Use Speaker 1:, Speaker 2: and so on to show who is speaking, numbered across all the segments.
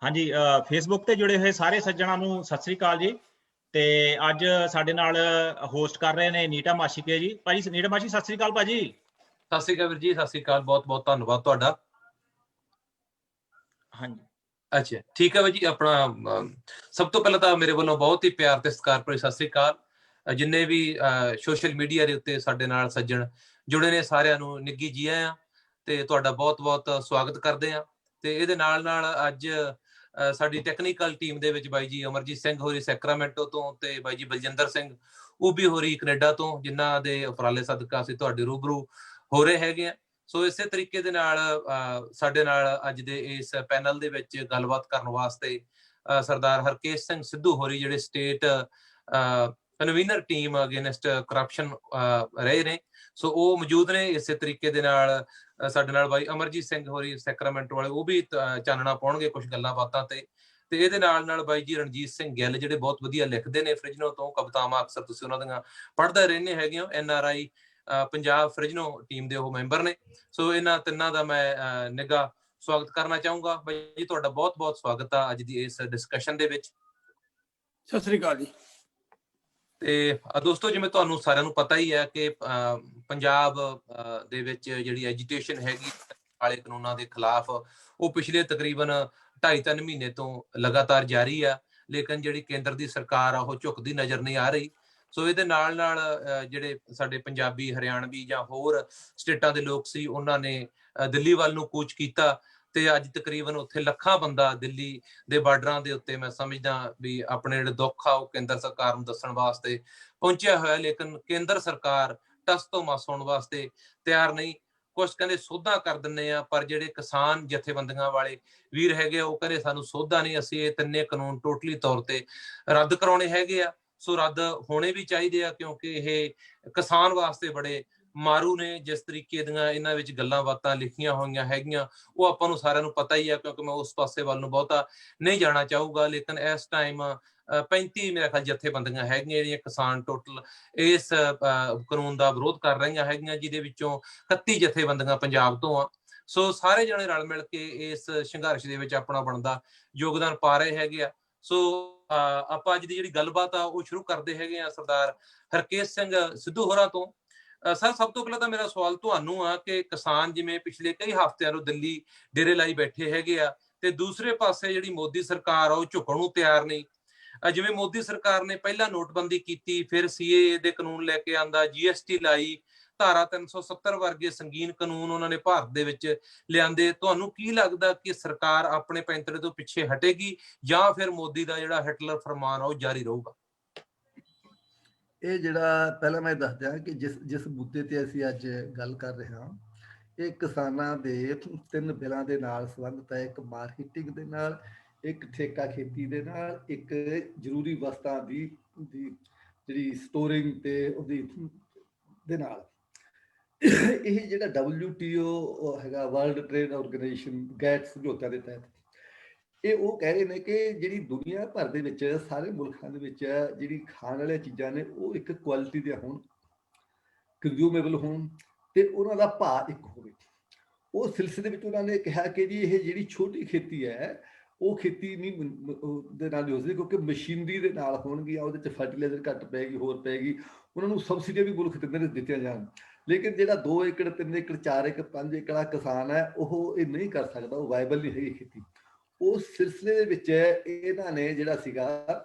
Speaker 1: ਹਾਂਜੀ, ਫੇਸਬੁੱਕ ਤੇ ਜੁੜੇ ਹੋਏ ਸਾਰੇ ਸੱਜਣਾਂ ਨੂੰ ਸਤਿ ਸ੍ਰੀ ਅਕਾਲ ਜੀ। ਤੇ ਅੱਜ ਸਾਡੇ ਨਾਲ ਹੋਸਟ ਕਰ ਰਹੇ ਨੇ ਨੀਟਾ ਮਾਸ਼ੀਕੇ ਜੀ। ਭਾਜੀ ਨੀਟਾ ਮਾਸ਼ੀ, ਸਤਿ ਸ੍ਰੀ ਅਕਾਲ ਭਾਜੀ।
Speaker 2: ਸਤਿ ਸ੍ਰੀ ਅਕਾਲ ਵੀਰ ਜੀ, ਸਤਿ ਸ੍ਰੀ ਅਕਾਲ, ਬਹੁਤ ਬਹੁਤ ਧੰਨਵਾਦ ਤੁਹਾਡਾ।
Speaker 1: ਹਾਂਜੀ,
Speaker 2: ਅੱਛਾ ਠੀਕ ਹੈ ਬਾਈ ਜੀ। ਆਪਣਾ ਸਭ ਤੋਂ ਪਹਿਲਾਂ ਤਾਂ ਮੇਰੇ ਵੱਲੋਂ ਬਹੁਤ ਹੀ ਪਿਆਰ ਤੇ ਸਤਿਕਾਰ ਭਰੀ ਸਤਿ ਸ੍ਰੀ ਅਕਾਲ। ਜਿੰਨੇ ਵੀ ਸੋਸ਼ਲ ਮੀਡੀਆ ਦੇ ਉੱਤੇ ਸਾਡੇ ਨਾਲ ਸੱਜਣ ਜੁੜੇ ਨੇ ਸਾਰਿਆਂ ਨੂੰ ਨਿੱਘੀ ਜੀ ਆਇਆਂ ਤੇ ਤੁਹਾਡਾ ਬਹੁਤ ਬਹੁਤ ਸਵਾਗਤ ਕਰਦੇ ਆ। ਤੇ ਇਹਦੇ ਨਾਲ ਨਾਲ ਅੱਜ ਸਾਡੀ ਟੈਕਨੀਕਲ ਟੀਮ ਦੇ ਵਿੱਚ ਬਾਈ ਜੀ ਅਮਰਜੀਤ ਸਿੰਘ ਹੋਰੀ ਸੈਕਰਾਮੈਂਟੋ ਤੋਂ ਤੇ ਬਾਈ ਜੀ ਬਲਜਿੰਦਰ ਸਿੰਘ ਉਬੀ ਹੋਰੀ ਕੈਨੇਡਾ ਤੋਂ, ਜਿਨ੍ਹਾਂ ਦੇ ਉਪਰਾਲੇ ਸਦਕਾ ਅਸੀਂ ਤੁਹਾਡੇ ਰੂਬਰੂ ਹੋ ਰਹੇ ਹੈਗੇ ਆ। ਸੋ ਇਸੇ ਤਰੀਕੇ ਦੇ ਨਾਲ ਸਾਡੇ ਨਾਲ ਅੱਜ ਦੇ ਇਸ ਪੈਨਲ ਦੇ ਵਿੱਚ ਗੱਲਬਾਤ ਕਰਨ ਵਾਸਤੇ ਸਰਦਾਰ ਹਰਕੇਸ਼ ਸਿੰਘ ਸਿੱਧੂ ਹੋਰੀ, ਜਿਹੜੇ state convener team against corruption ਰਹੇ ਨੇ, ਸੋ ਉਹ ਮੌਜੂਦ ਨੇ। ਇਸੇ ਤਰੀਕੇ ਦੇ ਨਾਲ ਸਾਡੇ ਨਾਲ ਬਾਈ ਅਮਰਜੀਤ ਸਿੰਘ ਹੋਰੀ ਸੈਕਰਾਮੈਂਟੋ ਵਾਲੇ, ਉਹ ਵੀ ਚਾਨਣਾ ਪਾਉਣਗੇ ਕੁਝ ਗੱਲਾਂ ਬਾਤਾਂ ਤੇ ਇਹਦੇ ਨਾਲ ਨਾਲ ਬਾਈ ਜੀ ਰਣਜੀਤ ਸਿੰਘ ਗਿੱਲ, ਜਿਹੜੇ ਬਹੁਤ ਵਧੀਆ ਲਿਖਦੇ ਨੇ ਫ੍ਰਿਜਨੋ ਤੋਂ ਕਵਿਤਾਵਾਂ, ਅਕਸਰ ਤੁਸੀਂ ਉਹਨਾਂ ਦੀਆਂ ਪੜ੍ਹਦੇ ਰਹਿੰਦੇ ਹੈਗੇ ਹੋ। NRI ਪੰਜਾਬ ਫ੍ਰਿਜਨੋ ਟੀਮ ਦੇ ਉਹ ਮੈਂਬਰ ਨੇ। ਸੋ ਇਹਨਾਂ ਤਿੰਨਾਂ ਦਾ ਮੈਂ ਨਿੱਘਾ ਸਵਾਗਤ ਕਰਨਾ ਚਾਹੂੰਗਾ। ਬਾਈ ਜੀ ਤੁਹਾਡਾ ਬਹੁਤ ਬਹੁਤ ਸਵਾਗਤ ਆ ਅੱਜ ਦੀ ਇਸ ਡਿਸਕਸ਼ਨ ਦੇ ਵਿੱਚ।
Speaker 3: ਸਤਿ ਸ੍ਰੀ ਅਕਾਲ ਜੀ।
Speaker 2: ਤੇ ਦੋਸਤੋ, ਜਿਵੇਂ ਤੁਹਾਨੂੰ ਸਾਰਿਆਂ ਨੂੰ ਪਤਾ ਹੀ ਹੈ ਕਿ ਪੰਜਾਬ ਦੇ ਵਿੱਚ ਜਿਹੜੀ ਐਜੀਟੇਸ਼ਨ ਹੈਗੀ ਕਾਲੇ ਕਾਨੂੰਨਾਂ ਦੇ ਖਿਲਾਫ, ਉਹ ਪਿਛਲੇ ਤਕਰੀਬਨ 2.5-3 ਮਹੀਨੇ ਤੋਂ ਲਗਾਤਾਰ ਜਾਰੀ ਆ। ਲੇਕਿਨ ਜਿਹੜੀ ਕੇਂਦਰ ਦੀ ਸਰਕਾਰ ਆ ਉਹ ਝੁਕਦੀ ਨਜ਼ਰ ਨਹੀਂ ਆ ਰਹੀ। ਸੋ ਇਹਦੇ ਨਾਲ ਨਾਲ ਜਿਹੜੇ ਸਾਡੇ ਪੰਜਾਬੀ, ਹਰਿਆਣਵੀ ਜਾਂ ਹੋਰ ਸਟੇਟਾਂ ਦੇ ਲੋਕ ਸੀ, ਉਹਨਾਂ ਨੇ ਦਿੱਲੀ ਵੱਲ ਨੂੰ ਕੂਚ ਕੀਤਾ ਤੇ ਅੱਜ ਤਕਰੀਬਨ ਉੱਥੇ ਲੱਖਾਂ ਬੰਦਾ ਦਿੱਲੀ ਦੇ ਬਾਰਡਰਾਂ ਦੇ ਉੱਤੇ, ਮੈਂ ਸਮਝਦਾ ਵੀ ਆਪਣੇ ਜਿਹੜੇ ਦੁੱਖ ਆ ਉਹ ਕੇਂਦਰ ਸਰਕਾਰ ਨੂੰ ਦੱਸਣ ਵਾਸਤੇ ਪਹੁੰਚਿਆ ਹੋਇਆ। ਲੇਕਿਨ ਕੇਂਦਰ ਸਰਕਾਰ ਟਸ ਤੋਂ ਮਸ ਹੋਣ ਵਾਸਤੇ ਤਿਆਰ ਨਹੀਂ। ਕੁਛ ਕਹਿੰਦੇ ਸੋਧਾਂ ਕਰ ਦਿੰਦੇ ਆ, ਪਰ ਜਿਹੜੇ ਕਿਸਾਨ ਜਥੇਬੰਦੀਆਂ ਵਾਲੇ ਵੀਰ ਹੈਗੇ ਆ ਉਹ ਕਹਿੰਦੇ ਸਾਨੂੰ ਸੋਧਾਂ ਨਹੀਂ, ਅਸੀਂ ਇਹ ਤਿੰਨੇ ਕਾਨੂੰਨ ਟੋਟਲੀ ਤੌਰ ਤੇ ਰੱਦ ਕਰਾਉਣੇ ਹੈਗੇ ਆ। ਸੋ ਰੱਦ ਹੋਣੇ ਵੀ ਚਾਹੀਦੇ ਆ, ਕਿਉਂਕਿ ਇਹ ਕਿਸਾਨ ਵਾਸਤੇ ਬੜੇ ਮਾਰੂ ਨੇ। ਜਿਸ ਤਰੀਕੇ ਦੀਆਂ ਇਹਨਾਂ ਵਿੱਚ ਗੱਲਾਂ ਬਾਤਾਂ ਲਿਖੀਆਂ ਹੋਈਆਂ ਹੈਗੀਆਂ ਉਹ ਆਪਾਂ ਨੂੰ ਸਾਰਿਆਂ ਨੂੰ ਪਤਾ ਹੀ ਆ, ਕਿਉਂਕਿ ਮੈਂ ਉਸ ਪਾਸੇ ਵੱਲ ਨੂੰ ਬਹੁਤਾ ਨਹੀਂ ਜਾਣਾ ਚਾਹੂਗਾ। ਲੇਕਿਨ ਇਸ ਟਾਈਮ 35 ਮੇਰੇ ਖਿਆਲ ਜਥੇਬੰਦੀਆਂ ਹੈਗੀਆਂ ਜਿਹੜੀਆਂ ਕਿਸਾਨ ਟੋਟਲ ਇਸ ਕਾਨੂੰਨ ਦਾ ਵਿਰੋਧ ਕਰ ਰਹੀਆਂ ਹੈਗੀਆਂ, ਜਿਹਦੇ ਵਿੱਚੋਂ 31 ਜਥੇਬੰਦੀਆਂ ਪੰਜਾਬ ਤੋਂ ਆ। ਸੋ ਸਾਰੇ ਜਣੇ ਰਲ ਮਿਲ ਕੇ ਇਸ ਸੰਘਰਸ਼ ਦੇ ਵਿੱਚ ਆਪਣਾ ਬਣਦਾ ਯੋਗਦਾਨ ਪਾ ਰਹੇ ਹੈਗੇ ਆ। ਸੋ ਆਪਾਂ ਅੱਜ ਦੀ ਜਿਹੜੀ ਗੱਲਬਾਤ ਆ ਉਹ ਸ਼ੁਰੂ ਕਰਦੇ ਹੈਗੇ ਆ ਸਰਦਾਰ ਹਰਕੇਸ਼ ਸਿੰਘ ਸਿੱਧੂ ਹੋਰਾਂ ਤੋਂ। ਸਰ, ਸਭ ਤੋਂ ਪਹਿਲਾਂ ਤਾਂ ਮੇਰਾ ਸਵਾਲ ਤੁਹਾਨੂੰ ਆ ਕਿ ਕਿਸਾਨ ਜਿਵੇਂ ਪਿਛਲੇ ਕਈ ਹਫ਼ਤਿਆਂ ਤੋਂ ਦਿੱਲੀ ਡੇਰੇ ਲਾਈ ਬੈਠੇ ਹੈਗੇ ਆ, ਤੇ ਦੂਸਰੇ ਪਾਸੇ ਜਿਹੜੀ ਮੋਦੀ ਸਰਕਾਰ ਆ ਉਹ ਝੁਕਣ ਨੂੰ ਤਿਆਰ ਨਹੀਂ। ਜਿਵੇਂ ਮੋਦੀ ਸਰਕਾਰ ਨੇ ਪਹਿਲਾਂ ਨੋਟਬੰਦੀ ਕੀਤੀ, ਫਿਰ CAA ਦੇ ਕਾਨੂੰਨ ਲੈ ਕੇ ਆਂਦਾ, GST ਲਾਈ, ਧਾਰਾ 370 ਵਰਗੇ ਸੰਗੀਨ ਕਾਨੂੰਨ ਉਹਨਾਂ ਨੇ ਭਾਰਤ ਦੇ ਵਿੱਚ ਲਿਆਂਦੇ। ਤੁਹਾਨੂੰ ਕੀ ਲੱਗਦਾ ਕਿ ਸਰਕਾਰ ਆਪਣੇ ਪੈਂਤੜੇ ਤੋਂ ਪਿੱਛੇ ਹਟੇਗੀ ਜਾਂ ਫਿਰ ਮੋਦੀ ਦਾ ਜਿਹੜਾ ਹਿਟਲਰ ਫਰਮਾਨ ਆ ਉਹ ਜਾਰੀ ਰਹੂਗਾ?
Speaker 3: ਇਹ ਜਿਹੜਾ ਪਹਿਲਾਂ ਮੈਂ ਦੱਸ ਦਿਆਂ ਕਿ ਜਿਸ ਮੁੱਦੇ ਤੇ ਅਸੀਂ ਅੱਜ ਗੱਲ ਕਰ ਰਹੇ ਹਾਂ, ਇਹ ਕਿਸਾਨਾਂ ਦੇ 3 ਬਿੱਲਾਂ ਦੇ ਨਾਲ ਸੰਬੰਧਿਤ ਹੈ। ਇੱਕ ਮਾਰਕੀਟਿੰਗ ਦੇ ਨਾਲ, ਇੱਕ ਠੇਕਾ ਖੇਤੀ ਦੇ ਨਾਲ, ਇੱਕ ਜ਼ਰੂਰੀ ਵਸਤਾਂ ਦੀ ਜਿਹੜੀ ਸਟੋਰਿੰਗ ਤੇ ਉਹਦੀ ਦੇ ਨਾਲ। ਇਹ ਜਿਹੜਾ WTO ਹੈਗਾ, ਵਰਲਡ ਟ੍ਰੇਡ ਆਰਗੇਨਾਈਜੇਸ਼ਨ, ਗੈਟ ਸਮਝੌਤਿਆਂ ਦੇ ਤਹਿਤ ਇਹ ਉਹ ਕਹਿ ਰਹੇ ਨੇ ਕਿ ਜਿਹੜੀ ਦੁਨੀਆ ਭਰ ਦੇ ਵਿੱਚ ਸਾਰੇ ਮੁਲਕਾਂ ਦੇ ਵਿੱਚ ਜਿਹੜੀ ਖਾਣ ਵਾਲੀਆਂ ਚੀਜ਼ਾਂ ਨੇ ਉਹ ਇੱਕ ਕੁਆਲਿਟੀ ਦੀਆਂ ਹੋਣ, ਕੰਜ਼ਿਊਮੇਬਲ ਹੋਣ ਤੇ ਉਹਨਾਂ ਦਾ ਭਾਅ ਇੱਕ ਹੋਵੇ। ਉਹ ਸਿਲਸਿਲੇ ਵਿੱਚ ਉਹਨਾਂ ਨੇ ਕਿਹਾ ਕਿ ਜੀ ਇਹ ਜਿਹੜੀ ਛੋਟੀ ਖੇਤੀ ਹੈ ਉਹ ਖੇਤੀ ਨਹੀਂ ਦੇ ਨਾਲ ਨਹੀਂ ਹੋ ਸਕਦੀ, ਕਿਉਂਕਿ ਮਸ਼ੀਨਰੀ ਦੇ ਨਾਲ ਹੋਣਗੀਆਂ, ਉਹਦੇ 'ਚ ਫਰਟੀਲਾਈਜ਼ਰ ਘੱਟ ਪਏਗੀ, ਹੋਰ ਪਏਗੀ। ਉਹਨਾਂ ਨੂੰ ਸਬਸਿਡੀਆਂ ਵੀ ਮੁਲਕ ਦਿੰਦੇ ਨੇ, ਦਿੱਤੀਆਂ ਜਾਣ। ਲੇਕਿਨ ਜਿਹੜਾ 2 ਏਕੜ, 3 ਏਕੜ, 4 ਏਕੜ, 5 ਏਕੜ ਦਾ ਕਿਸਾਨ ਹੈ ਉਹ ਇਹ ਨਹੀਂ ਕਰ ਸਕਦਾ, ਉਹ ਵਾਇਬਲ ਨਹੀਂ ਹੈਗੀ ਖੇਤੀ। ਉਸ ਸਿਲਸਿਲੇ ਦੇ ਵਿੱਚ ਇਹਨਾਂ ਨੇ ਜਿਹੜਾ ਸੀਗਾ,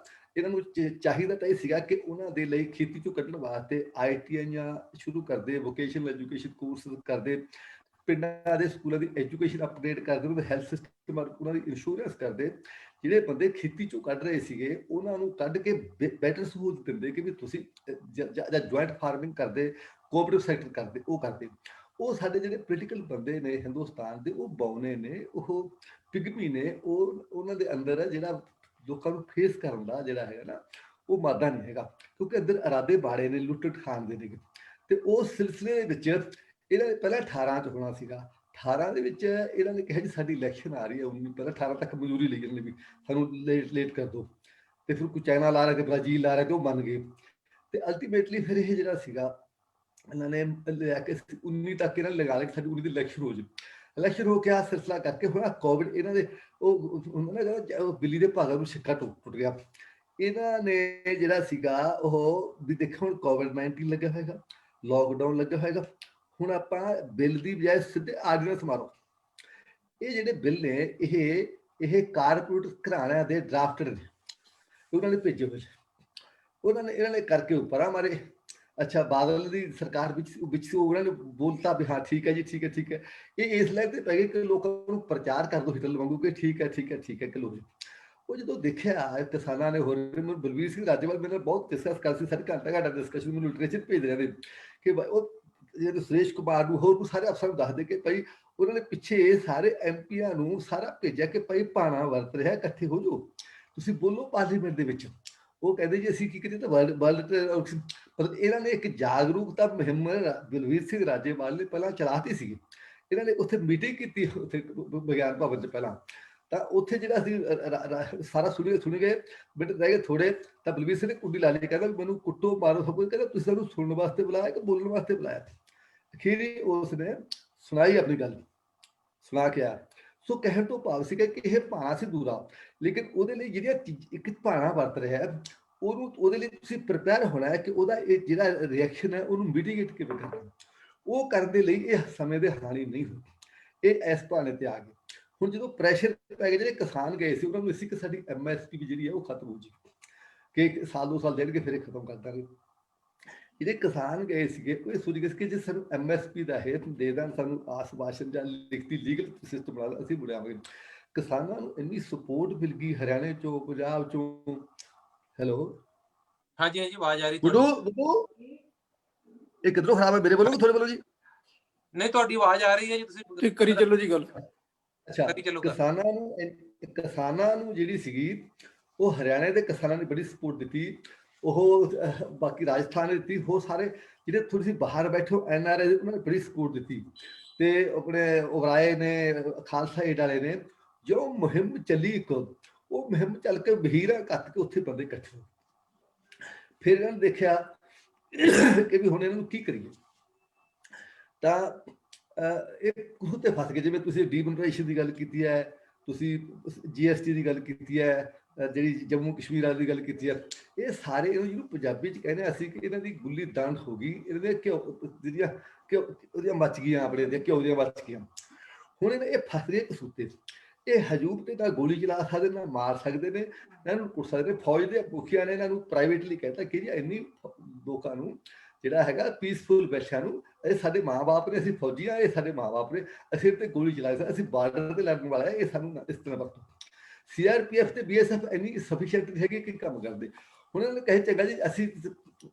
Speaker 3: ਇਹਨਾਂ ਨੂੰ ਚਾਹੀਦਾ ਤਾਂ ਇਹ ਸੀਗਾ ਕਿ ਉਹਨਾਂ ਦੇ ਲਈ ਖੇਤੀ ਚੋਂ ਕੱਢਣ ਵਾਸਤੇ ITIਆਂ ਸ਼ੁਰੂ ਕਰਦੇ, ਵੋਕੇਸ਼ਨਲ ਐਜੂਕੇਸ਼ਨ ਕੋਰਸ ਕਰਦੇ, ਪਿੰਡਾਂ ਦੇ ਸਕੂਲਾਂ ਦੀ ਐਜੂਕੇਸ਼ਨ ਅਪਡੇਟ ਕਰਦੇ, ਉਹਨਾਂ ਦਾ ਹੈਲਥ ਸਿਸਟਮ, ਉਹਨਾਂ ਦੀ ਇੰਸ਼ੋਰੈਂਸ ਕਰਦੇ। ਜਿਹੜੇ ਬੰਦੇ ਖੇਤੀ ਚੋਂ ਕੱਢ ਰਹੇ ਸੀਗੇ ਉਹਨਾਂ ਨੂੰ ਕੱਢ ਕੇ ਬੈਟਰ ਸਹੂਲਤ ਦਿੰਦੇ ਕਿ ਵੀ ਤੁਸੀਂ ਜਾਂ ਜੁਆਇੰਟ ਫਾਰਮਿੰਗ ਕਰਦੇ, ਕੋਆਪਰੇਟਿਵ ਸੈਕਟਰ ਕਰਦੇ, ਉਹ ਕਰਦੇ। ਉਹ ਸਾਡੇ ਜਿਹੜੇ ਪੋਲੀਟੀਕਲ ਬੰਦੇ ਨੇ ਹਿੰਦੁਸਤਾਨ ਦੇ, ਉਹ ਬੌਨੇ ਨੇ, ਉਹ ਪਿਗਮੀ ਨੇ, ਉਹਨਾਂ ਦੇ ਅੰਦਰ ਜਿਹੜਾ ਲੋਕਾਂ ਨੂੰ ਫੇਸ ਕਰਨ ਦਾ ਜਿਹੜਾ ਹੈਗਾ ਨਾ ਉਹ ਮਾਦਾ ਨਹੀਂ ਹੈਗਾ, ਕਿਉਂਕਿ ਅੰਦਰ ਇਰਾਦੇ ਬਾੜੇ ਨੇ, ਲੁੱਟ ਖਾਣ ਦੇ ਨੇ। ਤੇ ਉਸ ਸਿਲਸਿਲੇ ਦੇ ਵਿੱਚ ਇਹਨਾਂ ਨੇ ਪਹਿਲਾਂ 18 ਚ ਹੋਣਾ ਸੀਗਾ। 18 ਦੇ ਵਿੱਚ ਇਹਨਾਂ ਨੇ ਕਿਹਾ ਜੀ ਸਾਡੀ ਇਲੈਕਸ਼ਨ ਆ ਰਹੀ ਹੈ 19 ਪਹਿਲਾਂ 18 ਤੱਕ ਮਨਜ਼ੂਰੀ ਲਈ ਇਹਨਾਂ ਨੇ ਵੀ ਸਾਨੂੰ ਲੇਟ ਕਰ ਦਿਓ, ਤੇ ਫਿਰ ਕੋਈ ਚਾਈਨਾ ਲਾ ਰਿਹਾ ਤੇ ਬ੍ਰਾਜ਼ੀਲ ਲਾ ਰਿਹਾ ਤੇ ਉਹ ਮੰਨ ਗਏ, ਤੇ ਅਲਟੀਮੇਟਲੀ ਫਿਰ ਇਹ ਜਿਹੜਾ ਸੀਗਾ ਇਹਨਾਂ ਨੇ ਲਿਆ ਕੇ 19 ਤੱਕ ਇਹਨਾਂ ਨੇ ਲਗਾ ਲਿਆ ਕਿ ਸਾਡੀ 19 ਦੀ ਇਲੈਕਸ਼ਨ ਹੋ ਜਾਵੇ। ਇਲੈਕਸ਼ਨ ਹੋ ਕੇ ਆ ਸਿਲਸਿਲਾ ਕਰਕੇ ਹੋਇਆ ਕੋਵਿਡ, ਇਹਨਾਂ ਦੇ ਉਹ ਹੁੰਦਾ ਨਾ ਬਿੱਲੀ ਦੇ ਭਾਗਾ ਨੂੰ ਸਿੱਕਾ ਟੁੱਟ ਗਿਆ। ਇਹਨਾਂ ਨੇ ਜਿਹੜਾ ਸੀਗਾ ਉਹ ਵੀ ਦੇਖੋ ਹੁਣ ਕੋਵਿਡ-19 ਲੱਗਿਆ ਹੋਏਗਾ, ਲੋਕਡਾਊਨ ਲੱਗਿਆ ਹੋਏਗਾ, ਹੁਣ ਆਪਾਂ ਬਿੱਲ ਦੀ ਬਜਾਏ ਸਿੱਧੇ ਆਰਡੀਨੈਂਸ ਮਾਰੋ। ਇਹ ਜਿਹੜੇ ਬਿੱਲ ਨੇ ਇਹ ਕਾਰਪੋਰੇਟ ਘਰਾਣਿਆਂ ਦੇ ਡਰਾਫਟਡ ਨੇ, ਉਹਨਾਂ ਨੇ ਭੇਜੇ ਹੋਏ, ਇਹਨਾਂ ਨੇ ਕਰਕੇ ਉੱਪਰ ਮਾਰੇ। ਅੱਛਾ, ਬਾਦਲ ਦੀ ਸਰਕਾਰ ਵਿੱਚ ਉਹਨਾਂ ਨੇ ਬੋਲਤਾ ਵੀ ਹਾਂ ਠੀਕ ਹੈ ਜੀ, ਠੀਕ ਹੈ। ਇਹ ਇਸ ਲਾਈਨ ਤੇ ਪੈ ਗਏ ਕਿ ਲੋਕਾਂ ਨੂੰ ਪ੍ਰਚਾਰ ਕਰ ਦੋ ਹਿਟਲਰ ਵਾਂਗੂ ਕਿ ਠੀਕ ਹੈ ਕਿ ਲੋਕ ਉਹ ਜਦੋਂ ਦੇਖਿਆ ਕਿਸਾਨਾਂ ਨੇ, ਹੋਰ ਬਲਵੀਰ ਸਿੰਘ ਰਾਜੇਵਾਲ ਮੇਰੇ ਨਾਲ ਬਹੁਤ ਡਿਸਕਸ ਕਰ ਸੀ, ਸਾਡੀ ਘੰਟਾ ਡਿਸਕਸ਼ਨ ਮੈਨੂੰ ਲਿਟਰੇਚਰ ਭੇਜ ਰਹੇ ਨੇ ਕਿ ਉਹ ਜਿਹੜੇ ਸੁਰੇਸ਼ ਕੁਮਾਰ ਨੂੰ ਹੋਰ ਸਾਰੇ ਅਫਸਰਾਂ ਨੂੰ ਦੱਸਦੇ ਕਿ ਭਾਈ ਉਹਨਾਂ ਨੇ ਪਿੱਛੇ ਸਾਰੇ ਐਮਪੀਆਂ ਨੂੰ ਸਾਰਾ ਭੇਜਿਆ ਕਿ ਭਾਈ ਭਾਣਾ ਵਰਤ ਰਿਹਾ, ਇਕੱਠੇ ਹੋ ਜਾਓ, ਤੁਸੀਂ ਬੋਲੋ ਪਾਰਲੀਮੈਂਟ ਦੇ ਵਿੱਚ। ਉਹ ਕਹਿੰਦੇ ਜੀ ਅਸੀਂ ਕੀ ਕਰੀਏ ਤਾਂ ਵਰਲਡ ਮਤਲਬ ਇਹਨਾਂ ਨੇ ਇੱਕ ਜਾਗਰੂਕਤਾ ਮੁਹਿੰਮ ਬਲਵੀਰ ਸਿੰਘ ਰਾਜੇਵਾਲ ਨੇ ਪਹਿਲਾਂ ਚਲਾਤੀ ਸੀ। ਇਹਨਾਂ ਨੇ ਉੱਥੇ ਮੀਟਿੰਗ ਕੀਤੀ ਉੱਥੇ ਵਿਗਿਆਨ ਭਵਨ 'ਚ ਪਹਿਲਾਂ, ਤਾਂ ਉੱਥੇ ਜਿਹੜਾ ਅਸੀਂ ਸਾਰਾ ਸੁਣ ਗਏ ਬਟ ਰਹਿ ਗਏ ਥੋੜੇ, ਤਾਂ ਬਲਵੀਰ ਸਿੰਘ ਨੇ ਕੁੰਡੀ ਲਾ ਲਈ, ਕਹਿੰਦਾ ਮੈਨੂੰ ਕੁੱਟੋ ਮਾਰੋ ਸਭ ਕੁਝ, ਕਹਿੰਦਾ ਤੁਸੀਂ ਸਾਨੂੰ ਸੁਣਨ ਵਾਸਤੇ ਬੁਲਾਇਆ ਕਿ ਬੋਲਣ ਵਾਸਤੇ ਬੁਲਾਇਆ। ਅਖੀਰੀ ਉਸਨੇ ਸੁਣਾਈ ਆਪਣੀ ਗੱਲ, ਸੁਣਾ ਕੇ ਆ। ਸੋ ਕਹਿਣ ਤੋਂ ਭਾਵ ਸੀਗਾ ਕਿ ਇਹ ਭਾਣਾ ਸੀ ਦੂਰਾ, ਲੇਕਿਨ ਉਹਦੇ ਲਈ ਜਿਹੜੀਆਂ ਇੱਕ ਭਾਣਾ ਵਰਤ ਰਿਹਾ ਉਹਦੇ ਲਈ ਤੁਸੀਂ ਪ੍ਰਿਪੇਅਰ ਹੋਣਾ ਹੈ ਕਿ ਉਹਦਾ ਇਹ ਜਿਹੜਾ ਰਿਐਕਸ਼ਨ ਹੈ ਉਹਨੂੰ ਮਿਟੀਗੇਟ ਕਿਵੇਂ ਕਰਨਾ। ਉਹ ਕਰਨ ਦੇ ਲਈ ਇਹ ਸਮੇਂ ਦੇ ਹਾਨੀ ਨਹੀਂ ਹੋਈ, ਇਹ ਇਸ ਭਾਣੇ ਤੇ ਆ ਗਏ। ਹੁਣ ਜਦੋਂ ਪ੍ਰੈਸ਼ਰ ਪੈ ਗਿਆ, ਜਿਹੜੇ ਕਿਸਾਨ ਗਏ ਸੀ ਉਹਨਾਂ ਨੂੰ ਸੀ ਕਿ ਸਾਡੀ MSP ਜਿਹੜੀ ਹੈ ਉਹ ਖਤਮ ਹੋ ਜਾਏਗੀ, ਕਿ ਸਾਲ 2 ਸਾਲ ਦੇਣਗੇ ਫਿਰ ਇਹ ਖਤਮ ਕਰ ਦਾਂਗੇ। ਜਿਹੜੇ ਕਿਸਾਨ ਗਏ ਸੀਗੇ ਉਹ ਇਹ ਸੋਚ ਗਏ ਕਿ ਜੇ ਸਾਨੂੰ MSP ਦਾ ਹੈ ਦੇ ਦੇਣ, ਸਾਨੂੰ ਆਸ-ਵਾਸ਼ਨ ਜਾਂ ਲਿਖਤੀ ਲੀਗਲ ਸਿਸਟਮ ਬਣਾ ਲਓ, ਅਸੀਂ ਮੁੜਿਆਵਾਂਗੇ। ਕਿਸਾਨਾਂ ਨੂੰ ਇੰਨੀ ਸਪੋਰਟ ਮਿਲ ਗਈ ਹਰਿਆਣੇ ਚੋਂ, ਪੰਜਾਬ ਚੋਂ। ਹੈਲੋ,
Speaker 2: ਹਾਂਜੀ ਆਵਾਜ਼ ਆ ਰਹੀ
Speaker 3: ਗੁੱਡੂ ਇਹ ਕਿੱਧਰੋਂ ਖਰਾਬ ਹੈ, ਮੇਰੇ ਵੱਲੋਂ ਕਿ ਤੁਹਾਡੇ ਵੱਲੋਂ ਜੀ?
Speaker 2: ਨਹੀਂ, ਤੁਹਾਡੀ ਆਵਾਜ਼ ਆ ਰਹੀ ਹੈ ਜੀ, ਤੁਸੀਂ
Speaker 4: ਕਰੀ ਚੱਲੋ ਜੀ ਗੱਲ।
Speaker 3: ਅੱਛਾ, ਕਿਸਾਨਾਂ ਨੂੰ ਜਿਹੜੀ ਸੀਗੀ ਉਹ ਹਰਿਆਣੇ ਦੇ ਕਿਸਾਨਾਂ ਨੇ ਬੜੀ ਸਪੋਰਟ ਦਿੱਤੀ, ਉਹ ਬਾਕੀ ਰਾਜਸਥਾਨ ਨੇ ਦਿੱਤੀ, ਹੋਰ ਸਾਰੇ ਜਿਹੜੇ ਥੋੜੀ ਜਿਹੀ ਬਾਹਰ ਬੈਠੇ NRI ਉਹਨਾਂ ਨੇ ਬੜੀ ਸਪੋਰਟ ਦਿੱਤੀ, ਤੇ ਆਪਣੇ ਉਗਰਾਏ ਨੇ, ਖਾਲਸਾ ਏਡ ਵਾਲੇ ਨੇ। ਜੋ ਮੁਹਿੰਮ ਚੱਲੀ ਇੱਕ, ਉਹ ਮੁਹਿੰਮ ਚੱਲ ਕੇ ਵਹੀਰਾਂ ਕੱਟ ਕੇ ਉੱਥੇ ਬੰਦੇ ਇਕੱਠੇ ਹੋ। ਫਿਰ ਇਹਨਾਂ ਨੇ ਦੇਖਿਆ ਕਿ ਵੀ ਹੁਣ ਇਹਨਾਂ ਨੂੰ ਕੀ ਕਰੀਏ, ਤਾਂ ਇਹ ਕੁਝ ਤੇ ਫਸ ਗਏ। ਜਿਵੇਂ ਤੁਸੀਂ ਡੀਮੋਨਟਾਈਜੇਸ਼ਨ ਦੀ ਗੱਲ ਕੀਤੀ ਹੈ, ਤੁਸੀਂ GST ਦੀ ਗੱਲ ਕੀਤੀ ਹੈ, ਜਿਹੜੀ ਜੰਮੂ ਕਸ਼ਮੀਰ ਵਾਲੀ ਦੀ ਗੱਲ ਕੀਤੀ ਹੈ, ਇਹ ਸਾਰੇ ਜਿਹਨੂੰ ਪੰਜਾਬੀ 'ਚ ਕਹਿੰਦੇ ਅਸੀਂ ਕਿ ਇਹਨਾਂ ਦੀ ਗੁੱਲੀ ਦੰਡ ਹੋ ਗਈ, ਇਹਨਾਂ ਦੇ ਜਿਹੜੀਆਂ ਉਹਦੀਆਂ ਮੱਚ ਗਈਆਂ, ਆਪਣੇ ਘਿਓ ਦੀਆਂ ਮੱਚ ਗਈਆਂ। ਹੁਣ ਇਹ ਫਸ ਗਏ ਕਸੂਤੇ। ਇਹ ਹਜੂਬ ਤੇ ਨਾ ਗੋਲੀ ਚਲਾ ਸਕਦੇ, ਨਾ ਮਾਰ ਸਕਦੇ ਨੇ, ਨਾ ਇਹਨੂੰ ਕੁੱਟ ਸਕਦੇ। ਫੌਜ ਦੇ ਮੁਖੀਆਂ ਨੇ ਇਹਨਾਂ ਨੂੰ ਪ੍ਰਾਈਵੇਟਲੀ ਕਹਿਤਾ ਕਿ ਜੀ ਇੰਨੀ ਲੋਕਾਂ ਨੂੰ ਜਿਹੜਾ ਹੈਗਾ ਪੀਸਫੁਲ ਬੈਠਿਆਂ ਨੂੰ, ਇਹ ਸਾਡੇ ਮਾਂ-ਬਾਪ ਨੇ, ਅਸੀਂ ਫੌਜੀ ਆ, ਇਹ ਸਾਡੇ ਮਾਂ-ਬਾਪ ਨੇ, ਅਸੀਂ ਤੇ ਗੋਲੀ ਚਲਾ ਸਕਦੇ, ਅਸੀਂ ਬਾਰਡਰ ਤੇ ਲੜਨ ਵਾਲਾ, ਇਹ ਸਾਨੂੰ ਇਸ ਤਰ੍ਹਾਂ ਵਰਤੋ। CRPF ਤੇ BSF ਇੰਨੀ ਸਫੀਸ਼ੀਐਂਟ ਹੈਗੀ ਕਿ ਕੰਮ ਕਰਦੇ। ਹੁਣ ਇਹਨਾਂ ਨੇ ਕਹੇ ਚੰਗਾ ਜੀ, ਅਸੀਂ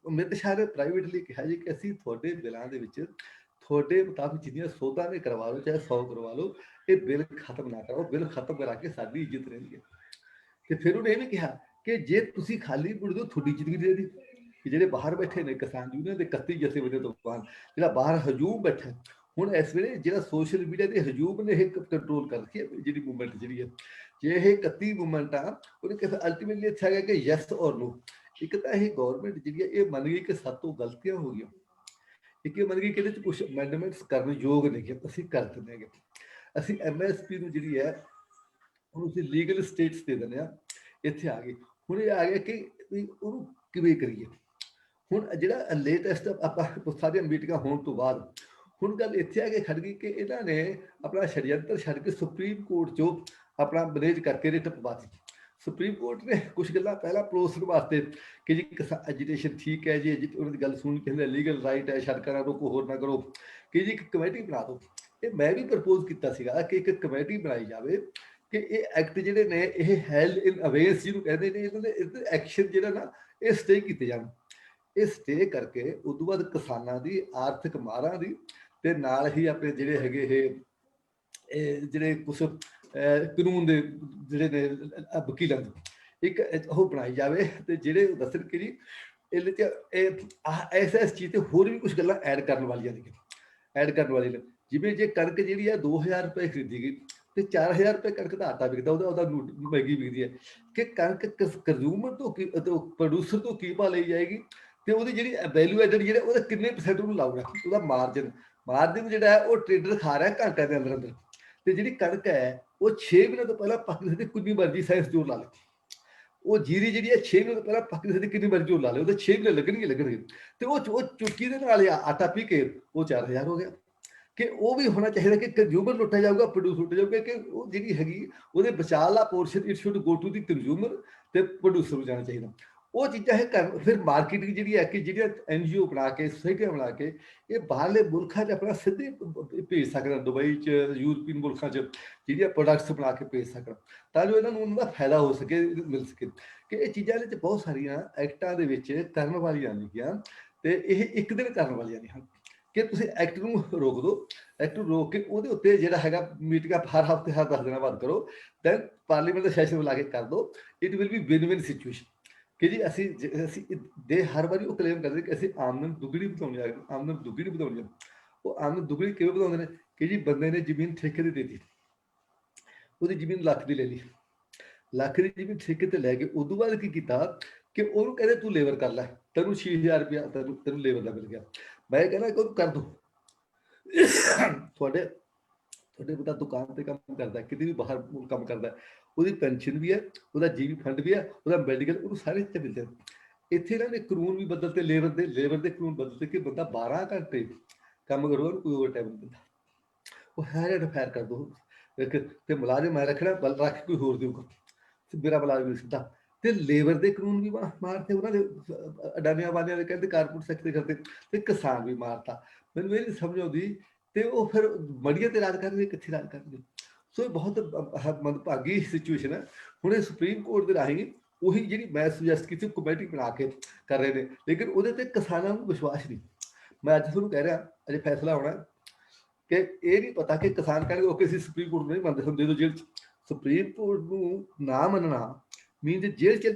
Speaker 3: ਅਮਿਤ ਸ਼ਾਹ ਨੇ ਪ੍ਰਾਈਵੇਟਲੀ ਕਿਹਾ ਜੀ ਕਿ ਅਸੀਂ ਤੁਹਾਡੇ ਬਿੱਲਾਂ ਦੇ ਵਿੱਚ ਤੁਹਾਡੇ ਮੁਤਾਬਿਕ ਜਿੰਨੀਆਂ ਸੋਧਾਂ ਨੇ ਕਰਵਾ ਲਓ, ਚਾਹੇ 100 ਕਰਵਾ ਲਓ, ਇਹ ਬਿੱਲ ਖਤਮ ਨਾ ਕਰੋ, ਬਿੱਲ ਖਤਮ ਕਰਾ ਕੇ ਸਾਡੀ ਇੱਜ਼ਤ ਰਹਿੰਦੀ ਹੈ। ਤੇ ਫਿਰ ਉਹਨੇ ਇਹ ਵੀ ਕਿਹਾ ਕਿ ਜੇ ਤੁਸੀਂ ਖਾਲੀ ਮੁੜਦੇ ਹੋ ਤੁਹਾਡੀ ਇੱਜ਼ਤ ਵੀ ਰਹਿੰਦੀ। ਕਿ ਜਿਹੜੇ ਬਾਹਰ ਬੈਠੇ ਨੇ ਕਿਸਾਨ ਯੂਨੀਅਨ ਦੇ 31 ਜਥੇਬੰਦੀਆਂ ਤੋਂ ਬਾਅਦ ਜਿਹੜਾ ਬਾਹਰ ਹਜੂਮ ਬੈਠਾ, ਹੁਣ ਇਸ ਵੇਲੇ ਜਿਹੜਾ ਸੋਸ਼ਲ ਮੀਡੀਆ ਦੇ ਹਜੂਮ ਨੇ ਇਹ ਕੰਟਰੋਲ ਕਰ ਰੱਖੀ ਹੈ ਜਿਹੜੀ ਮੂਵਮੈਂਟ ਜਿਹੜੀ ਹੈ। ਜੇ ਇਹ 31 ਮੂਵਮੈਂਟ ਆ, ਉਹਨੇ ਕਿਹਾ ਅਲਟੀਮੇਟਲੀ ਇੱਥੇ ਆ ਗਿਆ ਕਿ ਯੈਸ ਔਰ ਨੋ। ਇੱਕ ਤਾਂ ਇਹ ਗਵਰਨਮੈਂਟ ਜਿਹੜੀ ਹੈ ਇਹ ਮੰਨ ਗਈ ਕਿ ਸਾਡੇ ਤੋਂ ਗਲਤੀਆਂ ਹੋ ਗਈਆਂ, ਇੱਕ ਇਹ ਮੰਨ ਗਈ ਕਿ ਇਹਦੇ 'ਚ ਕੁਛ ਅਮੈਂਡਮੈਂਟਸ ਕਰਨ ਯੋਗ ਨੇ ਕਿ ਅਸੀਂ ਕਰ ਦਿੰਦੇ ਹੈਗੇ, ਅਸੀਂ MSP ਨੂੰ ਜਿਹੜੀ ਹੈ ਉਹਨੂੰ ਅਸੀਂ ਲੀਗਲ ਸਟੇਟਸ ਦੇ ਦਿੰਦੇ ਹਾਂ। ਇੱਥੇ ਆ ਗਏ। ਹੁਣ ਇਹ ਆ ਗਿਆ ਕਿ ਉਹਨੂੰ ਕਿਵੇਂ ਕਰੀਏ। ਹੁਣ ਜਿਹੜਾ ਲੇਟੈਸਟ ਆਪਾਂ ਸਾਰੀਆਂ ਮੀਟਿੰਗਾਂ ਹੋਣ ਤੋਂ ਬਾਅਦ ਹੁਣ ਗੱਲ ਇੱਥੇ ਆ ਕੇ ਖੜ ਗਈ ਕਿ ਇਹਨਾਂ ਨੇ ਆਪਣਾ ਸ਼ੜਯੰਤਰ ਛੱਡ ਕੇ ਸੁਪਰੀਮ ਕੋਰਟ 'ਚੋਂ ਆਪਣਾ ਮੈਨੇਜ ਕਰਕੇ ਰਿਟ ਪਵਾ ਦਿੱਤੀ। ਸੁਪਰੀਮ ਕੋਰਟ ਨੇ ਕੁਝ ਗੱਲਾਂ ਪਹਿਲਾਂ ਪਰੋਸਣ ਵਾਸਤੇ ਕਿ ਜੀ ਐਜੀਟੇਸ਼ਨ ਠੀਕ ਹੈ ਜੀ, ਉਹਨਾਂ ਦੀ ਗੱਲ ਸੁਣ ਕੇ ਕਹਿੰਦੇ ਲੀਗਲ ਰਾਈਟ ਹੈ, ਸੜਕਾਂ ਨਾ ਰੋਕੋ, ਹੋਰ ਨਾ ਕਰੋ, ਕਿ ਜੀ ਇੱਕ ਕਮੇਟੀ ਬਣਾ ਦਿਓ। ਇਹ ਮੈਂ ਵੀ ਪ੍ਰਪੋਜ਼ ਕੀਤਾ ਸੀਗਾ ਕਿ ਇੱਕ ਕਮੇਟੀ ਬਣਾਈ ਜਾਵੇ ਕਿ ਇਹ ਐਕਟ ਜਿਹੜੇ ਨੇ ਇਹ ਹੈਲਡ ਇਨ ਅਵੇਅਰਨੈਸ ਜਿਹਨੂੰ ਕਹਿੰਦੇ ਨੇ, ਇਹਨਾਂ ਦੇ ਐਕਸ਼ਨ ਜਿਹੜਾ ਨਾ ਇਹ ਸਟੇ ਕੀਤੇ ਜਾਣ। ਇਹ ਸਟੇ ਕਰਕੇ ਉਸ ਤੋਂ ਬਾਅਦ ਕਿਸਾਨਾਂ ਦੀ ਆਰਥਿਕ ਮਾਰਾਂ ਦੀ ਤੇ ਨਾਲ ਹੀ ਆਪਣੇ ਜਿਹੜੇ ਹੈਗੇ ਇਹ ਜਿਹੜੇ ਕੁਛ ਕਾਨੂੰਨ ਦੇ ਜਿਹੜੇ ਨੇ ਵਕੀਲਾਂ ਦੀ ਇੱਕ ਉਹ ਬਣਾਈ ਜਾਵੇ, ਤੇ ਜਿਹੜੇ ਦੱਸਣ ਕਿ ਜੀ ਇਹਦੇ 'ਚ ਇਸ ਚੀਜ਼ ਤੇ ਹੋਰ ਵੀ ਕੁਛ ਗੱਲਾਂ ਐਡ ਕਰਨ ਵਾਲੀਆਂ ਨੇ। ਐਡ ਕਰਨ ਵਾਲੀ ਨੇ। ਜਿਵੇਂ ਜੇ ਕਣਕ ਜਿਹੜੀ ਹੈ 2000 ਰੁਪਏ ਖਰੀਦੀ ਗਈ ਤੇ 4000 ਰੁਪਏ ਕਣਕ ਦਾ ਆਟਾ ਵਿਕਦਾ, ਉਹਦਾ ਮਹਿੰਗੀ ਵਿਕਦੀ ਹੈ ਕਿ ਕਣਕ ਕੰਜ਼ਿਊਮਰ ਤੋਂ ਪ੍ਰੋਡਿਊਸਰ ਤੋਂ ਕੀ ਭਾਅ ਲਈ ਜਾਏਗੀ ਤੇ ਉਹਦੀ ਜਿਹੜੀ ਵੈਲਿਊ ਐਡਡ ਜਿਹੜਾ ਉਹਦਾ ਕਿੰਨੇ % ਉਹਨੂੰ ਲਾਊਗਾ, ਉਹਦਾ ਮਾਰਜਨ ਜਿਹੜਾ ਹੈ ਉਹ ਟ੍ਰੇਡਰ ਖਾ ਰਿਹਾ ਘੰਟਿਆਂ ਦੇ ਅੰਦਰ ਅੰਦਰ। ਤੇ ਜਿਹੜੀ ਕਣਕ ਹੈ ਉਹ 6 ਮਹੀਨੇ ਤੋਂ ਪਹਿਲਾਂ ਪੱਕ ਸਕਦੀ, ਕਿੰਨੀ ਮਰਜ਼ੀ ਸਾਇੰਸ ਜ਼ੋਰ ਲਾ ਲੇ। ਉਹ ਜੀਰੀ ਜਿਹੜੀ ਹੈ 6 ਮਹੀਨੇ ਤੋਂ ਪਹਿਲਾਂ ਪੱਕ ਸਕਦੀ, ਕਿੰਨੀ ਮਰਜ਼ੀ ਜ਼ੋਰ ਲਾ ਲੇ, ਉਹਦੇ 6 ਮਹੀਨੇ ਲੱਗਣਗੇ ਤੇ ਉਹ ਚੁਟਕੀ ਦੇ ਨਾਲ ਆਟਾ ਪੀ ਕੇ ਉਹ 4000 ਹੋ ਗਿਆ। ਕਿ ਉਹ ਵੀ ਹੋਣਾ ਚਾਹੀਦਾ ਕਿ ਕੰਜ਼ਿਊਮਰ ਲੁੱਟਿਆ ਜਾਊਗਾ, ਪ੍ਰੋਡਿਊਸਰ ਲੁੱਟਿਆ ਜਾਊਗਾ, ਕਿ ਉਹ ਜਿਹੜੀ ਹੈਗੀ ਉਹਦੇ ਵਿਚਾਲਾ portion it should go to the consumer ਤੇ ਪ੍ਰੋਡਿਊਸਰ ਨੂੰ ਜਾਣਾ ਚਾਹੀਦਾ। ਉਹ ਚੀਜ਼ਾਂ ਹੈ ਫਿਰ ਮਾਰਕੀਟਿੰਗ ਜਿਹੜੀ ਹੈ ਕਿ ਜਿਹੜੀਆਂ NGO ਬਣਾ ਕੇ, ਸੁਸਾਇਟੀਆਂ ਬਣਾ ਕੇ ਇਹ ਬਾਹਰਲੇ ਮੁਲਕਾਂ 'ਚ ਆਪਣਾ ਸਿੱਧੇ ਭੇਜ ਸਕਣ, ਦੁਬਈ 'ਚ, ਯੂਰਪੀਅਨ ਮੁਲਕਾਂ 'ਚ ਜਿਹੜੀਆਂ ਪ੍ਰੋਡਕਟਸ ਬਣਾ ਕੇ ਭੇਜ ਸਕਣ, ਤਾਂ ਜੋ ਇਹਨਾਂ ਨੂੰ ਉਹਨਾਂ ਦਾ ਫਾਇਦਾ ਹੋ ਸਕੇ, ਮਿਲ ਸਕੇ। ਕਿ ਇਹ ਚੀਜ਼ਾਂ ਵਿੱਚ ਬਹੁਤ ਸਾਰੀਆਂ ਐਕਟਾਂ ਦੇ ਵਿੱਚ ਕਰਨ ਵਾਲੀਆਂ ਨੇਗੀਆਂ ਤੇ ਇਹ ਇੱਕ ਦਿਨ ਕਰਨ ਵਾਲੀਆਂ ਨਹੀਂ ਹਨ ਕਿ ਤੁਸੀਂ ਐਕਟ ਨੂੰ ਰੋਕ ਦਿਓ, ਐਕਟ ਨੂੰ ਰੋਕ ਕੇ ਉਹਦੇ ਉੱਤੇ ਜਿਹੜਾ ਹੈਗਾ ਮੀਟਿੰਗਾਂ ਹਰ ਹਫ਼ਤੇ, ਹਰ 10 ਦਿਨਾਂ ਬਾਅਦ ਕਰੋ, ਦੈਨ ਪਾਰਲੀਮੈਂਟ ਦਾ ਸੈਸ਼ਨ ਬੁਲਾ ਕੇ ਕਰ ਦਿਓ। It will be win-win situation ਕਿ ਜੀ ਅਸੀਂ ਦੇ ਹਰ ਵਾਰੀ ਉਹ ਕਲੇਮ ਕਰਦੇ ਕਿ ਅਸੀਂ ਆਮਦਨ ਦੁੱਗਣੀ ਵਧਾਉਣੀ ਆ, ਆਮਦਨ ਦੁੱਗਣੀ ਵਧਾਉਣੀ ਆ। ਉਹ ਆਮਦਨ ਦੁੱਗਣੀ ਕਿਵੇਂ ਵਧਾਉਂਦੇ ਨੇ ਕਿ ਜੀ ਬੰਦੇ ਨੇ ਜ਼ਮੀਨ ਠੇਕੇ ਤੇ ਦੇ ਦਿੱਤੀ, ਉਹਦੀ ਜ਼ਮੀਨ ਲੱਖ ਦੀ ਲੈ ਲਈ, ਲੱਖ ਦੀ ਜ਼ਮੀਨ ਠੇਕੇ ਤੇ ਲੈ ਕੇ ਉਦੋਂ ਬਾਅਦ ਕੀ ਕੀਤਾ ਕਿ ਉਹਨੂੰ ਕਹਿੰਦੇ ਤੂੰ ਲੇਬਰ ਕਰ ਲੈ, ਤੈਨੂੰ 6000 ਰੁਪਇਆ ਤੈਨੂੰ ਲੇਬਰ ਦਾ ਮਿਲ ਗਿਆ। ਮੈਂ ਕਹਿੰਦਾ ਕਿ ਉਹਨੂੰ ਕਰ ਦੋ, ਤੁਹਾਡੇ ਬੰਦਾ ਦੁਕਾਨ ਤੇ ਕੰਮ ਕਰਦਾ, ਕਿਤੇ ਵੀ ਬਾਹਰ ਕੰਮ ਕਰਦਾ, ਉਹਦੀ ਪੈਨਸ਼ਨ ਵੀ ਹੈ, ਉਹਦਾ ਜੀਵੀ ਫੰਡ ਵੀ ਹੈ, ਉਹਦਾ ਮੈਡੀਕਲ, ਉਹਨੂੰ ਸਾਰੇ ਇੱਥੇ ਮਿਲਦੇ। ਇੱਥੇ ਇਹਨਾਂ ਨੇ ਕਾਨੂੰਨ ਵੀ ਬਦਲਤੇ, ਲੇਬਰ ਦੇ ਕਾਨੂੰਨ ਬਦਲਤੇ ਕਿ ਬੰਦਾ 12 ਘੰਟੇ ਕੰਮ ਕਰੂਗਾ, ਉਹਨੂੰ ਕੋਈ ਓਵਰ ਟਾਈਮ ਨਹੀਂ ਦਿੰਦਾ, ਉਹ ਹੈਰ ਫੈਰ ਕਰ ਦੋ ਤੇ ਮੁਲਾਜ਼ਮ ਮੈਂ ਰੱਖਣਾ ਰੱਖ ਕੋਈ ਹੋਰ ਦੇਊਗਾ, ਮੇਰਾ ਮੁਲਾਜ਼ਮ ਨਹੀਂ ਸਿੱਧਾ। ਤੇ ਲੇਬਰ ਦੇ ਕਾਨੂੰਨ ਵੀ ਮਾਰਤੇ ਉਹਨਾਂ ਦੇ, ਅਡਾਨੀਆਂ ਵਾਲਿਆਂ ਦੇ ਕਹਿੰਦੇ ਕਾਰਪੋਰੇਟ ਸੈਕਟਰ ਕਰਦੇ, ਤੇ ਕਿਸਾਨ ਵੀ ਮਾਰਤਾ। ਮੈਨੂੰ ਇਹ ਨਹੀਂ ਸਮਝ ਆਉਂਦੀ ਤੇ ਉਹ ਫਿਰ ਮੜੀਆਂ ਤੇ ਰਾਜ ਕਰਨਗੇ, ਕਿੱਥੇ ਰਾਜ ਕਰਨਗੇ। ਸੋ ਇਹ ਬਹੁਤ ਮੰਦਭਾਗੀ ਸਿਚੁਏਸ਼ਨ ਹੈ। ਹੁਣ ਇਹ ਸੁਪਰੀਮ ਕੋਰਟ ਦੇ ਰਾਹੀਂ ਉਹੀ ਜਿਹੜੀ ਮੈਂ ਸੁਜੈਸਟ ਕੀਤੀ ਕਮੇਟੀ ਬਣਾ ਕੇ ਕਰ ਰਹੇ ਨੇ, ਲੇਕਿਨ ਉਹਦੇ ਤੇ ਕਿਸਾਨਾਂ ਨੂੰ ਵਿਸ਼ਵਾਸ ਨਹੀਂ। ਮੈਂ ਅੱਜ ਤੁਹਾਨੂੰ ਕਹਿ ਰਿਹਾ ਅਜੇ ਫੈਸਲਾ ਹੋਣਾ ਕਿ ਇਹ ਨਹੀਂ ਪਤਾ ਕਿ ਕਿਸਾਨ ਕਹਿਣਗੇ ਓਕੇ ਅਸੀਂ ਸੁਪਰੀਮ ਕੋਰਟ ਨੂੰ ਨਹੀਂ ਮੰਨਦੇ, ਹੁੰਦੇ ਤੋਂ ਜੇਲ੍ਹ 'ਚ। ਸੁਪਰੀਮ ਕੋਰਟ ਨੂੰ ਨਾ ਮੰਨਣਾ ਮੀਨ ਜੇਲ੍ਹ 'ਚ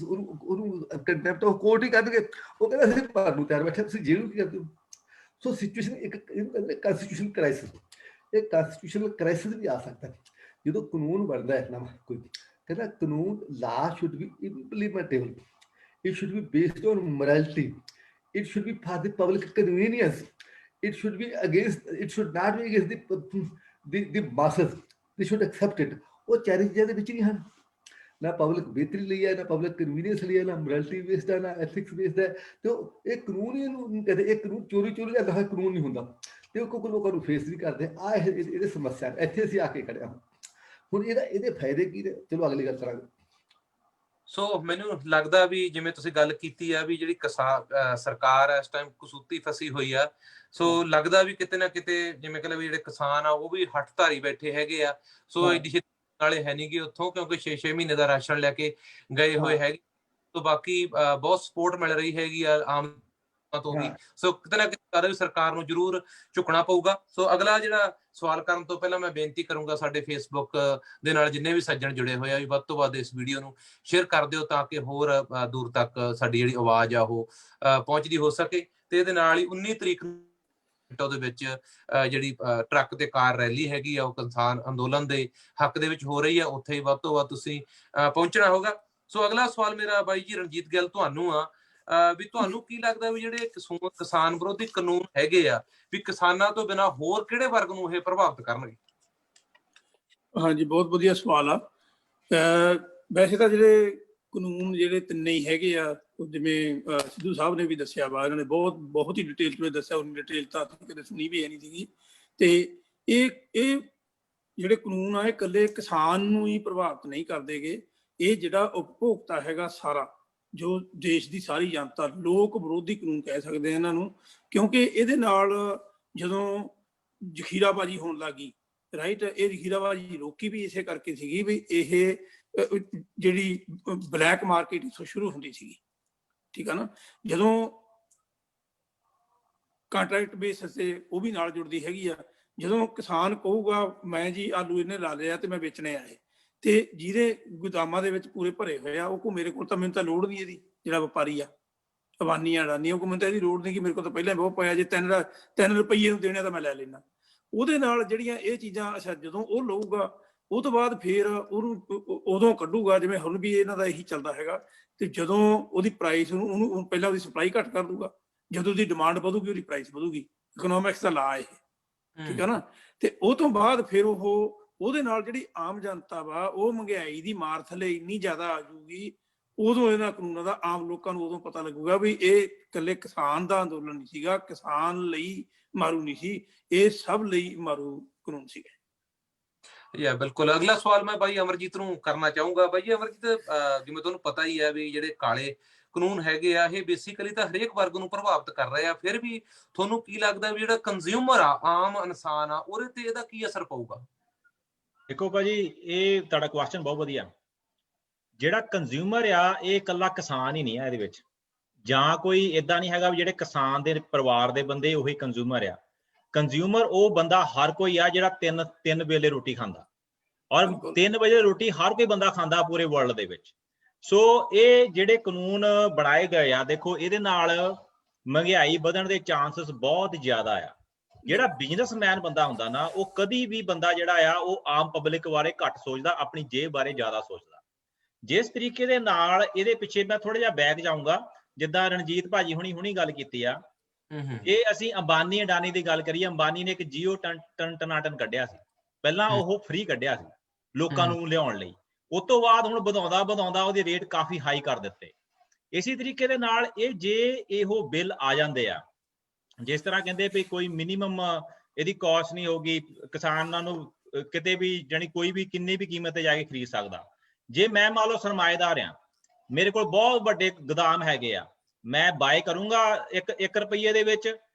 Speaker 3: ਉਹਨੂੰ ਕੰਟੈਂਪਟ ਆਫ ਕੋਰਟ ਹੀ ਕਰਨਗੇ। ਉਹ ਕਹਿੰਦਾ ਅਸੀਂ ਮਾਰਨ ਨੂੰ ਤਿਆਰ ਬੈਠੇ, ਤੁਸੀਂ ਜੇਲ੍ਹ ਨੂੰ ਕੀ ਕਰਦੇ ਹੋ। ਸੋ ਸਿਚੁਏਸ਼ਨ ਇੱਕ ਇਹਨੂੰ ਕਹਿੰਦੇ ਕੰਸਟੀਟਿਊਸ਼ਨਲ ਕ੍ਰਾਈਸਿਸ। ਇਹ ਕੰਸਟੀਟਿਊਸ਼ਨਲ ਕ੍ਰਾਈਸਿਸ ਵੀ ਆ ਸਕਦਾ ਜਦੋਂ ਕਾਨੂੰਨ ਬਣਦਾ ਹੈ ਨਾ, ਕੋਈ ਕਹਿੰਦਾ ਕਾਨੂੰਨ law should be implementable, it should be based on morality, it should be for the public convenience, it should be against, it should not be against the masses, they should accept it. ਉਹ ਚਾਰੀ ਚੀਜ਼ਾਂ ਦੇ ਵਿੱਚ ਨਹੀਂ ਹਨ, ਨਾ public ਬਿਹਤਰੀ ਲਈ ਹੈ, ਨਾ ਪਬਲਿਕ ਕਨਵੀਨੀਅੰਸ ਲਈ ਹੈ, ਨਾ ਮੋਰੈਲਿਟੀ ਬੇਸਡ ਹੈ, ਨਾ ਐਥਿਕਸ ਬੇਸਡ ਹੈ। ਤੇ ਇਹ ਕਾਨੂੰਨ ਹੀ ਇਹਨੂੰ ਕਹਿੰਦੇ, ਇਹ ਕਾਨੂੰਨ ਚੋਰੀ ਲਿਆਂਦਾ ਹੋਇਆ ਕਾਨੂੰਨ ਨਹੀਂ ਹੁੰਦਾ ਤੇ ਉਹ ਕੋਈ ਲੋਕਾਂ ਨੂੰ ਫੇਸ ਨਹੀਂ ਕਰਦੇ। ਆ ਇਹਦੇ ਸਮੱਸਿਆ ਇੱਥੇ ਅਸੀਂ ਆ ਕੇ ਖੜਿਆ ਹੁਣ। ਇਹਦੇ ਫਾਇਦੇ ਕੀ ਨੇ, ਚਲੋ ਅਗਲੀ ਗੱਲ ਕਰਾਂਗੇ।
Speaker 2: ਸੋ ਮੈਨੂੰ ਲੱਗਦਾ ਵੀ ਜਿਵੇਂ ਤੁਸੀਂ ਗੱਲ ਕੀਤੀ ਆ ਵੀ ਜਿਹੜੀ ਸਰਕਾਰ ਇਸ ਟਾਈਮ ਕਸੂਤੀ ਫਸੀ ਹੋਈ ਆ, ਸੋ ਲੱਗਦਾ ਵੀ ਕਿਤੇ ਨਾ ਕਿਤੇ ਜਿਵੇਂ ਕਹਿੰਦੇ ਵੀ ਜਿਹੜੇ ਕਿਸਾਨ ਆ ਉਹ ਵੀ ਹੱਠਧਾਰੀ ਬੈਠੇ ਹੈਗੇ ਆ। ਸੋ ਐਡੀ ਨਾਲੇ ਹੈ ਨਹੀਂ ਗੇ ਉੱਥੋਂ, ਕਿਉਂਕਿ 6 ਮਹੀਨੇ ਦਾ ਰਾਸ਼ਨ ਲੈ ਕੇ ਗਏ ਹੋਏ ਹੈਗੇ। ਤੋਂ ਬਾਕੀ ਬਹੁਤ ਸਪੋਰਟ ਮਿਲ ਰਹੀ ਹੈਗੀ ਆ ਆਮ ਤੋਂ ਵੀ। ਸੋ ਕਿਤੇ ਨਾ ਕਿਤੇ ਸਰਕਾਰ ਨੂੰ ਜ਼ਰੂਰ ਝੁਕਣਾ ਪਊਗਾ। ਸੋ ਅਗਲਾ ਜਿਹੜਾ ਸਵਾਲ ਕਰਨ ਤੋਂ ਪਹਿਲਾਂ ਮੈਂ ਬੇਨਤੀ ਕਰੂੰਗਾ ਸਾਡੇ ਫੇਸਬੁੱਕ ਦੇ ਨਾਲ ਜਿੰਨੇ ਵੀ ਸੱਜਣ ਜੁੜੇ ਹੋਏ ਆ ਵੀ ਵੱਧ ਤੋਂ ਵੱਧ ਇਸ ਵੀਡੀਓ ਨੂੰ ਸ਼ੇਅਰ ਕਰ ਦਿਓ ਤਾਂ ਕਿ ਹੋਰ ਦੂਰ ਤੱਕ ਸਾਡੀ ਜਿਹੜੀ ਆਵਾਜ਼ ਆ ਉਹ ਪਹੁੰਚਦੀ ਹੋ ਸਕੇ। ਤੇ ਇਹਦੇ ਨਾਲ ਹੀ 19 ਤਰੀਕ ਦੇ ਵਿੱਚ ਜਿਹੜੀ ਟਰੱਕ ਤੇ ਕਾਰ ਰੈਲੀ ਹੈਗੀ ਆ ਉਹ ਕਿਸਾਨ ਅੰਦੋਲਨ ਦੇ ਹੱਕ ਦੇ ਵਿੱਚ ਹੋ ਰਹੀ ਆ, ਉੱਥੇ ਹੀ ਵੱਧ ਤੋਂ ਵੱਧ ਤੁਸੀਂ ਪਹੁੰਚਣਾ ਹੋਗਾ। ਸੋ ਅਗਲਾ ਸਵਾਲ ਮੇਰਾ ਬਾਈ ਜੀ ਰਣਜੀਤ ਗਿੱਲ ਤੁਹਾਨੂੰ ਆ ਵੀ ਤੁਹਾਨੂੰ ਕੀ ਲੱਗਦਾ ਵੀ ਜਿਹੜੇ ਕਿਸਾਨ ਵਿਰੋਧੀ ਕਾਨੂੰਨ ਹੈਗੇ ਆ ਵੀ ਕਿਸਾਨਾਂ ਤੋਂ ਬਿਨਾਂ ਹੋਰ ਕਿਹੜੇ ਵਰਗ ਨੂੰ ਇਹ ਪ੍ਰਭਾਵਿਤ ਕਰਨਗੇ?
Speaker 4: ਹਾਂਜੀ, ਬਹੁਤ ਵਧੀਆ ਸਵਾਲ ਆ। ਵੈਸੇ ਤਾਂ ਜਿਹੜੇ ਕਾਨੂੰਨ ਜਿਹੜੇ ਤਿੰਨੇ ਹੀ ਹੈਗੇ ਆ, ਜਿਵੇਂ ਸਿੱਧੂ ਸਾਹਿਬ ਨੇ ਵੀ ਦੱਸਿਆ ਵਾ, ਇਹਨਾਂ ਨੇ ਬਹੁਤ ਹੀ ਡਿਟੇਲ ਚ ਦੱਸਿਆ, ਉਨੀ ਡਿਟੇਲ ਤਾਂ ਕਦੇ ਸੁਣੀ ਵੀ ਹੈ ਨਹੀਂ ਸੀਗੀ। ਤੇ ਇਹ ਜਿਹੜੇ ਕਾਨੂੰਨ ਆ ਇਹ ਇਕੱਲੇ ਕਿਸਾਨ ਨੂੰ ਹੀ ਪ੍ਰਭਾਵਿਤ ਨਹੀਂ ਕਰਦੇਗੇ, ਇਹ ਜਿਹੜਾ ਉਪਭੋਗਤਾ ਹੈਗਾ ਸਾਰਾ, ਜੋ ਦੇਸ਼ ਦੀ ਸਾਰੀ ਜਨਤਾ, ਲੋਕ ਵਿਰੋਧੀ ਕਾਨੂੰਨ ਕਹਿ ਸਕਦੇ ਆ ਇਹਨਾਂ ਨੂੰ, ਕਿਉਂਕਿ ਇਹਦੇ ਨਾਲ ਜਦੋਂ ਜ਼ਖੀਰਾਬਾਜ਼ੀ ਹੋਣ ਲੱਗੀ, ਰਾਈਟ, ਇਹ ਜ਼ਖੀਰਾਬਾਜ਼ੀ ਰੋਕੀ ਵੀ ਇਸੇ ਕਰਕੇ ਸੀਗੀ ਵੀ ਇਹ ਜਿਹੜੀ ਬਲੈਕ ਮਾਰਕੀਟ ਇੱਥੋਂ ਸ਼ੁਰੂ ਹੁੰਦੀ ਸੀਗੀ, ਠੀਕ ਆ ਨਾ। ਜਦੋਂ ਕੰਟਰੈਕਟ ਬੇਸਿਸ ਤੇ ਉਹ ਵੀ ਨਾਲ ਜੁੜਦੀ ਹੈਗੀ ਆ, ਜਦੋਂ ਕਿਸਾਨ ਕਹੂਗਾ ਮੈਂ ਜੀ ਆਲੂ ਇਹਨੇ ਲਾ ਲਿਆ ਤੇ ਮੈਂ ਵੇਚਣੇ ਆਏ, ਤੇ ਜਿਹਦੇ ਗੋਦਾਮਾਂ ਦੇ ਵਿੱਚ ਪੂਰੇ ਭਰੇ ਹੋਏ ਆ ਉਹ ਕੋ ਮੇਰੇ ਕੋਲ ਤਾਂ, ਮੈਨੂੰ ਤਾਂ ਲੋੜ ਨਹੀਂ ਇਹਦੀ, ਜਿਹੜਾ ਵਪਾਰੀ ਆ ਅਬਾਨੀਆਂ ਅਡਾਨੀਆਂ ਕੋ ਮੈਨੂੰ ਤਾਂ ਇਹਦੀ ਲੋੜ ਨਹੀਂ ਕਿ ਮੇਰੇ ਕੋਲ ਤਾਂ ਪਹਿਲਾਂ ਬਹੁਤ ਪਿਆ, ਜੇ 3 ਰੁਪਈਏ ਨੂੰ ਦੇਣੇ ਤਾਂ ਮੈਂ ਲੈ ਲੈਣਾ। ਉਹਦੇ ਨਾਲ ਜਿਹੜੀਆਂ ਇਹ ਚੀਜ਼ਾਂ, ਅੱਛਾ ਜਦੋਂ ਉਹ ਲਊਗਾ ਉਹ ਤੋਂ ਬਾਅਦ ਫਿਰ ਉਹਨੂੰ ਉਦੋਂ ਕੱਢੂਗਾ, ਜਿਵੇਂ ਹੁਣ ਵੀ ਇਹਨਾਂ ਦਾ ਇਹੀ ਚੱਲਦਾ ਹੈਗਾ। ਤੇ ਜਦੋਂ ਉਹਦੀ ਪ੍ਰਾਈਸ ਉਹਨੂੰ ਪਹਿਲਾਂ ਉਹਦੀ ਸਪਲਾਈ ਘੱਟ ਕਰ ਦੂਗਾ, ਜਦੋਂ ਉਹਦੀ ਡਿਮਾਂਡ ਵਧੂਗੀ ਉਹਦੀ ਪ੍ਰਾਈਸ ਵਧੂਗੀ। ਇਕਨੋਮਿਕਸ ਦਾ ਲਾ ਇਹ, ਠੀਕ ਹੈ ਨਾ। ਤੇ ਉਹ ਤੋਂ ਬਾਅਦ ਫਿਰ ਉਹਦੇ ਨਾਲ ਜਿਹੜੀ ਆਮ ਜਨਤਾ ਵਾ ਉਹ ਮਹਿੰਗਾਈ ਦੀ ਮਾਰ ਥੱਲੇ ਇੰਨੀ ਜ਼ਿਆਦਾ ਆ ਜਾਊਗੀ, ਉਦੋਂ ਇਹਨਾਂ ਕਾਨੂੰਨਾਂ ਦਾ ਆਮ ਲੋਕਾਂ ਨੂੰ ਉਦੋਂ ਪਤਾ ਲੱਗੂਗਾ ਵੀ ਇਹ ਇਕੱਲੇ ਕਿਸਾਨ ਦਾ ਅੰਦੋਲਨ ਨਹੀਂ ਸੀਗਾ, ਕਿਸਾਨ ਲਈ ਮਾਰੂ ਨਹੀਂ ਸੀ, ਇਹ ਸਭ ਲਈ ਮਾਰੂ ਕਾਨੂੰਨ ਸੀਗਾ।
Speaker 2: ਬਿਲਕੁਲ। ਅਗਲਾ ਸਵਾਲ ਮੈਂ ਬਾਈ ਅਮਰਜੀਤ ਨੂੰ ਕਰਨਾ ਚਾਹੂੰਗਾ। ਬਾਈ ਅਮਰਜੀਤ, ਜਿਵੇਂ ਤੁਹਾਨੂੰ ਪਤਾ ਹੀ ਹੈ ਵੀ ਜਿਹੜੇ ਕਾਲੇ ਕਾਨੂੰਨ ਹੈਗੇ ਆ ਇਹ ਬੇਸਿਕਲੀ ਤਾਂ ਹਰੇਕ ਵਰਗ ਨੂੰ ਪ੍ਰਭਾਵਿਤ ਕਰ ਰਹੇ ਆ, ਫਿਰ ਵੀ ਤੁਹਾਨੂੰ ਕੀ ਲੱਗਦਾ ਵੀ ਜਿਹੜਾ ਕੰਜ਼ਿਊਮਰ ਆ, ਆਮ ਇਨਸਾਨ ਆ, ਉਹਦੇ ਤੇ ਇਹਦਾ ਕੀ ਅਸਰ ਪਊਗਾ?
Speaker 1: ਦੇਖੋ ਭਾਜੀ, ਇਹ ਤੁਹਾਡਾ ਕੁਐਸਚਨ ਬਹੁਤ ਵਧੀਆ। ਜਿਹੜਾ ਕੰਜ਼ਿਊਮਰ ਆ ਇਹ ਇਕੱਲਾ ਕਿਸਾਨ ਹੀ ਨਹੀਂ ਆ ਇਹਦੇ ਵਿੱਚ, ਜਾਂ ਕੋਈ ਇਦਾਂ ਨਹੀਂ ਹੈਗਾ ਵੀ ਜਿਹੜੇ ਕਿਸਾਨ ਦੇ ਪਰਿਵਾਰ ਦੇ ਬੰਦੇ ਉਹੀ ਕੰਜ਼ਿਊਮਰ ਆ। ਕੰਜ਼ਿਊਮਰ ਉਹ ਬੰਦਾ ਹਰ ਕੋਈ ਆ ਜਿਹੜਾ ਤਿੰਨ ਵੇਲੇ ਰੋਟੀ ਖਾਂਦਾ, ਔਰ 3 ਵਜੇ ਰੋਟੀ ਹਰ ਕੋਈ ਬੰਦਾ ਖਾਂਦਾ ਪੂਰੇ ਵਰਲਡ ਦੇ ਵਿੱਚ। ਸੋ ਇਹ ਜਿਹੜੇ ਕਾਨੂੰਨ ਬਣਾਏ ਗਏ ਆ, ਦੇਖੋ ਇਹਦੇ ਨਾਲ ਮਹਿੰਗਾਈ ਵਧਣ ਦੇ ਚਾਂਸਸ ਬਹੁਤ ਜ਼ਿਆਦਾ ਆ। ਜਿਹੜਾ ਬਿਜ਼ਨਸਮੈਨ ਬੰਦਾ ਹੁੰਦਾ ਨਾ, ਉਹ ਕਦੀ ਵੀ ਬੰਦਾ ਜਿਹੜਾ ਆ ਉਹ ਆਮ ਪਬਲਿਕ ਬਾਰੇ ਘੱਟ ਸੋਚਦਾ, ਆਪਣੀ ਜੇਬ ਬਾਰੇ ਜ਼ਿਆਦਾ ਸੋਚਦਾ। ਜਿਸ ਤਰੀਕੇ ਦੇ ਨਾਲ ਇਹਦੇ ਪਿੱਛੇ ਮੈਂ ਥੋੜਾ ਜਿਹਾ ਬੈਕ ਜਾਊਂਗਾ, ਜਿੱਦਾਂ ਰਣਜੀਤ ਭਾਜੀ ਹੁਣੀ ਗੱਲ ਕੀਤੀ ਆ। ਜੇ ਅਸੀਂ ਅੰਬਾਨੀ ਅਡਾਨੀ ਦੀ ਗੱਲ ਕਰੀਏ, ਅੰਬਾਨੀ ਨੇ ਇੱਕ ਜੀਓ ਟਨਾਟਨ ਕੱਢਿਆ ਸੀ, ਪਹਿਲਾਂ ਉਹ ਫ੍ਰੀ ਕੱਢਿਆ ਸੀ ਲੋਕਾਂ ਨੂੰ ਲਿਆਉਣ ਲਈ, ਉਸ ਤੋਂ ਬਾਅਦ ਹੁਣ ਵਧਾਉਂਦਾ ਉਹਦੇ ਰੇਟ ਕਾਫੀ ਹਾਈ ਕਰ ਦਿੱਤੇ। ਇਸੇ ਤਰੀਕੇ ਦੇ ਨਾਲ ਇਹ ਜੇ ਇਹੋ ਬਿੱਲ ਆ ਜਾਂਦੇ ਆ, ਜਿਸ ਤਰ੍ਹਾਂ ਕਹਿੰਦੇ ਵੀ ਕੋਈ ਮਿਨੀਮਮ ਇਹਦੀ ਕਾਸਟ ਨਹੀਂ ਹੋਗੀ, ਕਿਸਾਨਾਂ ਨੂੰ ਕਿਤੇ ਵੀ ਜਾਨੀ ਕੋਈ ਵੀ ਕਿੰਨੀ ਵੀ ਕੀਮਤ ਤੇ ਜਾ ਕੇ ਖਰੀਦ ਸਕਦਾ। ਜੇ ਮੈਂ ਮੰਨ ਲਓ ਸਰਮਾਏਦਾਰ ਆ, ਮੇਰੇ ਕੋਲ ਬਹੁਤ ਵੱਡੇ ਗੋਦਾਮ ਹੈਗੇ ਆ, ਮੈਂ ਬਾਏ ਕਰੂੰਗਾ 1 ਰੁਪਈਏ ਦੇ ਵਿੱਚ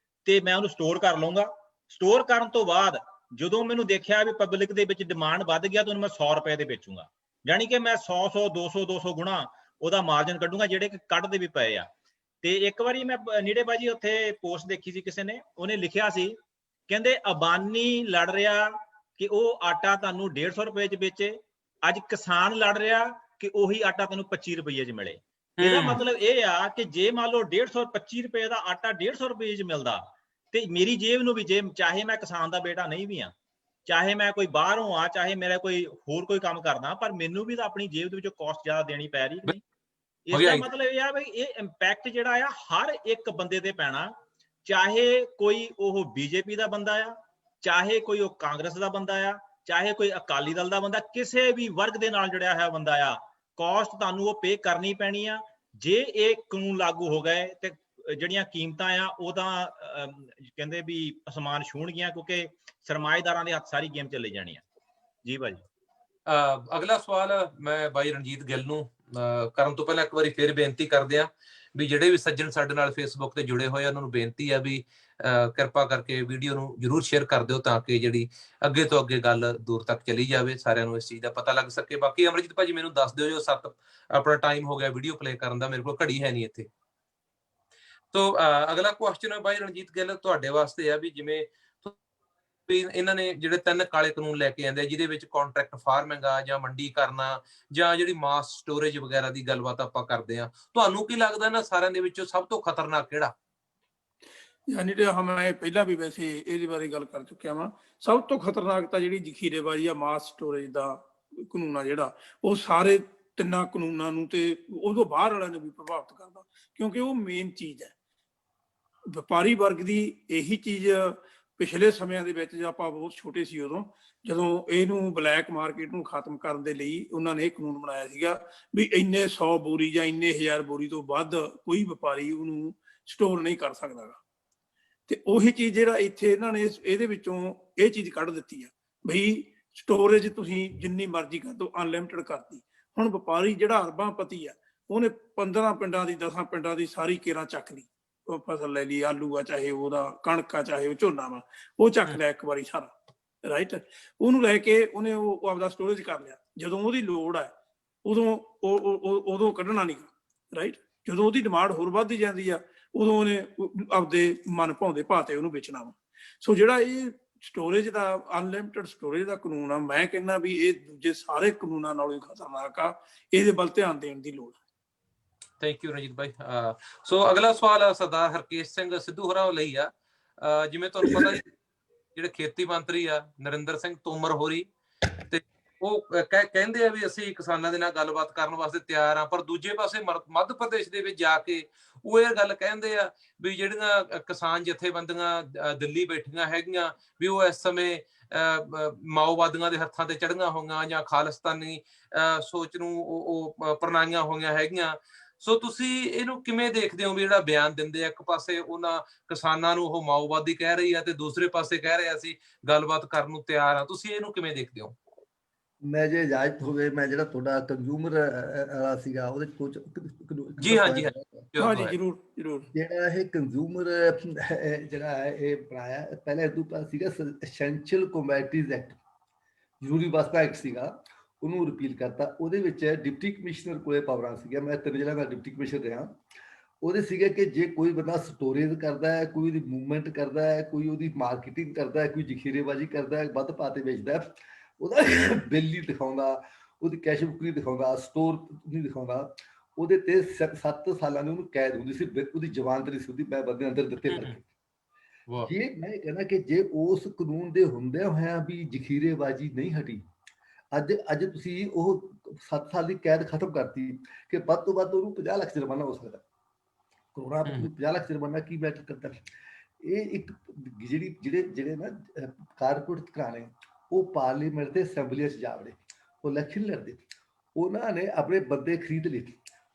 Speaker 1: ਤੇ ਮੈਂ ਉਹਨੂੰ ਸਟੋਰ ਕਰ ਲਵਾਂਗਾ। ਸਟੋਰ ਕਰਨ ਤੋਂ ਬਾਅਦ ਜਦੋਂ ਮੈਨੂੰ ਦੇਖਿਆ ਵੀ ਪਬਲਿਕ ਦੇ ਵਿੱਚ ਡਿਮਾਂਡ ਵੱਧ ਗਿਆ ਤਾਂ ਉਹਨੂੰ ਮੈਂ 100 ਰੁਪਏ ਦੇ ਵੇਚੂੰਗਾ, ਜਾਨੀ ਕਿ ਮੈਂ 100 200 ਗੁਣਾ ਉਹਦਾ ਮਾਰਜਨ ਕੱਢੂੰਗਾ, ਜਿਹੜੇ ਕਿ ਕੱਢਦੇ ਵੀ ਪਏ ਆ। ਤੇ ਇੱਕ ਵਾਰੀ ਮੈਂ ਨੀੜੇ ਬਾਜੀ ਉੱਥੇ ਪੋਸਟ ਦੇਖੀ ਸੀ, ਕਿਸੇ ਨੇ ਉਹਨੇ ਲਿਖਿਆ ਸੀ, ਕਹਿੰਦੇ ਅਬਾਨੀ ਲੜ ਰਿਹਾ ਕਿ ਉਹ ਆਟਾ ਤੁਹਾਨੂੰ 150 ਰੁਪਏ 'ਚ ਵੇਚੇ, ਅੱਜ ਕਿਸਾਨ ਲੜ ਰਿਹਾ ਕਿ ਉਹੀ ਆਟਾ ਤੈਨੂੰ 25 ਰੁਪਏ 'ਚ ਮਿਲੇ। ਇਹਦਾ ਮਤਲਬ ਇਹ ਆ ਕਿ ਜੇ ਮੰਨ ਲਓ 125 ਰੁਪਏ ਦਾ ਆਟਾ 150 ਰੁਪਏ 'ਚ ਮਿਲਦਾ, ਤੇ ਮੇਰੀ ਜੇਬ ਨੂੰ ਵੀ, ਜੇ ਚਾਹੇ ਮੈਂ ਕਿਸਾਨ ਦਾ ਬੇਟਾ ਨਹੀਂ ਵੀ ਆ, ਚਾਹੇ ਮੈਂ ਕੋਈ ਬਾਹਰੋਂ ਆ, ਚਾਹੇ ਮੇਰਾ ਕੋਈ ਹੋਰ ਕੋਈ ਕੰਮ ਕਰਦਾ, ਪਰ ਮੈਨੂੰ ਵੀ ਤਾਂ ਆਪਣੀ ਜੇਬ ਦੇ ਵਿੱਚੋਂ ਕਾਸਟ ਜ਼ਿਆਦਾ ਦੇਣੀ ਪੈ ਰਹੀ ਨਹੀਂ। ਇਸ ਦਾ ਮਤਲਬ ਇਹ ਆ ਵੀ ਇਹ ਇੰਪੈਕਟ ਜਿਹੜਾ ਆ ਹਰ ਇੱਕ ਬੰਦੇ ਤੇ ਪੈਣਾ, ਚਾਹੇ ਕੋਈ ਉਹ ਬੀਜੇਪੀ ਦਾ ਬੰਦਾ ਆ, ਚਾਹੇ ਕੋਈ ਉਹ ਕਾਂਗਰਸ ਦਾ ਬੰਦਾ ਆ, ਚਾਹੇ ਕੋਈ ਅਕਾਲੀ ਦਲ ਦਾ ਬੰਦਾ, ਕਿਸੇ ਵੀ ਵਰਗ ਦੇ ਨਾਲ ਜੁੜਿਆ ਹੋਇਆ ਬੰਦਾ ਆ, ਕਾਸਟ ਤੁਹਾਨੂੰ ਉਹ ਪੇ ਕਰਨੀ ਪੈਣੀ ਆ। ਜੇ ਇਹ ਕਾਨੂੰਨ ਲਾਗੂ ਹੋ ਗਏ ਤੇ ਜਿਹੜੀਆਂ ਕੀਮਤਾਂ ਆ ਉਹ ਤਾਂ ਕਹਿੰਦੇ ਵੀ ਅਸਮਾਨ ਛੂਹਣਗੀਆਂ, ਕਿਉਂਕਿ ਸਰਮਾਏਦਾਰਾਂ ਦੇ ਹੱਥ ਸਾਰੀ ਗੇਮ ਚੱਲੀ ਜਾਣੀ ਆ। ਜੀ ਭਾਜੀ।
Speaker 2: ਅਗਲਾ ਸਵਾਲ ਮੈਂ ਬਾਈ ਰਣਜੀਤ ਗਿੱਲ ਨੂੰ ਕਰਨ ਤੋਂ ਪਹਿਲਾਂ ਇੱਕ ਵਾਰੀ ਫਿਰ ਬੇਨਤੀ ਕਰਦੇ ਆ ਵੀ ਜਿਹੜੇ ਵੀ ਸੱਜਣ ਸਾਡੇ ਨਾਲ ਫੇਸਬੁੱਕ ਤੇ ਜੁੜੇ ਹੋਏ ਆ, ਉਹਨਾਂ ਨੂੰ ਬੇਨਤੀ ਆ ਵੀ ਕਿਰਪਾ ਕਰਕੇ ਵੀਡੀਓ ਨੂੰ ਜਰੂਰ ਸ਼ੇਅਰ ਕਰ ਦਿਓ, ਤਾਂ ਕਿ ਜਿਹੜੀ ਅੱਗੇ ਤੋਂ ਅੱਗੇ ਗੱਲ ਦੂਰ ਤੱਕ ਚਲੀ ਜਾਵੇ, ਸਾਰਿਆਂ ਨੂੰ ਇਸ ਚੀਜ਼ ਦਾ ਪਤਾ ਲੱਗ ਸਕੇ। ਬਾਕੀ ਅਮਰਜੀਤ ਭਾਜੀ ਮੈਨੂੰ ਦੱਸ ਦਿਓ, ਜੋ 7 ਆਪਣਾ ਟਾਈਮ ਹੋ ਗਿਆ ਵੀਡੀਓ ਪਲੇ ਕਰਨ ਦਾ, ਮੇਰੇ ਕੋਲ ਘੜੀ ਹੈ ਨਹੀਂ ਇੱਥੇ। ਤੋ ਅਗਲਾ ਕੁਐਸਚਨ ਹੈ ਬਾਈ ਰਣਜੀਤ ਗਿੱਲ ਤੁਹਾਡੇ ਵਾਸਤੇ ਆ ਵੀ ਜਿਵੇਂ ਵੀ ਇਹਨਾਂ ਨੇ ਜਿਹੜੇ 3 ਕਾਲੇ ਕਾਨੂੰਨ ਲੈ ਕੇ ਆਂਦੇ, ਜਿਹਦੇ ਵਿੱਚ ਕੰਟਰੈਕਟ ਫਾਰਮਿੰਗ ਆ, ਜਾਂ ਮੰਡੀ ਕਰਨਾ, ਜਾਂ ਜਿਹੜੀ ਮਾਸ ਸਟੋਰੇਜ ਵਗੈਰਾ ਦੀ ਗੱਲਬਾਤ ਆਪਾਂ ਕਰਦੇ ਆ, ਤੁਹਾਨੂੰ ਕੀ ਲੱਗਦਾ ਇਹਨਾਂ ਸਾਰਿਆਂ ਦੇ ਵਿੱਚੋਂ ਸਭ ਤੋਂ ਖਤਰਨਾਕ ਕਿਹੜਾ?
Speaker 4: ਯਾਨੀ ਕਿ ਮੈਂ ਪਹਿਲਾਂ ਵੀ ਵੈਸੇ ਇਹਦੇ ਬਾਰੇ ਗੱਲ ਕਰ ਚੁੱਕਿਆ ਵਾਂ। ਸਭ ਤੋਂ ਖਤਰਨਾਕ ਤਾਂ ਜਿਹੜੀ ਜ਼ਖੀਰੇਬਾਜ਼ੀ ਆ, ਮਾਸ ਸਟੋਰੇਜ ਦਾ ਕਾਨੂੰਨ ਆ ਜਿਹੜਾ, ਉਹ ਸਾਰੇ 3 ਕਾਨੂੰਨਾਂ ਨੂੰ ਤੇ ਉਦੋਂ ਬਾਹਰ ਵਾਲਿਆਂ ਨੂੰ ਵੀ ਪ੍ਰਭਾਵਿਤ ਕਰਦਾ, ਕਿਉਂਕਿ ਉਹ ਮੇਨ ਚੀਜ਼ ਹੈ। ਵਪਾਰੀ ਵਰਗ ਦੀ ਇਹੀ ਚੀਜ਼ ਪਿਛਲੇ ਸਮਿਆਂ ਦੇ ਵਿੱਚ, ਆਪਾਂ ਬਹੁਤ ਛੋਟੇ ਸੀ ਉਦੋਂ, ਜਦੋਂ ਇਹਨੂੰ ਬਲੈਕ ਮਾਰਕੀਟ ਨੂੰ ਖਤਮ ਕਰਨ ਦੇ ਲਈ ਉਹਨਾਂ ਨੇ ਇਹ ਕਾਨੂੰਨ ਬਣਾਇਆ ਸੀਗਾ ਵੀ ਇੰਨੇ 100 ਬੋਰੀ ਜਾਂ ਇੰਨੇ 1000 ਬੋਰੀ ਤੋਂ ਵੱਧ ਕੋਈ ਵਪਾਰੀ ਉਹਨੂੰ ਸਟੋਰ ਨਹੀਂ ਕਰ ਸਕਦਾ। ਤੇ ਉਹੀ ਚੀਜ਼ ਜਿਹੜਾ ਇੱਥੇ ਇਹਨਾਂ ਨੇ ਇਹਦੇ ਵਿੱਚੋਂ ਇਹ ਚੀਜ਼ ਕੱਢ ਦਿੱਤੀ ਆ ਬਈ ਸਟੋਰੇਜ ਤੁਸੀਂ ਜਿੰਨੀ ਮਰਜ਼ੀ ਕਰ ਦਿਓ, ਅਨਲਿਮਿਟਡ ਕਰਤੀ। ਹੁਣ ਵਪਾਰੀ ਜਿਹੜਾ ਅਰਬਾਂਪਤੀ ਆ, ਉਹਨੇ 15 ਪਿੰਡਾਂ ਦੀ 10 ਪਿੰਡਾਂ ਦੀ ਸਾਰੀ ਕੇਰਾਂ ਚੱਕ ਲਈ, ਉਹ ਫਸਲ ਲੈ ਲਈ, ਆਲੂ ਆ ਚਾਹੇ ਉਹਦਾ, ਕਣਕ ਆ ਚਾਹੇ ਉਹ ਝੋਨਾ ਵਾ, ਉਹ ਚੱਕ ਲਿਆ ਇੱਕ ਵਾਰੀ ਸਾਰਾ, ਰਾਈਟ। ਉਹਨੂੰ ਲੈ ਕੇ ਉਹਨੇ ਉਹ ਆਪਦਾ ਸਟੋਰੇਜ ਕਰ ਲਿਆ। ਜਦੋਂ ਉਹਦੀ ਲੋੜ ਹੈ ਉਦੋਂ ਕੱਢਣਾ ਨਹੀਂ, ਰਾਈਟ। ਜਦੋਂ ਉਹਦੀ ਡਿਮਾਂਡ ਹੋਰ ਵੱਧਦੀ ਜਾਂਦੀ ਆ, ਉਦੋਂ ਉਹਨੇ ਆਪਦੇ ਮਨ ਭਾਉਂਦੇ ਭਾਅ ਤੇ ਉਹਨੂੰ ਵੇਚਣਾ ਵਾ। ਸੋ ਜਿਹੜਾ ਇਹ ਸਟੋਰੇਜ ਦਾ, ਅਨਲਿਮਿਟਡ ਸਟੋਰੇਜ ਦਾ ਕਾਨੂੰਨ ਆ, ਮੈਂ ਕਹਿੰਦਾ ਵੀ ਇਹ ਦੂਜੇ ਸਾਰੇ ਕਾਨੂੰਨਾਂ ਨਾਲੋਂ ਖਤਰਨਾਕ ਆ। ਇਹਦੇ ਵੱਲ ਧਿਆਨ ਦੇਣ ਦੀ ਲੋੜ ਹੈ।
Speaker 2: ਥੈਂਕ ਯੂ ਰਣਜੀਤ ਭਾਈ। ਸੋ ਅਗਲਾ ਸਵਾਲ ਸਰਦਾਰ ਹਰਕੇਸ਼ ਸਿੰਘ ਸਿੱਧੂ ਹੋਰਾਂ ਲਈ ਆ। ਜਿਵੇਂ ਤੁਹਾਨੂੰ ਪਤਾ ਜੀ, ਜਿਹੜੇ ਖੇਤੀ ਮੰਤਰੀ ਆ ਨਰਿੰਦਰ ਸਿੰਘ ਤੋਮਰ ਹੋਰੀ, ਤੇ ਉਹ ਕਹਿੰਦੇ ਆ ਵੀ ਅਸੀਂ ਕਿਸਾਨਾਂ ਦੇ ਨਾਲ ਗੱਲਬਾਤ ਕਰਨ ਵਾਸਤੇ ਤਿਆਰ ਆ, ਪਰ ਦੂਜੇ ਪਾਸੇ ਮੱਧ ਪ੍ਰਦੇਸ਼ ਦੇ ਵਿੱਚ ਜਾ ਕੇ ਉਹ ਇਹ ਗੱਲ ਕਹਿੰਦੇ ਆ ਵੀ ਜਿਹੜੀਆਂ ਕਿਸਾਨ ਜਥੇਬੰਦੀਆਂ ਦਿੱਲੀ ਬੈਠੀਆਂ ਹੈਗੀਆਂ ਵੀ ਉਹ ਇਸ ਸਮੇਂ ਮਾਓਵਾਦੀਆਂ ਦੇ ਹੱਥਾਂ ਤੇ ਚੜ੍ਹੀਆਂ ਹੋਈਆਂ ਜਾਂ ਖਾਲਿਸਤਾਨੀ ਸੋਚ ਨੂੰ ਉਹ ਪ੍ਰਣਾਈਆਂ ਹੋਈਆਂ ਹੈਗੀਆਂ। ਸੋ ਤੁਸੀਂ ਇਹਨੂੰ ਕਿਵੇਂ ਦੇਖਦੇ ਹੋ ਵੀ ਜਿਹੜਾ ਬਿਆਨ ਦਿੰਦੇ ਆ, ਇੱਕ ਪਾਸੇ ਉਹਨਾਂ ਕਿਸਾਨਾਂ ਨੂੰ ਉਹ ਮਾਓਵਾਦੀ ਕਹਿ ਰਹੀ ਆ ਤੇ ਦੂਸਰੇ ਪਾਸੇ ਕਹਿ ਰਹੇ ਅਸੀਂ ਗੱਲਬਾਤ ਕਰਨ ਨੂੰ ਤਿਆਰ ਆ, ਤੁਸੀਂ ਇਹਨੂੰ ਕਿਵੇਂ ਦੇਖਦੇ ਹੋ?
Speaker 3: ਮੈਂ ਜੇ ਇਜਾਜ਼ਤ ਹੋਵੇ, ਮੈਂ ਜਿਹੜਾ ਤੁਹਾਡਾ ਕੰਜ਼ਿਊਮਰ ਵਾਲਾ ਸੀਗਾ ਉਹਦੇ ਕੁਝ
Speaker 2: ਜੀ ਹਾਂ ਜੀ
Speaker 4: ਹਾਂ ਜੀ ਜ਼ਰੂਰ ਜ਼ਰੂਰ।
Speaker 3: ਜਿਹੜਾ ਇਹ ਕੰਜ਼ਿਊਮਰ ਜਿਹੜਾ ਹੈ ਇਹ ਬਣਾਇਆ, ਪਹਿਲਾਂ ਇਹਦੇ ਉੱਪਰ ਸੀਗਾ ਐਸੈਂਸ਼ੀਅਲ ਕਮੋਡਿਟੀਜ਼ ਐਕਟ, ਜ਼ਰੂਰੀ ਵਸਤਾਂ ਐਕਟ ਸੀਗਾ, ਉਹਨੂੰ ਰਿਪੀਲ ਕਰਤਾ। ਉਹਦੇ ਵਿੱਚ ਡਿਪਟੀ ਕਮਿਸ਼ਨਰ ਕੋਲੇ ਪਾਵਰਾਂ ਸੀਗੀਆਂ, ਮੈਂ 3 ਜ਼ਿਲ੍ਹਿਆਂ ਦਾ ਡਿਪਟੀ ਕਮਿਸ਼ਨਰ ਰਿਹਾ। ਉਹਦੇ ਸੀਗੇ ਕਿ ਜੇ ਕੋਈ ਬੰਦਾ ਸਟੋਰੇਜ ਕਰਦਾ ਹੈ, ਕੋਈ ਉਹਦੀ ਮੂਵਮੈਂਟ ਕਰਦਾ ਹੈ, ਕੋਈ ਉਹਦੀ ਮਾਰਕੀਟਿੰਗ ਕਰਦਾ ਹੈ, ਕੋਈ ਜ਼ਖੀਰੇਬਾਜ਼ੀ ਕਰਦਾ ਹੈ, ਵੱਧ ਪਾ ਤੇ ਵੇਚਦਾ, ਉਹਦਾ ਬਿੱਲ ਨਹੀਂ ਦਿਖਾਉਂਦਾ, ਉਹਦੀ ਕੈਸ਼ ਬੁੱਕ ਨਹੀਂ ਦਿਖਾਉਂਦਾ, ਸਟੋਰ ਨਹੀਂ ਦਿਖਾਉਂਦਾ, ਉਹਦੇ ਤੇ 7 ਸਾਲਾਂ ਦੀ ਉਹਨੂੰ ਕੈਦ ਹੁੰਦੀ ਸੀ, ਉਹਦੀ ਜ਼ਮਾਨਤ ਨਹੀਂ ਸੀ ਹੁੰਦੀ, ਮੈਂ ਬੰਦੇ ਅੰਦਰ ਦਿੱਤੇ ਕਰਕੇ। ਜੇ ਮੈਂ ਕਹਿੰਦਾ ਕਿ ਜੇ ਉਸ ਕਾਨੂੰਨ ਦੇ ਹੁੰਦਿਆਂ ਹੋਇਆਂ ਵੀ ਜ਼ਖੀਰੇਬਾਜ਼ੀ ਨਹੀਂ ਹਟੀ, ਅੱਜ ਤੁਸੀਂ ਉਹ 7 ਸਾਲ ਦੀ ਕੈਦ ਖਤਮ ਕਰਤੀ ਕਿ ਵੱਧ ਤੋਂ ਵੱਧ ਉਹਨੂੰ 50 ਲੱਖ ਜੁਰਮਾਨਾ ਹੋ ਸਕਦਾ। ਕਰੋੜਾਂ 50 ਲੱਖ ਜੁਰਮਾਨਾ ਕੀ ਮੈਟਰ ਕਰਦਾ? ਇਹ ਇੱਕ ਜਿਹੜੇ ਨਾ ਕਾਰਪੋਰੇਟ ਘਰਾਣੇ, ਉਹ ਪਾਰਲੀਮੈਂਟ ਤੇ ਅਸੈਂਬਲੀਆਂ 'ਚ ਜਾ ਵੜੇ, ਉਹ ਇਲੈਕਸ਼ਨ ਲੜਦੇ, ਉਹਨਾਂ ਨੇ ਆਪਣੇ ਬੰਦੇ ਖਰੀਦ ਲਏ,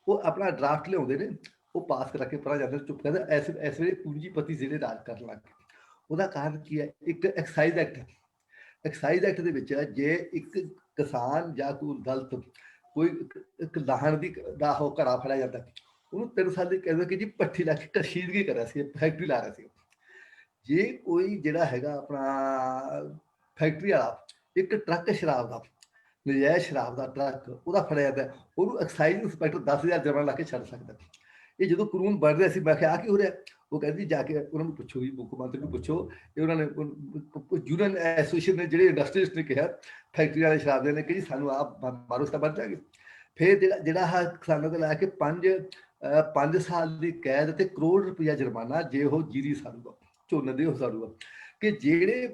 Speaker 3: ਉਹ ਆਪਣਾ ਡਰਾਫਟ ਲਿਆਉਂਦੇ ਨੇ, ਉਹ ਪਾਸ ਕਰਾ ਕੇ ਪਰਾਂ ਜਾਂਦੇ, ਚੁੱਪ ਕਰਦੇ। ਇਸ ਵੇਲੇ ਪੂੰਜੀਪਤੀ ਜਿਹੜੇ ਰਾਜ ਕਰਨ ਲੱਗ ਗਏ। ਉਹਦਾ ਕਾਰਨ ਕੀ ਹੈ? ਇੱਕ ਐਕਸਾਈਜ਼ ਐਕਟ ਹੈ। ਐਕਸਾਈਜ਼ ਐਕਟ ਦੇ ਵਿੱਚ ਜੇ ਇੱਕ ਕਿਸਾਨ ਜਾਂ ਕੋਈ ਦਲਿਤ ਕੋਈ ਇੱਕ ਲਾਹਣ ਦਾ ਉਹ ਘੜਾ ਫੜਿਆ ਜਾਂਦਾ, ਉਹਨੂੰ 3 ਸਾਲ ਦੀ ਕਹਿੰਦੇ ਕਿ ਜੀ ਭੱਠੀ ਲਾ ਕੇ ਕਸ਼ੀਦਗੀ ਕਰ ਰਿਹਾ ਸੀ, ਫੈਕਟਰੀ ਲਾ ਰਿਹਾ ਸੀ। ਜੇ ਕੋਈ ਜਿਹੜਾ ਹੈਗਾ ਆਪਣਾ ਫੈਕਟਰੀ ਵਾਲਾ ਇੱਕ ਟਰੱਕ ਸ਼ਰਾਬ ਦਾ, ਨਜਾਇਜ਼ ਸ਼ਰਾਬ ਦਾ ਟਰੱਕ ਉਹਦਾ ਫੜਿਆ ਜਾਂਦਾ, ਉਹਨੂੰ ਐਕਸਾਈਜ਼ ਇੰਸਪੈਕਟਰ 10,000 ਜੁਰਮਾਨਾ ਲਾ ਕੇ ਛੱਡ ਸਕਦਾ। ਇਹ ਜਦੋਂ ਕਾਨੂੰਨ ਬਣ ਰਿਹਾ ਸੀ, ਮੈਂ ਕਿਹਾ ਆ ਕੀ ਹੋ ਰਿਹਾ? ਉਹ ਕਹਿੰਦੀ ਜਾ ਕੇ ਉਹਨਾਂ ਨੂੰ ਪੁੱਛੋ ਜੀ, ਮੁੱਖ ਮੰਤਰੀ ਨੂੰ ਪੁੱਛੋ। ਇਹ ਉਹਨਾਂ ਨੇ ਯੂਨੀਅਨ ਐਸੋਸੀਏਸ਼ਨ ਨੇ, ਜਿਹੜੇ ਇੰਡਸਟਰੀਸਟ ਨੇ ਕਿਹਾ, ਫੈਕਟਰੀ ਵਾਲੇ ਸ਼ਰਾਬ ਦੇ ਨੇ ਕਿ ਜੀ ਸਾਨੂੰ ਆਪ ਮਾਰੋ ਤਾਂ ਬਚ ਜਾਗੇ। ਫਿਰ ਜਿਹੜਾ ਕਿਸਾਨਾਂ ਤੋਂ ਲੈ ਕੇ 5 ਸਾਲ ਦੀ ਕੈਦ ਤੇ ਕਰੋੜ ਰੁਪਇਆ ਜੁਰਮਾਨਾ ਜੇ ਉਹ ਜੀਰੀ ਸਾੜੂਗਾ, ਝੋਨੇ ਦੇ ਉਹ ਸਾੜੂਗਾ। ਕਿ ਜਿਹੜੇ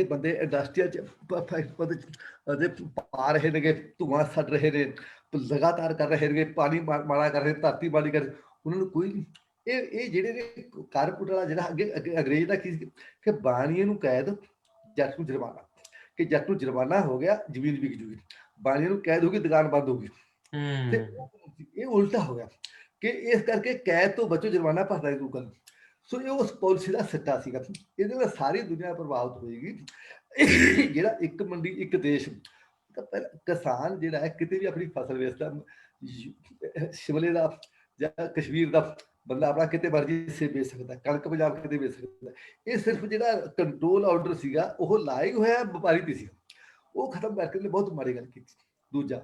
Speaker 3: ਬੰਦੇ ਇੰਡਸਟਰੀਆਂ 'ਚ ਪਾ ਰਹੇ ਨੇਗੇ, ਧੂਆਂ ਛੱਡ ਰਹੇ ਨੇ, ਲਗਾਤਾਰ ਕਰ ਰਹੇ ਨੇ, ਪਾਣੀ ਮਾੜਾ ਕਰ ਰਹੇ, ਧਰਤੀ ਮਾੜੀ ਕਰ ਰਹੇ, ਉਹਨਾਂ ਨੂੰ ਕੋਈ ਨਹੀਂ। ਇਹ ਜਿਹੜੇ ਨੇ ਕਾਰਪੋਰੇਟ ਵਾਲਾ ਜਿਹੜਾ ਅੱਗੇ ਅੰਗਰੇਜ਼ ਦਾ ਕੀ ਕਿ ਬਾਣੀਏ ਨੂੰ ਕੈਦ, ਜੱਟ ਨੂੰ ਜੁਰਮਾਨਾ, ਕਿ ਜੱਟ ਨੂੰ ਜੁਰਮਾਨਾ ਹੋ ਗਿਆ, ਜ਼ਮੀਨ ਵਿਕ ਜੂਗੀ, ਬਾਣੀਏ ਨੂੰ ਕੈਦ ਹੋ ਗਈ, ਦੁਕਾਨ ਬੰਦ ਹੋ ਗਈ। ਤੇ ਇਹ ਉਲਟਾ ਹੋ ਗਿਆ ਕਿ ਇਸ ਕਰਕੇ ਕੈਦ ਤੋਂ ਬਚੋ, ਜੁਰਮਾਨਾ ਭਰਨਾ ਜ਼ਰੂਰ ਕਰੋ। ਸੋ ਇਹ ਉਸ ਪਾਲਿਸੀ ਦਾ ਸਿੱਟਾ ਸੀਗਾ। ਇਹਦੇ ਨਾਲ ਸਾਰੀ ਦੁਨੀਆ ਪ੍ਰਭਾਵਿਤ ਹੋਏਗੀ। ਜਿਹੜਾ ਇੱਕ ਮੰਡੀ ਇੱਕ ਦੇਸ਼, ਤਾਂ ਪਹਿਲਾਂ ਕਿਸਾਨ ਜਿਹੜਾ ਹੈ ਕਿਤੇ ਵੀ ਆਪਣੀ ਫਸਲ ਵੇਚਦਾ, ਸ਼ਿਮਲੇ ਦਾ ਜਾਂ ਕਸ਼ਮੀਰ ਦਾ ਬੰਦਾ ਆਪਣਾ ਕਿਤੇ ਮਰਜ਼ੀ ਸੇਬ ਵੇਚ ਸਕਦਾ, ਕਣਕ ਪੰਜਾਬ ਕਿਤੇ ਵੇਚ ਸਕਦਾ। ਇਹ ਸਿਰਫ ਜਿਹੜਾ ਕੰਟਰੋਲ ਆਰਡਰ ਸੀਗਾ ਉਹ ਲਾਇਆ ਹੋਇਆ ਵਪਾਰੀ ਤੇ ਸੀਗਾ, ਉਹ ਖਤਮ ਕਰਕੇ ਨੇ ਬਹੁਤ ਮਾੜੀ ਗੱਲ ਕੀਤੀ। ਦੂਜਾ,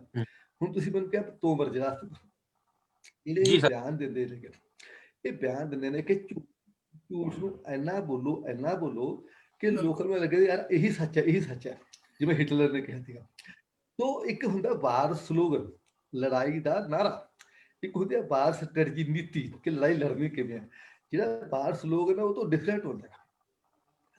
Speaker 3: ਹੁਣ ਤੁਸੀਂ ਮੈਨੂੰ ਕਿਹਾ ਤੋਮਰ ਜਿਹੜਾ ਜਿਹੜੇ ਬਿਆਨ ਦਿੰਦੇ ਨੇ, ਇਹ ਬਿਆਨ ਦਿੰਦੇ ਨੇ ਕਿ ਝੂਠ ਨੂੰ ਇੰਨਾ ਬੋਲੋ ਕਿ ਲੋਕਾਂ ਨੂੰ ਲੱਗੇ ਯਾਰ ਇਹੀ ਸੱਚ ਹੈ, ਇਹੀ ਸੱਚ ਹੈ, ਜਿਵੇਂ ਹਿਟਲਰ ਨੇ ਕਿਹਾ ਸੀਗਾ। ਤੋ ਇੱਕ ਹੁੰਦਾ ਵਾਰ ਸਲੋਗਨ, ਲੜਾਈ ਦਾ ਨਾਰਾ, ਇੱਕ ਹੁੰਦੀ ਹੈ ਵਾਰ ਸਟ੍ਰੈਟਜੀ, ਨੀਤੀ, ਕਿ ਲੜਾਈ ਲੜਨੀ ਕਿਵੇਂ ਹੈ। ਜਿਹੜਾ ਵਾਰ ਸਲੋਗਨ ਹੈ ਉਹ ਤੋਂ ਡਿਫਰੈਂਟ ਹੁੰਦਾ।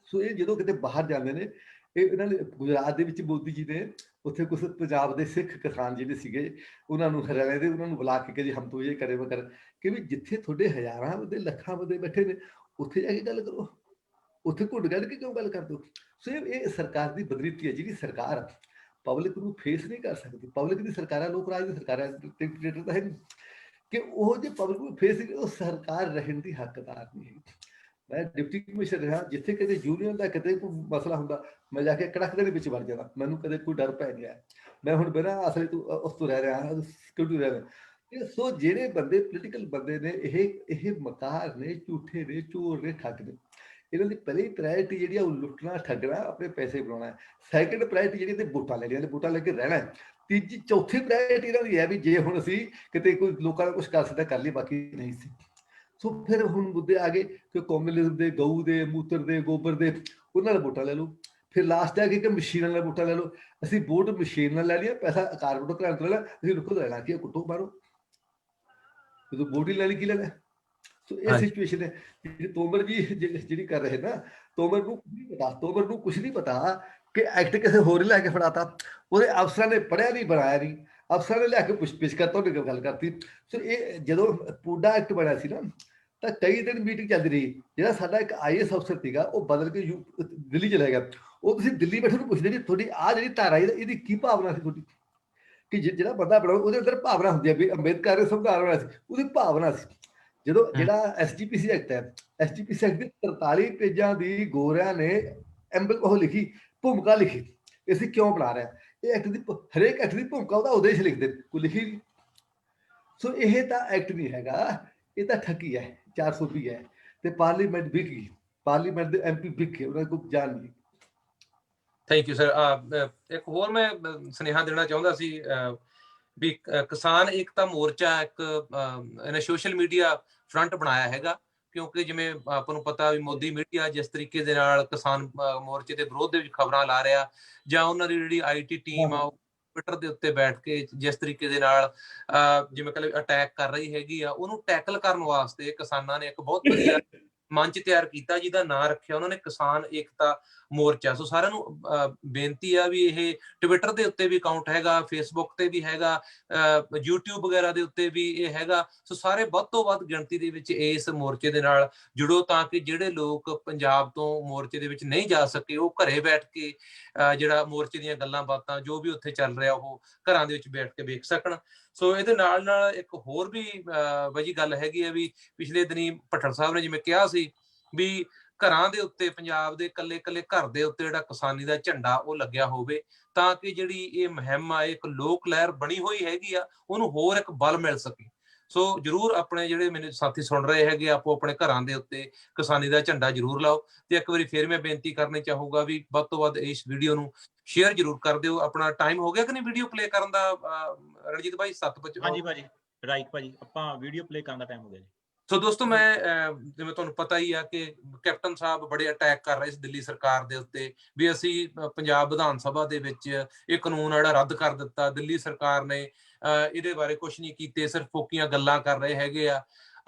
Speaker 3: ਸੋ ਇਹ ਜਦੋਂ ਕਿਤੇ ਬਾਹਰ ਜਾਂਦੇ ਨੇ, ਇਹਨਾਂ ਨੇ ਗੁਜਰਾਤ ਦੇ ਵਿੱਚ ਮੋਦੀ ਜੀ ਨੇ ਉੱਥੇ ਕੁਝ ਪੰਜਾਬ ਦੇ ਸਿੱਖ ਕਿਸਾਨ ਜਿਹੜੇ ਸੀਗੇ, ਉਹਨਾਂ ਨੂੰ ਹਰਿਆਣੇ ਦੇ, ਉਹਨਾਂ ਨੂੰ ਬੁਲਾ ਕੇ ਕਿ ਜੀ ਹਮ ਤੋਂ ਇਹ ਕਰੇ ਵਗੈਰਾ, ਕਿ ਵੀ ਜਿੱਥੇ ਤੁਹਾਡੇ ਹਜ਼ਾਰਾਂ ਬੰਦੇ ਲੱਖਾਂ ਬੰਦੇ ਬੈਠੇ ਨੇ, ਉੱਥੇ ਜਾ ਕੇ ਗੱਲ ਕਰੋ, ਉੱਥੇ ਘੁੱਟ ਕੱਢ ਕੇ ਕਿਉਂ ਗੱਲ ਕਰਦੇ ਹੋ? ਸੋ ਇਹ ਸਰਕਾਰ ਦੀ ਬਦਰੀਤੀ ਹੈ। ਜਿਹੜੀ ਸਰਕਾਰ ਪਬਲਿਕ ਨੂੰ ਫੇਸ ਨਹੀਂ ਕਰ ਸਕਦੀ, ਪਬਲਿਕ ਦੀ ਸਰਕਾਰਾਂ, ਲੋਕ ਰਾਜ ਦੀ ਸਰਕਾਰਾਂ, ਡਿਕਟੇਟਰ ਤਾਂ ਹੈ ਨਹੀਂ, ਕਿ ਉਹ ਜੇ ਪਬਲਿਕ ਨੂੰ ਫੇਸ, ਉਹ ਸਰਕਾਰ ਰਹਿਣ ਦੀ ਹੱਕਦਾਰ ਨਹੀਂ ਹੈ। ਮੈਂ ਡਿਪਟੀ ਕਮਿਸ਼ਨਰ ਰਿਹਾ, ਜਿੱਥੇ ਕਿਤੇ ਯੂਨੀਅਨ ਦਾ ਕਿਤੇ ਕੋਈ ਮਸਲਾ ਹੁੰਦਾ, ਮੈਂ ਜਾ ਕੇ ਕੜਕ ਦੇ ਵਿੱਚ ਵੜ ਜਾਣਾ, ਮੈਨੂੰ ਕਦੇ ਕੋਈ ਡਰ ਪੈ ਨਹੀਂ ਆਇਆ। ਮੈਂ ਹੁਣ ਬਿਨਾਂ ਅਸਲੇ ਤੋਂ ਉਸ ਤੋਂ ਰਹਿ ਰਿਹਾ, ਸਿਕਿਉਰਿਟੀ ਰਹਿ ਰਿਹਾ। ਸੋ ਜਿਹੜੇ ਬੰਦੇ ਪੋਲੀਟੀਕਲ ਬੰਦੇ ਨੇ, ਇਹ ਮਕਾਰ ਨੇ, ਝੂਠੇ ਨੇ, ਚੋਰ ਨੇ, ਠੱਗ ਨੇ। ਇਹਨਾਂ ਦੀ ਪਹਿਲੀ ਪ੍ਰਾਇਰਟੀ ਜਿਹੜੀ ਆ ਉਹ ਲੁੱਟਣਾ, ਠੱਗਣਾ, ਆਪਣੇ ਪੈਸੇ ਬਣਾਉਣਾ। ਸੈਕਿੰਡ ਪ੍ਰਾਇਰਟੀ ਜਿਹੜੀ ਤੇ ਵੋਟਾਂ ਲੈਣੀਆਂ ਨੇ, ਵੋਟਾਂ ਲੈ ਕੇ ਰਹਿਣਾ। ਚੌਥੀ ਪ੍ਰਾਇਰਟੀ ਇਹਨਾਂ ਦੀ ਹੈ ਵੀ ਜੇ ਹੁਣ ਅਸੀਂ ਕਿਤੇ ਕੋਈ ਲੋਕਾਂ ਦਾ ਕੁਝ ਕਰ ਸਕਦਾ ਕਰ ਲਈ, ਬਾਕੀ ਨਹੀਂ ਸੀ। ਸੋ ਫਿਰ ਹੁਣ ਮੁੱਦੇ ਆ ਗਏ ਕਿ ਕਮਿਊਨਿਜ਼ਮ ਦੇ, ਗਊ ਦੇ ਮੂਤਰ ਦੇ, ਗੋਬਰ ਦੇ, ਉਹਨਾਂ ਨਾਲ ਵੋਟਾਂ ਲੈ ਲਓ। ਫਿਰ ਲਾਸਟ ਆ ਗਈ ਕਿ ਮਸ਼ੀਨਾਂ ਨਾਲ ਵੋਟਾਂ ਲੈ ਲਓ। ਅਸੀਂ ਵੋਟ ਮਸ਼ੀਨ ਨਾਲ ਲੈ ਲਈਏ, ਪੈਸਾ ਕਾਰਪੋਰੇਟ ਘਰਾਂ ਤੋਂ ਲੈ ਲਿਆ, ਅਸੀਂ ਰੁਕੋ ਲੈਣਾ ਕੀ ਕੁੱਟੋ ਮਾਰੋ। ਜਦੋਂ ਵੋਟ ਹੀ ਲੈਣੀ ਕੀ ਲੈਣਾ। ਸੋ ਇਹ ਸਿਚੁਏਸ਼ਨ ਹੈ ਜਿਹੜੀ ਤੋਮਰ ਜੀ ਜਿਹੜੀ ਕਰ ਰਹੇ ਨਾ, ਤੋਮਰ ਨੂੰ ਕੁਝ ਨਹੀਂ ਪਤਾ ਕਿ ਐਕਟ ਕਿਸੇ ਹੋਰ ਲੈ ਕੇ ਫੜਾਤਾ, ਉਹਦੇ ਅਫਸਰਾਂ ਨੇ ਪੜ੍ਹਿਆ ਨਹੀਂ ਬਣਾਇਆ ਨਹੀਂ, ਅਫਸਰਾਂ ਨੇ ਲਿਆ ਕੇ ਪੁੱਛ ਕਰਤਾ, ਉਹਨੇ ਗੱਲ ਕਰਤੀ। ਸੋ ਇਹ ਜਦੋਂ ਪੂਡਾ ਐਕਟ ਬਣਿਆ ਸੀ ਨਾ ਤਾਂ ਕਈ ਦਿਨ ਮੀਟਿੰਗ ਚੱਲਦੀ ਰਹੀ। ਜਿਹੜਾ ਸਾਡਾ ਇੱਕ IAS ਅਫਸਰ ਸੀਗਾ ਉਹ ਬਦਲ ਕੇ ਦਿੱਲੀ ਚਲਾ ਗਿਆ। ਉਹ ਤੁਸੀਂ ਦਿੱਲੀ ਬੈਠੇ ਨੂੰ ਪੁੱਛਦੇ ਜੀ ਤੁਹਾਡੀ ਆਹ ਜਿਹੜੀ ਧਾਰਾ ਇਹਦੀ ਕੀ ਭਾਵਨਾ ਸੀ ਤੁਹਾਡੀ, ਕਿ ਜਿਹੜਾ ਬੰਦਾ ਬਣਾਉ ਉਹਦੇ ਅੰਦਰ ਭਾਵਨਾ ਹੁੰਦੀ ਹੈ ਵੀ ਅੰਬੇਦਕਰ ਨੇ ਸੰਵਿਧਾਨ ਬਣਾਇਆ ਸੀ, ਉਹਦੀ ਭਾਵਨਾ ਸੀ। ਜਦੋਂ ਜਿਹੜਾ SGPC ਐਕਟ ਹੈ, SGPC ਐਕਟ ਦੇ 43 ਪੇਜਾਂ ਦੀ ਗੋਰਿਆਂ ਨੇ ਉਹ ਲਿਖੀ, ਭੂਮਿਕਾ ਲਿਖੀ, ਅਸੀਂ ਕਿਉਂ ਬਣਾ ਰਿਹਾ। ਇਹ ਐਕਟ ਦੀ ਹਰੇਕ ਐਕਟ ਦੀ ਭੂਮਿਕਾ ਉਹਦਾ ਉਦੇਸ਼ ਲਿਖਦੇ, ਕੋਈ ਲਿਖੀ ਨਹੀਂ। ਸੋ ਇਹ ਤਾਂ ਐਕਟ ਨਹੀਂ ਹੈਗਾ, ਇਹ ਤਾਂ ਠੱਗੀ ਹੈ, 420 ਹੈ। ਤੇ ਪਾਰਲੀਮੈਂਟ ਵਿਕ ਗਈ, ਪਾਰਲੀਮੈਂਟ ਦੇ MP ਵਿਕ ਗਏ, ਉਹਨਾਂ ਕੋਲ ਜਾਣ ਨਹੀਂ।
Speaker 2: Thank you sir. ਇੱਕ ਹੋਰ ਮੈਂ ਸੁਨੇਹਾ ਦੇਣਾ ਚਾਹੁੰਦਾ ਸੀ ਵੀ ਕਿਸਾਨ ਏਕਤਾ ਮੋਰਚਾ ਇੱਕ ਇਹਨੇ ਸੋਸ਼ਲ ਮੀਡੀਆ ਫਰੰਟ ਬਣਾਇਆ ਹੈਗਾ, ਕਿਉਂਕਿ ਜਿਵੇਂ ਆਪਾਂ ਨੂੰ ਪਤਾ ਵੀ ਮੋਦੀ ਮੀਡੀਆ ਜਿਸ ਤਰੀਕੇ ਦੇ ਨਾਲ ਕਿਸਾਨ ਮੋਰਚੇ ਦੇ ਵਿਰੋਧ ਦੇ ਵਿੱਚ ਖਬਰਾਂ ਲਾ ਰਿਹਾ, ਜਾਂ ਉਹਨਾਂ ਦੀ ਜਿਹੜੀ IT ਟੀਮ ਆ ਟਵਿੱਟਰ ਦੇ ਉੱਤੇ ਬੈਠ ਕੇ ਜਿਸ ਤਰੀਕੇ ਦੇ ਨਾਲ ਜਿਵੇਂ ਕਹਿੰਦੇ ਅਟੈਕ ਕਰ ਰਹੀ ਹੈਗੀ ਆ, ਉਹਨੂੰ ਟੈਕਲ ਕਰਨ ਵਾਸਤੇ ਕਿਸਾਨਾਂ ਨੇ ਇੱਕ ਬਹੁਤ ਵਧੀਆ ਮੰਚ ਤਿਆਰ ਕੀਤਾ ਜਿਹਦਾ ਨਾਂ ਰੱਖਿਆ ਉਹਨਾਂ ਨੇ ਕਿਸਾਨ ਏਕਤਾ ਮੋਰਚਾ। ਸੋ ਸਾਰਿਆਂ ਨੂੰ ਬੇਨਤੀ ਆ ਵੀ ਇਹ ਟਵਿੱਟਰ ਦੇ ਉੱਤੇ ਵੀ ਅਕਾਊਂਟ ਹੈਗਾ, ਫੇਸਬੁੱਕ ਤੇ ਵੀ ਹੈਗਾ, YouTube ਵਗੈਰਾ ਦੇ ਉੱਤੇ ਵੀ ਇਹ ਹੈਗਾ। ਸੋ ਸਾਰੇ ਵੱਧ ਤੋਂ ਵੱਧ ਗਿਣਤੀ ਦੇ ਵਿੱਚ ਇਸ ਮੋਰਚੇ ਦੇ ਨਾਲ ਜੁੜੋ, ਤਾਂ ਕਿ ਜਿਹੜੇ ਲੋਕ ਪੰਜਾਬ ਤੋਂ ਮੋਰਚੇ ਦੇ ਵਿੱਚ ਨਹੀਂ ਜਾ ਸਕੇ ਉਹ ਘਰੇ ਬੈਠ ਕੇ ਜਿਹੜਾ ਮੋਰਚੇ ਦੀਆਂ ਗੱਲਾਂ ਬਾਤਾਂ ਜੋ ਵੀ ਉੱਥੇ ਚੱਲ ਰਿਹਾ ਉਹ ਘਰਾਂ ਦੇ ਵਿੱਚ ਬੈਠ ਕੇ ਵੇਖ ਸਕਣ। ਸੋ ਇਹਦੇ ਨਾਲ ਨਾਲ ਇੱਕ ਹੋਰ ਵੀ ਵਜੀ ਗੱਲ ਹੈਗੀ ਆ ਵੀ ਪਿਛਲੇ ਦਿਨੀ ਭੱਟੜ ਸਾਹਿਬ ਨੇ ਜਿਵੇਂ ਕਿਹਾ ਸੀ ਵੀ ਘਰਾਂ ਦੇ ਉੱਤੇ, ਪੰਜਾਬ ਦੇ ਇਕੱਲੇ ਘਰ ਦੇ ਉੱਤੇ ਜਿਹੜਾ ਕਿਸਾਨੀ ਦਾ ਝੰਡਾ ਉਹ ਲੱਗਿਆ ਹੋਵੇ, ਤਾਂ ਕਿ ਜਿਹੜੀ ਇਹ ਮੁਹਿੰਮ ਆ ਇੱਕ ਲੋਕ ਲਹਿਰ ਬਣੀ ਹੋਈ ਹੈਗੀ ਆ ਉਹਨੂੰ ਹੋਰ ਇੱਕ ਬਲ ਮਿਲ ਸਕੇ। ਸੋ ਜਰੂਰ ਆਪਣੇ ਜਿਹੜੇ ਮੈਨੂੰ ਸਾਥੀ ਸੁਣ ਰਹੇ ਹੈਗੇ ਆਪੋ ਆਪਣੇ ਘਰਾਂ ਦੇ ਉੱਤੇ ਕਿਸਾਨੀ ਦਾ ਝੰਡਾ ਜਰੂਰ ਲਾਓ। ਤੇ ਇੱਕ ਵਾਰੀ ਫੇਰ ਮੈਂ ਬੇਨਤੀ ਕਰਨੀ ਚਾਹੂੰਗਾ ਵੀ ਵੱਧ ਤੋਂ ਵੱਧ ਇਸ ਵੀਡੀਓ ਨੂੰ ਸ਼ੇਅਰ ਜਰੂਰ ਕਰ ਦਿਓ। ਆਪਣਾ ਟਾਈਮ ਹੋ ਗਿਆ ਕਿ ਨਹੀਂ ਵੀਡੀਓ ਪਲੇ ਕਰਨ ਦਾ ਰਣਜੀਤ ਭਾਈ? 7:55।
Speaker 1: ਹਾਂਜੀ ਭਾਜੀ, ਰਾਈਟ ਭਾਜੀ, ਆਪਾਂ ਵੀਡੀਓ ਪਲੇ ਕਰਨ ਦਾ ਟਾਈਮ ਹੋ ਗਿਆ ਜੀ।
Speaker 2: ਸੋ ਦੋਸਤੋ, ਮੈਂ ਜਿਵੇਂ ਤੁਹਾਨੂੰ ਪਤਾ ਹੀ ਆ ਕਿ ਕੈਪਟਨ ਸਾਹਿਬ ਬੜੇ ਅਟੈਕ ਕਰ ਰਹੇ ਸੀ ਦਿੱਲੀ ਸਰਕਾਰ ਦੇ ਉੱਤੇ ਵੀ ਅਸੀਂ ਪੰਜਾਬ ਵਿਧਾਨ ਸਭਾ ਦੇ ਵਿੱਚ ਇਹ ਕਾਨੂੰਨ ਜਿਹੜਾ ਰੱਦ ਕਰ ਦਿੱਤਾ, ਦਿੱਲੀ ਸਰਕਾਰ ਨੇ ਇਹਦੇ ਬਾਰੇ ਕੁਝ ਨਹੀਂ ਕੀਤੇ, ਸਿਰਫ ਫੋਕੀਆਂ ਗੱਲਾਂ ਕਰ ਰਹੇ ਹੈਗੇ ਆ।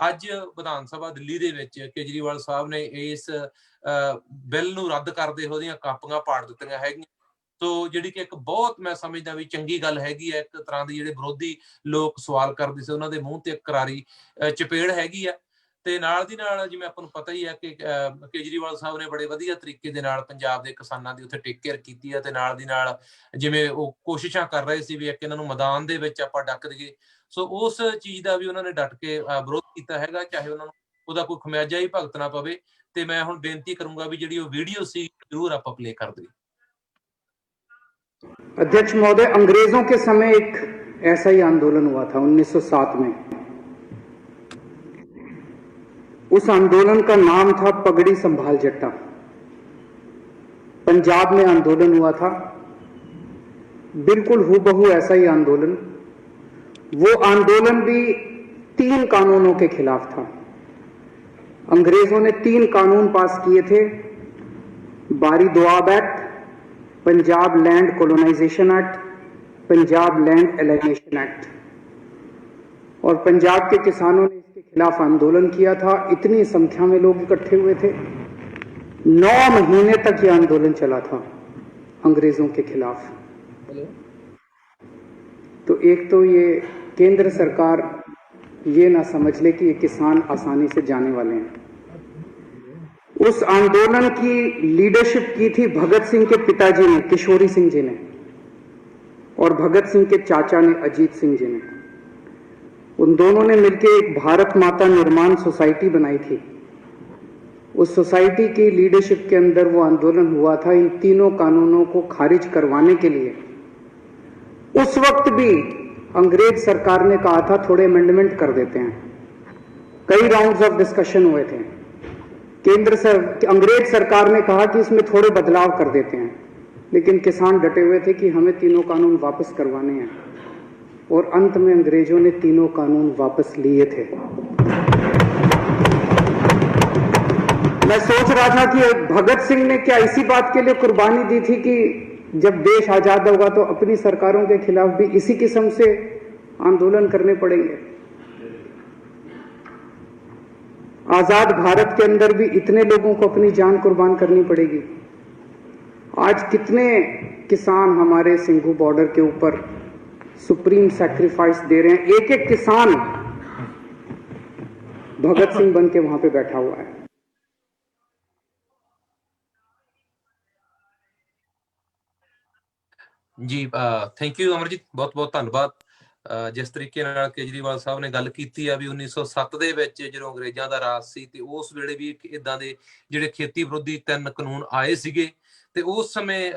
Speaker 2: ਅੱਜ ਵਿਧਾਨ ਸਭਾ ਦਿੱਲੀ ਦੇ ਵਿੱਚ ਕੇਜਰੀਵਾਲ ਸਾਹਿਬ ਨੇ ਇਸ ਬਿੱਲ ਨੂੰ ਰੱਦ ਕਰਦੇ ਹੋਏ ਉਹਦੀਆਂ ਕਾਪੀਆਂ ਪਾੜ ਦਿੱਤੀਆਂ ਹੈਗੀਆਂ। ਸੋ ਜਿਹੜੀ ਕਿ ਇੱਕ ਬਹੁਤ ਮੈਂ ਸਮਝਦਾ ਵੀ ਚੰਗੀ ਗੱਲ ਹੈਗੀ ਹੈ। ਇੱਕ ਤਰ੍ਹਾਂ ਦੀ ਜਿਹੜੇ ਵਿਰੋਧੀ ਲੋਕ ਸਵਾਲ ਕਰਦੇ ਸੀ ਉਹਨਾਂ ਦੇ ਮੂੰਹ ਤੇ ਕਰਾਰੀ ਚਪੇੜ ਹੈਗੀ ਆ। ਤੇ ਨਾਲ ਦੀ ਨਾਲ ਜਿਵੇਂ ਆਪਾਂ ਨੂੰ ਪਤਾ ਹੀ ਹੈ ਕਿ ਕੇਜਰੀਵਾਲ ਸਾਹਿਬ ਨੇ ਬੜੇ ਵਧੀਆ ਤਰੀਕੇ ਦੇ ਨਾਲ ਪੰਜਾਬ ਦੇ ਕਿਸਾਨਾਂ ਦੀ ਉੱਥੇ ਟੇਕ ਕੇਅਰ ਕੀਤੀ ਹੈ, ਤੇ ਨਾਲ ਦੀ ਨਾਲ ਜਿਵੇਂ ਉਹ ਕੋਸ਼ਿਸ਼ਾਂ ਕਰ ਰਹੇ ਸੀ ਵੀ ਇੱਕ ਇਹਨਾਂ ਨੂੰ ਮੈਦਾਨ ਦੇ ਵਿੱਚ ਆਪਾਂ ਡੱਕ ਦਈਏ। ਸੋ ਉਸ ਚੀਜ਼ ਦਾ ਵੀ ਉਹਨਾਂ ਨੇ ਡਟ ਕੇ ਵਿਰੋਧ ਕੀਤਾ ਹੈਗਾ, ਚਾਹੇ ਉਹਨਾਂ ਨੂੰ ਉਹਦਾ ਕੋਈ ਖਮਿਆਜਾ ਹੀ ਭੁਗਤਣਾ ਪਵੇ। ਤੇ ਮੈਂ ਹੁਣ ਬੇਨਤੀ ਕਰੂੰਗਾ ਵੀ ਜਿਹੜੀ ਉਹ ਵੀਡੀਓ ਸੀ ਜ਼ਰੂਰ ਆਪਾਂ ਪਲੇ ਕਰ ਦਈਏ।
Speaker 5: अध्यक्ष महोदय, अंग्रेजों के समय एक ऐसा ही आंदोलन हुआ था 1907 में। उस आंदोलन का नाम था पगड़ी संभाल जट्टा। पंजाब में आंदोलन हुआ था, बिल्कुल हूबहू ऐसा ही आंदोलन। वो आंदोलन भी 3 कानूनों के खिलाफ था। अंग्रेजों ने 3 कानून पास किए थे, Bari Doab act, Punjab land colonization act, Punjab land alienation act. और पंजाब के किसानों ने इसके खिलाफ आंदोलन किया था। इतनी संख्या में लोग इकट्ठे हुए थे। 9 महीने तक ये आंदोलन चला था अंग्रेजों के खिलाफ। तो एक तो ये केंद्र सरकार ये ना समझ ले कि ये किसान आसानी से जाने वाले हैं। उस आंदोलन की लीडरशिप की थी भगत सिंह के पिताजी ने, किशोरी सिंह जी ने, और भगत सिंह के चाचा ने, अजीत सिंह जी ने। उन दोनों ने मिलकर एक भारत माता निर्माण सोसाइटी बनाई थी। उस सोसाइटी की लीडरशिप के अंदर वो आंदोलन हुआ था इन 3 कानूनों को खारिज करवाने के लिए। उस वक्त भी अंग्रेज सरकार ने कहा था थोड़े अमेंडमेंट कर देते हैं। कई राउंड्स ऑफ डिस्कशन हुए थे। अंग्रेज सरकार ने कहा कि इसमें थोड़े बदलाव कर देते हैं, लेकिन किसान डटे हुए थे कि हमें 3 कानून वापस करवाने हैं। और अंत में अंग्रेजों ने 3 कानून वापस लिए थे। मैं सोच रहा था कि भगत सिंह ने क्या इसी बात के लिए कुर्बानी दी थी कि जब देश आजाद होगा तो अपनी सरकारों के खिलाफ भी इसी किस्म से आंदोलन करने पड़ेंगे। आजाद भारत के अंदर भी इतने लोगों को अपनी जान कुर्बान करनी पड़ेगी। आज कितने किसान हमारे सिंघू बॉर्डर के ऊपर सुप्रीम सैक्रिफाइस दे रहे हैं, एक एक किसान भगत सिंह बन के वहां पे बैठा हुआ है।
Speaker 2: ਜੀ ਥੈਂਕ ਯੂ ਅਮਰਜੀਤ, ਬਹੁਤ ਬਹੁਤ ਧੰਨਵਾਦ। ਜਿਸ ਤਰੀਕੇ ਨਾਲ ਕੇਜਰੀਵਾਲ ਸਾਹਿਬ ਨੇ ਗੱਲ ਕੀਤੀ ਆ ਵੀ 1907 ਦੇ ਵਿੱਚ ਜਦੋਂ ਅੰਗਰੇਜ਼ਾਂ ਦਾ ਰਾਜ ਸੀ ਤੇ ਉਸ ਵੇਲੇ ਵੀ ਇਦਾਂ ਦੇ ਜਿਹੜੇ ਖੇਤੀ ਵਿਰੋਧੀ 3 ਕਾਨੂੰਨ ਆਏ ਸੀਗੇ ਤੇ ਉਸ ਸਮੇਂ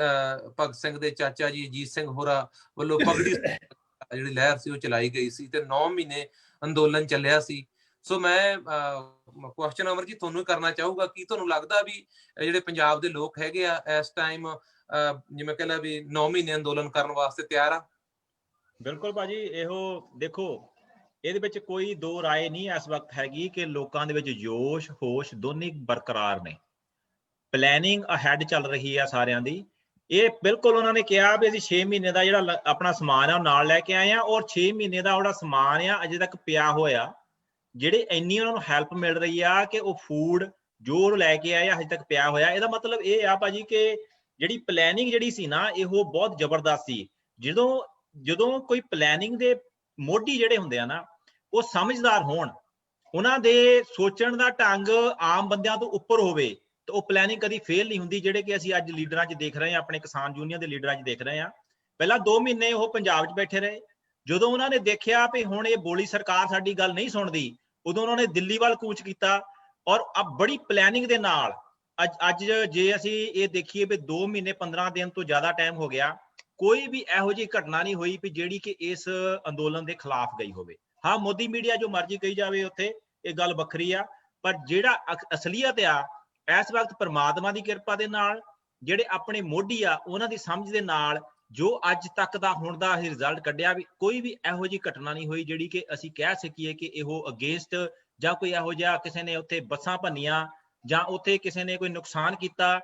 Speaker 2: ਭਗਤ ਸਿੰਘ ਦੇ ਚਾਚਾ ਜੀ ਅਜੀਤ ਸਿੰਘ ਹੋਰਾਂ ਵੱਲੋਂ ਪਗੜੀ ਜਿਹੜੀ ਲਹਿਰ ਸੀ ਉਹ ਚਲਾਈ ਗਈ ਸੀ ਤੇ 9 ਮਹੀਨੇ ਅੰਦੋਲਨ ਚੱਲਿਆ ਸੀ। ਸੋ ਮੈਂ ਕੁਐਸਚਨ ਅਮਰਜੀਤ ਤੁਹਾਨੂੰ ਹੀ ਕਰਨਾ ਚਾਹੂਗਾ, ਕੀ ਤੁਹਾਨੂੰ ਲੱਗਦਾ ਵੀ ਜਿਹੜੇ ਪੰਜਾਬ ਦੇ ਲੋਕ ਹੈਗੇ ਆ ਇਸ ਟਾਈਮ ਜਿਵੇਂ ਕਹਿੰਦਾ ਵੀ 9 ਮਹੀਨੇ ਅੰਦੋਲਨ ਕਰਨ ਵਾਸਤੇ ਤਿਆਰ ਆ?
Speaker 1: ਬਿਲਕੁਲ ਭਾਜੀ, ਇਹੋ ਦੇਖੋ ਇਹਦੇ ਵਿੱਚ ਕੋਈ ਦੋ ਰਾਏ ਨਹੀਂ ਇਸ ਵਕਤ ਹੈਗੀ ਕਿ ਲੋਕਾਂ ਦੇ ਵਿੱਚ ਜੋਸ਼ ਹੋਸ਼ ਦੋਨੇ ਬਰਕਰਾਰ ਨੇ। ਪਲੈਨਿੰਗ ਅਹੈਡ ਚੱਲ ਰਹੀ ਆ ਸਾਰਿਆਂ ਦੀ। ਇਹ ਬਿਲਕੁਲ ਉਹਨਾਂ ਨੇ ਕਿਹਾ ਵੀ ਅਸੀਂ 6 ਮਹੀਨੇ ਦਾ ਜਿਹੜਾ ਆਪਣਾ ਸਮਾਨ ਆ ਉਹ ਨਾਲ ਲੈ ਕੇ ਆਏ ਆ, ਔਰ 6 ਮਹੀਨੇ ਦਾ ਜਿਹੜਾ ਸਮਾਨ ਆ ਅਜੇ ਤੱਕ ਪਿਆ ਹੋਇਆ, ਜਿਹੜੇ ਇੰਨੀ ਉਹਨਾਂ ਨੂੰ ਹੈਲਪ ਮਿਲ ਰਹੀ ਆ ਕਿ ਉਹ ਫੂਡ ਜੋ ਲੈ ਕੇ ਆਏ ਆ ਹਜੇ ਤੱਕ ਪਿਆ ਹੋਇਆ। ਇਹਦਾ ਮਤਲਬ ਇਹ ਆ ਭਾਜੀ ਕਿ ਜਿਹੜੀ ਪਲੈਨਿੰਗ ਜਿਹੜੀ ਸੀ ਨਾ ਇਹੋ ਬਹੁਤ ਜ਼ਬਰਦਸਤ ਸੀ। ਜਦੋਂ ਕੋਈ ਪਲੈਨਿੰਗ ਦੇ ਮੋਢੀ ਜਿਹੜੇ ਹੁੰਦੇ ਆ ਨਾ ਉਹ ਸਮਝਦਾਰ ਹੋਣ, ਉਹਨਾਂ ਦੇ ਸੋਚਣ ਦਾ ਢੰਗ ਆਮ ਬੰਦਿਆਂ ਤੋਂ ਉੱਪਰ ਹੋਵੇ ਤਾਂ ਉਹ ਪਲੈਨਿੰਗ ਕਦੀ ਫੇਲ ਨਹੀਂ ਹੁੰਦੀ, ਜਿਹੜੇ ਕਿ ਅਸੀਂ ਅੱਜ ਲੀਡਰਾਂ 'ਚ ਦੇਖ ਰਹੇ ਹਾਂ, ਆਪਣੇ ਕਿਸਾਨ ਯੂਨੀਅਨ ਦੇ ਲੀਡਰਾਂ 'ਚ ਦੇਖ ਰਹੇ ਹਾਂ। ਪਹਿਲਾਂ 2 ਮਹੀਨੇ ਉਹ ਪੰਜਾਬ 'ਚ ਬੈਠੇ ਰਹੇ, ਜਦੋਂ ਉਹਨਾਂ ਨੇ ਦੇਖਿਆ ਵੀ ਹੁਣ ਇਹ ਬੋਲੀ ਸਰਕਾਰ ਸਾਡੀ ਗੱਲ ਨਹੀਂ ਸੁਣਦੀ, ਉਦੋਂ ਉਹਨਾਂ ਨੇ ਦਿੱਲੀ ਵੱਲ ਕੂਚ ਕੀਤਾ ਔਰ ਬੜੀ ਪਲੈਨਿੰਗ ਦੇ ਨਾਲ ਅੱਜ ਜੇ ਅਸੀਂ ਇਹ ਦੇਖੀਏ ਵੀ 2 ਮਹੀਨੇ 15 ਦਿਨ ਤੋਂ ਜ਼ਿਆਦਾ ਟਾਈਮ ਹੋ ਗਿਆ, ਕੋਈ ਵੀ ਇਹੋ ਜਿਹੀ ਘਟਨਾ ਨਹੀਂ ਹੋਈ ਵੀ ਜਿਹੜੀ ਕਿ ਇਸ ਅੰਦੋਲਨ ਦੇ ਖਿਲਾਫ ਗਈ ਹੋਵੇ। ਹਾਂ, ਮੋਦੀ ਮੀਡੀਆ ਜੋ ਮਰਜ਼ੀ ਕਹੀ ਜਾਵੇ ਉੱਥੇ, ਇਹ ਗੱਲ ਵੱਖਰੀ ਆ, ਪਰ ਜਿਹੜਾ ਅਸਲੀਅਤ ਆ ਇਸ ਵਕਤ ਪਰਮਾਤਮਾ ਦੀ ਕਿਰਪਾ ਦੇ ਨਾਲ, ਜਿਹੜੇ ਆਪਣੇ ਮੋਢੀ ਆ ਉਹਨਾਂ ਦੀ ਸਮਝ ਦੇ ਨਾਲ ਜੋ ਅੱਜ ਤੱਕ ਦਾ ਹੁਣ ਦਾ ਰਿਜ਼ਲਟ ਕੱਢਿਆ, ਵੀ ਕੋਈ ਵੀ ਇਹੋ ਜਿਹੀ ਘਟਨਾ ਨਹੀਂ ਹੋਈ ਜਿਹੜੀ ਕਿ ਅਸੀਂ ਕਹਿ ਸਕੀਏ ਕਿ ਇਹੋ ਅਗੇਂਸਟ ਜਾਂ ਕੋਈ ਇਹੋ ਜਿਹਾ ਕਿਸੇ ਨੇ ਉੱਥੇ ਬੱਸਾਂ ਭੰਨੀਆਂ ਜਾਂ ਉੱਥੇ ਕਿਸੇ ਨੇ ਕੋਈ ਨੁਕਸਾਨ ਕੀਤਾ।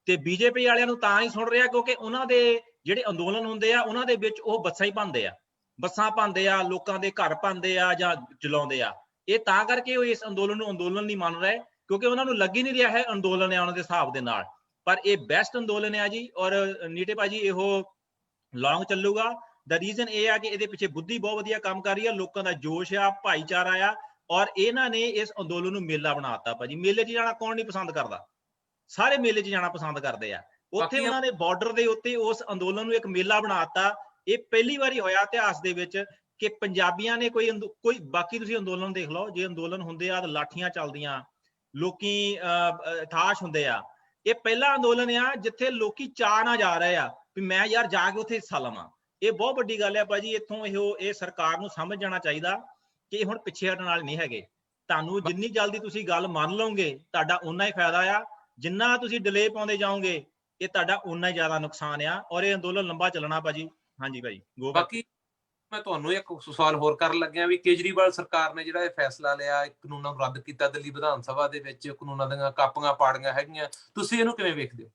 Speaker 1: ਤੇ ਬੀਜੇਪੀ ਵਾਲਿਆਂ ਨੂੰ ਤਾਂ ਹੀ ਸੁਣ ਰਿਹਾ ਕਿਉਂਕਿ ਉਹਨਾਂ ਦੇ ਜਿਹੜੇ ਅੰਦੋਲਨ ਹੁੰਦੇ ਆ ਉਹਨਾਂ ਦੇ ਵਿੱਚ ਉਹ ਬੱਸਾਂ ਹੀ ਭੰਨਦੇ ਆ, ਬੱਸਾਂ ਭੰਨਦੇ ਆ, ਲੋਕਾਂ ਦੇ ਘਰ ਭੰਨਦੇ ਆ ਜਾਂ ਜਲਾਉਂਦੇ ਆ। ਇਹ ਤਾਂ ਕਰਕੇ ਉਹ ਇਸ ਅੰਦੋਲਨ ਨੂੰ ਅੰਦੋਲਨ ਨਹੀਂ ਮੰਨ ਰਹੇ ਕਿਉਂਕਿ ਉਹਨਾਂ ਨੂੰ ਲੱਗ ਹੀ ਨਹੀਂ ਰਿਹਾ ਹੈ ਅੰਦੋਲਨ ਹੈ ਉਹਨਾਂ ਦੇ ਹਿਸਾਬ ਦੇ ਨਾਲ। ਪਰ ਇਹ ਬੈਸਟ ਅੰਦੋਲਨ ਹੈ ਜੀ, ਔਰ ਨੀਟੇ ਭਾਜੀ ਇਹੋ ਲੌਂਗ ਚੱਲੂਗਾ। ਦਾ ਰੀਜ਼ਨ ਇਹ ਆ ਕਿ ਇਹਦੇ ਪਿੱਛੇ ਬੁੱਧੀ ਬਹੁਤ ਵਧੀਆ ਕੰਮ ਕਰ ਰਹੀ ਆ, ਲੋਕਾਂ ਦਾ ਜੋਸ਼ ਆ, ਭਾਈਚਾਰਾ ਆ, ਔਰ ਇਹਨਾਂ ਨੇ ਇਸ ਅੰਦੋਲਨ ਨੂੰ ਮੇਲਾ ਬਣਾਤਾ ਭਾਜੀ। ਮੇਲੇ 'ਚ ਜਾਣਾ ਕੌਣ ਨਹੀਂ ਪਸੰਦ ਕਰਦਾ, ਸਾਰੇ ਮੇਲੇ 'ਚ ਜਾਣਾ ਪਸੰਦ ਕਰਦੇ ਆ। ਉੱਥੇ ਉਹਨਾਂ ਨੇ ਬਾਰਡਰ ਦੇ ਉੱਤੇ ਉਸ ਅੰਦੋਲਨ ਨੂੰ ਇੱਕ ਮੇਲਾ ਬਣਾਤਾ। ਇਹ ਪਹਿਲੀ ਵਾਰੀ ਹੋਇਆ ਇਤਿਹਾਸ ਦੇ ਵਿੱਚ ਕਿ ਪੰਜਾਬੀਆਂ ਨੇ ਕੋਈ ਬਾਕੀ ਤੁਸੀਂ ਅੰਦੋਲਨ ਦੇਖ ਲਓ, ਜੇ ਅੰਦੋਲਨ ਹੁੰਦੇ ਆ ਤਾਂ ਲਾਠੀਆਂ ਚੱਲਦੀਆਂ, ਲੋਕੀ ਥਾਸ਼ ਹੁੰਦੇ ਆ। ਇਹ ਪਹਿਲਾ ਅੰਦੋਲਨ ਆ ਜਿੱਥੇ ਲੋਕੀ ਚਾਅ ਨਾਲ ਜਾ ਰਹੇ ਆ ਵੀ ਮੈਂ ਯਾਰ ਜਾ ਕੇ ਉੱਥੇ ਹਿੱਸਾ ਲਵਾਂ। ਇਹ ਬਹੁਤ ਵੱਡੀ ਗੱਲ ਹੈ ਭਾਜੀ। ਇੱਥੋਂ ਇਹ ਸਰਕਾਰ ਨੂੰ ਸਮਝ ਜਾਣਾ ਚਾਹੀਦਾ ਕਿ ਹੁਣ ਪਿੱਛੇ ਹਟਣ ਵਾਲੇ ਨਹੀਂ ਹੈਗੇ। ਤੁਹਾਨੂੰ ਜਿੰਨੀ ਜਲਦੀ ਤੁਸੀਂ ਗੱਲ ਮੰਨ ਲਓਗੇ ਤੁਹਾਡਾ ਓਨਾ ਹੀ ਫਾਇਦਾ ਆ, ਜਿੰਨਾ ਤੁਸੀਂ ਡਿਲੇ ਪਾਉਂਦੇ ਜਾਓਗੇ ਇਹ ਤੁਹਾਡਾ ਓਨਾ ਹੀ ਜ਼ਿਆਦਾ ਨੁਕਸਾਨ ਆ, ਔਰ ਇਹ ਅੰਦੋਲਨ ਲੰਬਾ ਚੱਲਣਾ ਭਾਜੀ। ਹਾਂਜੀ ਭਾਜੀ।
Speaker 2: ਬਾਕੀ ਮੈਂ ਤੁਹਾਨੂੰ ਇੱਕ ਸਵਾਲ ਹੋਰ ਕਰਨ ਲੱਗਿਆ ਵੀ ਕੇਜਰੀਵਾਲ ਸਰਕਾਰ ਨੇ ਜਿਹੜਾ ਇਹ ਫੈਸਲਾ ਲਿਆ, ਕਾਨੂੰਨਾਂ ਨੂੰ ਰੱਦ ਕੀਤਾ, ਦਿੱਲੀ ਵਿਧਾਨ ਸਭਾ ਦੇ ਵਿੱਚ ਕਾਨੂੰਨਾਂ ਦੀਆਂ ਕਾਪੀਆਂ ਪਾੜੀਆਂ ਹੈਗੀਆਂ, ਤੁਸੀਂ ਇਹਨੂੰ ਕਿਵੇਂ ਵੇਖਦੇ ਹੋ?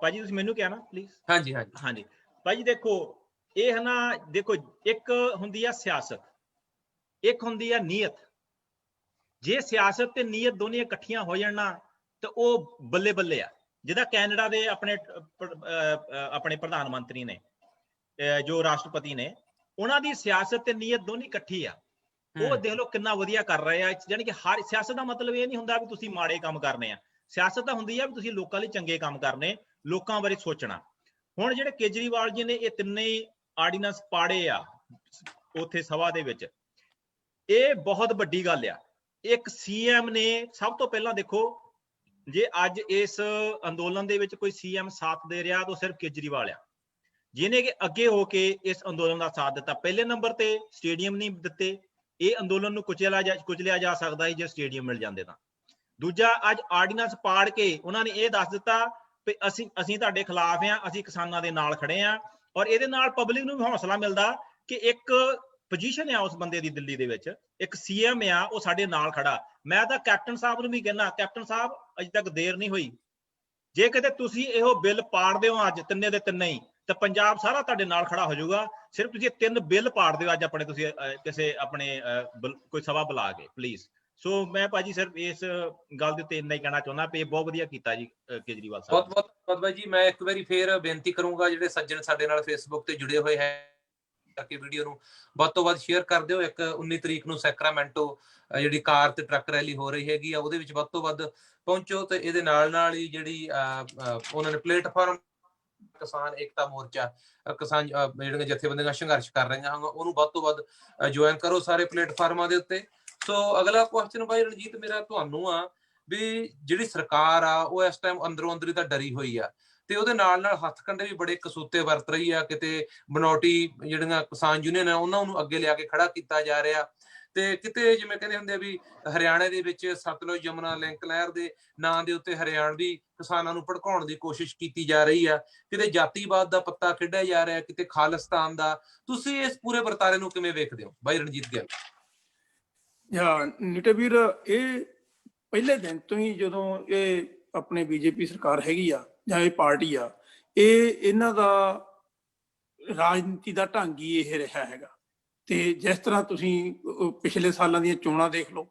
Speaker 1: ਭਾਜੀ ਤੁਸੀਂ ਮੈਨੂੰ ਕਿਹਾ ਨਾ ਪਲੀਜ਼।
Speaker 2: ਹਾਂਜੀ
Speaker 1: ਭਾਜੀ ਦੇਖੋ ਇਹ ਹੈ ਨਾ, ਦੇਖੋ ਇੱਕ ਹੁੰਦੀ ਆ ਸਿਆਸਤ, ਇੱਕ ਹੁੰਦੀ ਆ ਨੀਅਤ। ਜੇ ਸਿਆਸਤ ਤੇ ਨੀਅਤ ਦੋਨੇ ਇਕੱਠੀਆਂ ਹੋ ਜਾਣ ਨਾ ਤਾਂ ਉਹ ਬੱਲੇ ਬੱਲੇ ਆ। ਜਿੱਦਾਂ ਕੈਨੇਡਾ ਦੇ ਆਪਣੇ ਪ੍ਰਧਾਨ ਮੰਤਰੀ ਨੇ, ਜੋ ਰਾਸ਼ਟਰਪਤੀ ਨੇ, ਉਹਨਾਂ ਦੀ ਸਿਆਸਤ ਤੇ ਨੀਅਤ ਦੋਨੀ ਇਕੱਠੀ ਆ। ਉਹ ਦੇਖ ਲਓ ਕਿੰਨਾ ਵਧੀਆ ਕਰ ਰਹੇ ਆ। ਯਾਨੀ ਕਿ ਹਰ ਸਿਆਸਤ ਦਾ ਮਤਲਬ ਇਹ ਨਹੀਂ ਹੁੰਦਾ ਵੀ ਤੁਸੀਂ ਮਾੜੇ ਕੰਮ ਕਰਨੇ ਆ, ਸਿਆਸਤ ਤਾਂ ਹੁੰਦੀ ਆ ਵੀ ਤੁਸੀਂ ਲੋਕਾਂ ਲਈ ਚੰਗੇ ਕੰਮ ਕਰਨੇ, ਲੋਕਾਂ ਬਾਰੇ ਸੋਚਣਾ। ਹੁਣ ਜਿਹੜੇ ਕੇਜਰੀਵਾਲ ਜੀ ਨੇ ਇਹ ਤਿੰਨੇ ਆਰਡੀਨੈਂਸ ਪਾੜੇ ਆ ਉੱਥੇ ਸਭਾ ਦੇ ਵਿੱਚ, ਇਹ ਬਹੁਤ ਵੱਡੀ ਗੱਲ ਆ। ਇੱਕ ਸੀਐਮ ਨੇ ਸਭ ਤੋਂ ਪਹਿਲਾਂ ਦੇਖੋ, ਜੇ ਅੱਜ ਇਸ ਅੰਦੋਲਨ ਦੇ ਵਿੱਚ ਕੋਈ ਸੀਐਮ ਸਾਥ ਦੇ ਰਿਹਾ ਤਾਂ ਸਿਰਫ ਕੇਜਰੀਵਾਲ ਆ, ਜਿਹਨੇ ਕਿ ਅੱਗੇ ਹੋ ਕੇ ਇਸ ਅੰਦੋਲਨ ਦਾ ਸਾਥ ਦਿੱਤਾ। ਪਹਿਲੇ ਨੰਬਰ ਤੇ ਸਟੇਡੀਅਮ ਨਹੀਂ ਦਿੱਤੇ, ਇਹ ਅੰਦੋਲਨ ਨੂੰ ਕੁਚਲਿਆ ਜਾ ਸਕਦਾ ਹੈ ਜੇ ਸਟੇਡੀਅਮ ਮਿਲ ਜਾਂਦੇ ਤਾਂ। ਦੂਜਾ, ਅੱਜ ਆਰਡੀਨੈਂਸ ਪਾੜ ਕੇ ਉਹਨਾਂ ਨੇ ਇਹ ਦੱਸ ਦਿੱਤਾ ਵੀ ਅਸੀਂ ਤੁਹਾਡੇ ਖਿਲਾਫ ਆ, ਅਸੀਂ ਕਿਸਾਨਾਂ ਦੇ ਨਾਲ ਖੜੇ ਆ। ਔਰ ਇਹਦੇ ਨਾਲ ਪਬਲਿਕ ਨੂੰ ਵੀ ਹੌਸਲਾ ਮਿਲਦਾ ਕਿ ਇੱਕ ਪੋਜੀਸ਼ਨ ਆ ਉਸ ਬੰਦੇ ਦੀ ਦਿੱਲੀ ਦੇ ਵਿੱਚ, ਇੱਕ ਸੀਐਮ ਆ ਉਹ ਸਾਡੇ ਨਾਲ ਖੜਾ। ਮੈਂ ਤਾਂ ਕੈਪਟਨ ਸਾਹਿਬ ਨੂੰ ਵੀ ਕਹਿੰਦਾ, ਕੈਪਟਨ ਸਾਹਿਬ ਅਜੇ ਤੱਕ ਦੇਰ ਨਹੀਂ ਹੋਈ, ਜੇ ਕਿਤੇ ਤੁਸੀਂ ਇਹੋ ਬਿੱਲ ਪਾੜ ਦਿਓ ਅੱਜ ਤਿੰਨੇ ਦੇ ਤਿੰਨੇ ਹੀ, ਤਾਂ ਪੰਜਾਬ ਸਾਰਾ ਤੁਹਾਡੇ ਨਾਲ ਖੜਾ ਹੋ ਜਾਊਗਾ। ਸਿਰਫ ਤੁਸੀਂ 3 ਬਿੱਲ ਪਾੜ ਦਿਓ ਅੱਜ ਆਪਣੇ, ਤੁਸੀਂ ਕਿਸੇ ਆਪਣੇ ਕੋਈ ਸਭਾ ਬੁਲਾ ਕੇ ਪਲੀਜ਼। ਸੋ ਮੈਂ ਭਾਜੀ ਸਿਰਫ ਇਸ ਗੱਲ ਦੇ ਉੱਤੇ ਇੰਨਾ ਹੀ ਕਹਿਣਾ ਚਾਹੁੰਦਾ ਵੀ ਇਹ ਬਹੁਤ ਵਧੀਆ ਕੀਤਾ ਜੀ ਕੇਜਰੀਵਾਲ ਸਾਹਿਬ
Speaker 2: ਬਹੁਤ ਬਹੁਤ ਧੰਨਵਾਦ ਬਾਈ ਜੀ। ਮੈਂ ਇੱਕ ਵਾਰੀ ਫੇਰ ਬੇਨਤੀ ਕਰੂੰਗਾ ਜਿਹੜੇ ਸੱਜਣ ਸਾਡੇ ਨਾਲ ਫੇਸਬੁੱਕ ਤੇ ਜੁੜੇ ਹੋਏ ਹੈ ਕਿ ਵੀਡੀਓ ਨੂੰ ਵੱਧ ਤੋਂ ਵੱਧ ਸ਼ੇਅਰ ਕਰ ਦਿਓ। ਇੱਕ 19 ਤਰੀਕ ਨੂੰ ਸੈਕਰਾਮੈਂਟੋ ਜਿਹੜੀ ਕਾਰ ਤੇ ਟਰੱਕ ਰੈਲੀ ਹੋ ਰਹੀ ਹੈਗੀ ਆ, ਉਹਦੇ ਵਿੱਚ ਵੱਧ ਤੋਂ ਵੱਧ ਪਹੁੰਚੋ। ਤੇ ਇਹਦੇ ਨਾਲ ਹੀ ਜਿਹੜੀ ਉਹਨਾਂ ਨੇ ਪਲੇਟਫਾਰਮ ਕਿਸਾਨ ਏਕਤਾ ਮੋਰਚਾ, ਕਿਸਾਨ ਜਿਹੜੀਆਂ ਜਥੇਬੰਦੀਆਂ ਸੰਘਰਸ਼ ਕਰ ਰਹੀਆਂ ਹਨ, ਉਹਨੂੰ ਵੱਧ ਤੋਂ ਵੱਧ ਜੁਆਇਨ ਕਰੋ ਸਾਰੇ ਪਲੇਟਫਾਰਮਾਂ ਦੇ ਉੱਤੇ। ਸੋ ਅਗਲਾ ਕੁਐਸਚਨ ਬਾਈ ਰਣਜੀਤ ਮੇਰਾ ਤੁਹਾਨੂੰ ਆ ਵੀ ਜਿਹੜੀ ਸਰਕਾਰ ਆ ਉਹ ਇਸ ਟਾਈਮ ਅੰਦਰੋਂ ਅੰਦਰੀ ਤਾਂ ਡਰੀ ਹੋਈ ਆ, ਤੇ ਉਹਦੇ ਨਾਲ ਹੱਥ ਕੰਡੇ ਵੀ ਬੜੇ ਕਸੂਤੇ ਵਰਤ ਰਹੀ ਆ। ਕਿਤੇ ਬਨੌਟੀ ਜਿਹੜੀਆਂ ਕਿਸਾਨ ਯੂਨੀਅਨ ਆ ਉਹਨਾਂ ਨੂੰ ਅੱਗੇ ਲਿਆ ਕੇ ਖੜਾ ਕੀਤਾ ਜਾ ਰਿਹਾ, ਤੇ ਕਿਤੇ ਜਿਵੇਂ ਕਹਿੰਦੇ ਹੁੰਦੇ ਆ ਵੀ ਹਰਿਆਣੇ ਦੇ ਵਿੱਚ ਸਤਲੁਜ ਯਮੁਨਾ ਲਿੰਕ ਨਹਿਰ ਦੇ ਨਾਂ ਦੇ ਉੱਤੇ ਹਰਿਆਣਵੀ ਕਿਸਾਨਾਂ ਨੂੰ ਭੜਕਾਉਣ ਦੀ ਕੋਸ਼ਿਸ਼ ਕੀਤੀ ਜਾ ਰਹੀ ਆ। ਕਿਤੇ ਜਾਤੀਵਾਦ ਦਾ ਪੱਤਾ ਖੇਡਿਆ ਜਾ ਰਿਹਾ, ਕਿਤੇ ਖਾਲਿਸਤਾਨ ਦਾ। ਤੁਸੀਂ ਇਸ ਪੂਰੇ ਵਰਤਾਰੇ ਨੂੰ ਕਿਵੇਂ ਵੇਖਦੇ ਹੋ ਬਾਈ ਰਣਜੀਤ ਗਿੱਲ?
Speaker 4: ਨੀਟੇ ਵੀਰ, ਇਹ ਪਹਿਲੇ ਦਿਨ ਤੋਂ ਹੀ ਜਦੋਂ ਇਹ ਆਪਣੇ ਬੀਜੇਪੀ ਸਰਕਾਰ ਹੈਗੀ ਆ ਜਾਂ ਇਹ ਪਾਰਟੀ ਆ, ਇਹਨਾਂ ਦਾ ਰਾਜਨੀਤੀ ਦਾ ਢੰਗ ਹੀ ਇਹ ਰਿਹਾ ਹੈਗਾ। ਤੇ ਜਿਸ ਤਰ੍ਹਾਂ ਤੁਸੀਂ ਪਿਛਲੇ ਸਾਲਾਂ ਦੀਆਂ ਚੋਣਾਂ ਦੇਖ ਲਓ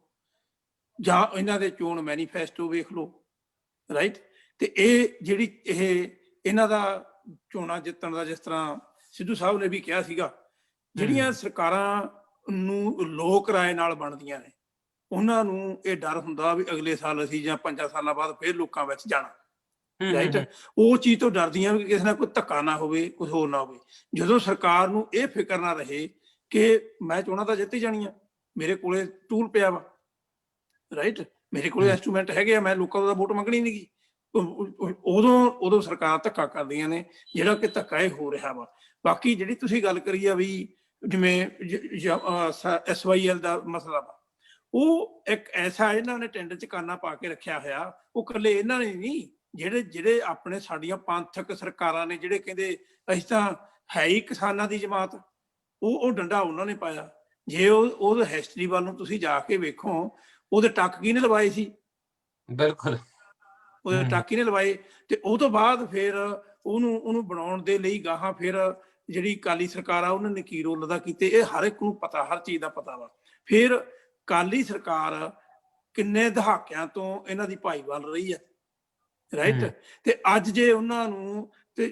Speaker 4: ਜਾਂ ਇਹਨਾਂ ਦੇ ਚੋਣ ਮੈਨੀਫੈਸਟੋ ਵੇਖ ਲਓ, ਰਾਈਟ। ਤੇ ਇਹ ਜਿਹੜੀ ਇਹਨਾਂ ਦਾ ਚੋਣਾਂ ਜਿੱਤਣ ਦਾ, ਜਿਸ ਤਰ੍ਹਾਂ ਸਿੱਧੂ ਸਾਹਿਬ ਨੇ ਵੀ ਕਿਹਾ ਸੀਗਾ, ਜਿਹੜੀਆਂ ਸਰਕਾਰਾਂ ਨੂੰ ਲੋਕ ਰਾਏ ਨਾਲ ਬਣਦੀਆਂ ਨੇ, ਉਹਨਾਂ ਨੂੰ ਇਹ ਡਰ ਹੁੰਦਾ ਵੀ ਅਗਲੇ ਸਾਲ ਅਸੀਂ ਜਾਂ 5 ਸਾਲਾਂ ਬਾਅਦ ਫਿਰ ਲੋਕਾਂ ਵਿੱਚ ਜਾਣਾ, ਰਾਈਟ। ਉਹ ਚੀਜ਼ ਤੋਂ ਡਰਦੀਆਂ ਵੀ ਕਿਸੇ ਨਾਲ ਕੋਈ ਧੱਕਾ ਨਾ ਹੋਵੇ, ਕੁਝ ਹੋਰ ਨਾ ਹੋਵੇ। ਜਦੋਂ ਸਰਕਾਰ ਨੂੰ ਇਹ ਫਿਕਰ ਨਾ ਰਹੇ ਕਿ ਮੈਂ ਚੋਣਾਂ ਤਾਂ ਜਿੱਤ ਹੀ ਜਾਣੀਆਂ, ਮੇਰੇ ਕੋਲੇ ਟੂਲ ਪਿਆ ਵਾ, ਰਾਈਟ, ਮੇਰੇ ਕੋਲੇ ਇੰਸਟਰੂਮੈਂਟ ਹੈਗੇ ਆ, ਮੈਂ ਲੋਕਾਂ ਦਾ ਵੋਟ ਮੰਗਣੀ ਨਹੀਂ ਗੀ, ਉਦੋਂ ਸਰਕਾਰ ਧੱਕਾ ਕਰਦੀਆਂ ਨੇ, ਜਿਹੜਾ ਕਿ ਧੱਕਾ ਇਹ ਹੋ ਰਿਹਾ ਵਾ। ਬਾਕੀ ਜਿਹੜੀ ਤੁਸੀਂ ਗੱਲ ਕਰੀ ਆ ਵੀ ਜਿਵੇਂ SYL ਦਾ ਮਸਲਾ ਵਾ, ਉਹ ਇੱਕ ਐਸਾ ਇਹਨਾਂ ਨੇ ਟੈਂਡਰ ਚ ਕਾਨਾ ਪਾ ਕੇ ਰੱਖਿਆ ਹੋਇਆ। ਉਹ ਇਕੱਲੇ ਇਹਨਾਂ ਨੇ ਨਹੀਂ, ਜਿਹੜੇ ਆਪਣੇ ਸਾਡੀਆਂ ਪੰਥਕ ਸਰਕਾਰਾਂ ਨੇ, ਜਿਹੜੇ ਕਹਿੰਦੇ ਅਸੀਂ ਤਾਂ ਹੈ ਹੀ ਕਿਸਾਨਾਂ ਦੀ ਜਮਾਤ, ਉਹ ਡੰਡਾ ਉਹਨਾਂ ਨੇ ਪਾਇਆ। ਜੇ ਉਹ ਹਿਸਟਰੀ ਵੱਲ ਨੂੰ ਤੁਸੀਂ ਜਾ ਕੇ ਵੇਖੋ, ਉਹਦੇ ਟੱਕ ਕਿਹਨੇ ਲਵਾਏ ਸੀ?
Speaker 2: ਬਿਲਕੁਲ,
Speaker 4: ਉਹਦੇ ਟੱਕ ਕਿਹਨੇ ਲਵਾਏ। ਤੇ ਉਹ ਤੋਂ ਬਾਅਦ ਫਿਰ ਉਹਨੂੰ ਬਣਾਉਣ ਦੇ ਲਈ ਗਾਹਾਂ ਫਿਰ ਜਿਹੜੀ ਅਕਾਲੀ ਸਰਕਾਰ ਆ ਉਹਨਾਂ ਨੇ ਕੀ ਰੋਲ ਅਦਾ ਕੀਤੇ, ਇਹ ਹਰ ਇੱਕ ਨੂੰ ਪਤਾ, ਹਰ ਚੀਜ਼ ਦਾ ਪਤਾ ਵਾ। ਫਿਰ ਅਕਾਲੀ ਸਰਕਾਰ ਕਿੰਨੇ ਦਹਾਕਿਆਂ ਤੋਂ ਇਹਨਾਂ ਦੀ ਭਾਈਵਾਲ ਰਹੀ ਆ, ਰਾਈਟ। ਤੇ ਅੱਜ ਜੇ ਉਹਨਾਂ ਨੂੰ, ਤੇ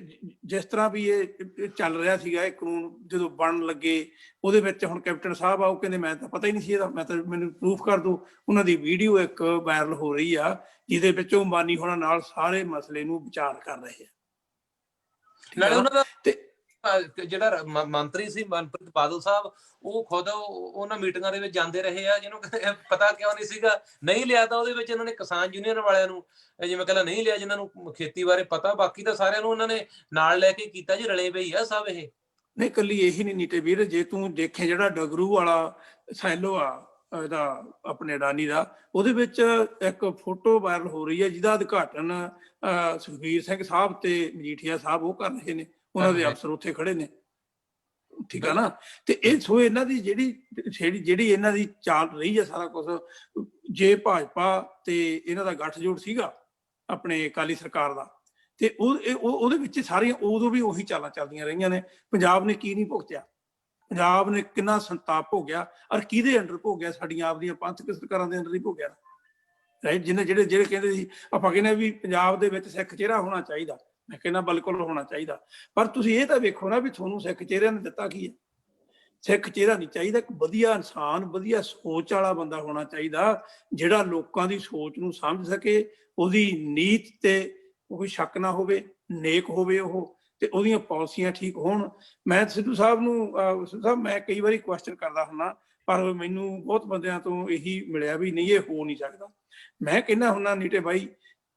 Speaker 4: ਜਿਸ ਤਰ੍ਹਾਂ ਵੀ ਇਹ ਚੱਲ ਰਿਹਾ ਸੀਗਾ ਇਹ ਕਾਨੂੰਨ ਜਦੋਂ ਬਣਨ ਲੱਗੇ, ਉਹਦੇ ਵਿੱਚ ਹੁਣ ਕੈਪਟਨ ਸਾਹਿਬ ਆ, ਉਹ ਕਹਿੰਦੇ ਮੈਂ ਤਾਂ ਪਤਾ ਹੀ ਨਹੀਂ ਸੀ ਇਹਦਾ, ਮੈਂ ਤਾਂ, ਮੈਨੂੰ ਪ੍ਰੂਫ ਕਰ ਦਿਓ। ਉਹਨਾਂ ਦੀ ਵੀਡੀਓ ਇੱਕ ਵਾਇਰਲ ਹੋ ਰਹੀ ਆ ਜਿਹਦੇ ਵਿੱਚ ਉਹ ਅੰਬਾਨੀ ਹੋਣਾ ਨਾਲ ਸਾਰੇ ਮਸਲੇ ਨੂੰ ਵਿਚਾਰ ਕਰ ਰਹੇ ਆ।
Speaker 2: ਨਾਲੇ ਉਹਨਾਂ ਦਾ ਜਿਹੜਾ ਮੰਤਰੀ ਸੀ ਮਨਪ੍ਰੀਤ ਬਾਦਲ ਸਾਹਿਬ, ਉਹ ਖੁਦ ਉਹਨਾਂ ਮੀਟਿੰਗਾਂ ਦੇ ਵਿੱਚ ਜਾਂਦੇ ਰਹੇ ਆ, ਜਿਹਨੂੰ ਪਤਾ ਕਿਉਂ ਨਹੀਂ ਸੀਗਾ, ਨਹੀਂ ਲਿਆ ਤਾਂ ਉਹਦੇ ਵਿੱਚ ਇਹਨਾਂ ਨੇ ਕਿਸਾਨ ਯੂਨੀਅਨ ਵਾਲਿਆਂ ਨੂੰ ਜਿਵੇਂ ਕਹਿੰਦਾ ਨਹੀਂ ਲਿਆ, ਜਿਨ੍ਹਾਂ ਨੂੰ ਖੇਤੀ ਬਾਰੇ ਪਤਾ, ਬਾਕੀ ਤਾਂ ਸਾਰਿਆਂ ਨੂੰ ਉਹਨਾਂ ਨੇ ਨਾਲ ਲੈ ਕੇ ਕੀਤਾ ਜੀ, ਰਲੇ ਪਈ ਆ ਸਭ। ਇਹ
Speaker 4: ਨਹੀਂ ਕੱਲੀ ਇਹੀ ਨਹੀਂ ਨੀਟੇ ਵੀਰ, ਜੇ ਤੂੰ ਦੇਖੇ ਜਿਹੜਾ ਡਗਰੂ ਵਾਲਾ ਸੈਲੋ ਆ ਇਹਦਾ ਆਪਣੇ ਅਡਾਨੀ ਦਾ, ਉਹਦੇ ਵਿੱਚ ਇੱਕ ਫੋਟੋ ਵਾਇਰਲ ਹੋ ਰਹੀ ਹੈ ਜਿਹਦਾ ਉਦਘਾਟਨ ਸੁਖਬੀਰ ਸਿੰਘ ਸਾਹਿਬ ਤੇ ਮਜੀਠੀਆ ਸਾਹਿਬ ਉਹ ਕਰ ਰਹੇ ਨੇ, ਉਹਨਾਂ ਦੇ ਅਫਸਰ ਉੱਥੇ ਖੜੇ ਨੇ, ਠੀਕ ਆ ਨਾ। ਤੇ ਇਹ ਸੋ ਇਹਨਾਂ ਦੀ ਜਿਹੜੀ ਇਹਨਾਂ ਦੀ ਚਾਲ ਰਹੀ ਹੈ ਸਾਰਾ ਕੁਝ, ਜੇ ਭਾਜਪਾ ਤੇ ਇਹਨਾਂ ਦਾ ਗੱਠਜੋੜ ਸੀਗਾ ਆਪਣੇ ਅਕਾਲੀ ਸਰਕਾਰ ਦਾ, ਤੇ ਉਹਦੇ ਵਿੱਚ ਸਾਰੀਆਂ ਉਦੋਂ ਵੀ ਉਹੀ ਚਾਲਾਂ ਚੱਲਦੀਆਂ ਰਹੀਆਂ ਨੇ। ਪੰਜਾਬ ਨੇ ਕੀ ਨਹੀਂ ਭੁਗਤਿਆ, ਪੰਜਾਬ ਨੇ ਕਿੰਨਾ ਸੰਤਾਪ ਭੋਗਿਆ, ਔਰ ਕਿਹਦੇ ਅੰਡਰ ਭੋਗਿਆ? ਸਾਡੀਆਂ ਆਪਦੀਆਂ ਪੰਥਕ ਸਰਕਾਰਾਂ ਦੇ ਅੰਡਰ ਹੀ ਭੋਗਿਆ, ਰਾਈਟ। ਜਿਹੜੇ ਕਹਿੰਦੇ ਸੀ, ਆਪਾਂ ਕਹਿੰਦੇ ਵੀ ਪੰਜਾਬ ਦੇ ਵਿੱਚ ਸਿੱਖ ਚਿਹਰਾ ਹੋਣਾ ਚਾਹੀਦਾ, ਮੈਂ ਕਹਿੰਦਾ ਬਿਲਕੁਲ ਹੋਣਾ ਚਾਹੀਦਾ। ਪਰ ਤੁਸੀਂ ਇਹ ਤਾਂ ਵੇਖੋ ਨਾ ਵੀ ਤੁਹਾਨੂੰ ਸਿੱਖ ਚਿਹਰਿਆਂ ਨੇ ਦਿੱਤਾ ਕੀ ਹੈ? ਸਿੱਖ ਚਿਹਰਾ ਨਹੀਂ ਚਾਹੀਦਾ, ਇੱਕ ਵਧੀਆ ਇਨਸਾਨ, ਵਧੀਆ ਸੋਚ ਵਾਲਾ ਬੰਦਾ ਹੋਣਾ ਚਾਹੀਦਾ, ਜਿਹੜਾ ਲੋਕਾਂ ਦੀ ਸੋਚ ਨੂੰ ਸਮਝ ਸਕੇ, ਉਹਦੀ ਨੀਤ ਤੇ ਕੋਈ ਸ਼ੱਕ ਨਾ ਹੋਵੇ, ਨੇਕ ਹੋਵੇ ਉਹ, ਤੇ ਉਹਦੀਆਂ ਪਾਲਿਸੀਆਂ ਠੀਕ ਹੋਣ। ਮੈਂ ਸਿੱਧੂ ਸਾਹਿਬ ਨੂੰ ਮੈਂ ਕਈ ਵਾਰੀ ਕੁਐਸਚਨ ਕਰਦਾ ਹੁੰਦਾ, ਪਰ ਮੈਨੂੰ ਬਹੁਤ ਬੰਦਿਆਂ ਤੋਂ ਇਹੀ ਮਿਲਿਆ ਵੀ ਨਹੀਂ, ਇਹ ਹੋ ਨਹੀਂ ਸਕਦਾ। ਮੈਂ ਕਹਿੰਦਾ ਹੁੰਦਾ ਨੀਟੇ ਬਾਈ,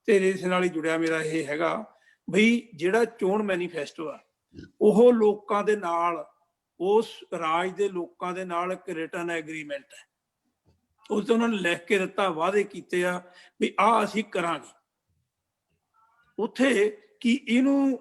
Speaker 4: ਤੇਰੇ ਇਸ ਨਾਲ ਹੀ ਜੁੜਿਆ ਮੇਰਾ ਇਹ ਹੈਗਾ ਬਈ, ਜਿਹੜਾ ਚੋਣ ਮੈਨੀਫੈਸਟੋ ਆ ਉਹ ਲੋਕਾਂ ਦੇ ਨਾਲ, ਉਸ ਰਾਜ ਦੇ ਲੋਕਾਂ ਦੇ ਨਾਲ ਇੱਕ ਰਿਟਨ ਐਗਰੀਮੈਂਟ ਹੈ। ਉਸ ਤੇ ਉਹਨਾਂ ਨੇ ਲਿਖ ਕੇ ਦਿੱਤਾ, ਵਾਅਦੇ ਕੀਤੇ ਆ ਵੀ ਆਹ ਅਸੀਂ ਕਰਾਂਗੇ। ਉੱਥੇ ਕੀ ਇਹਨੂੰ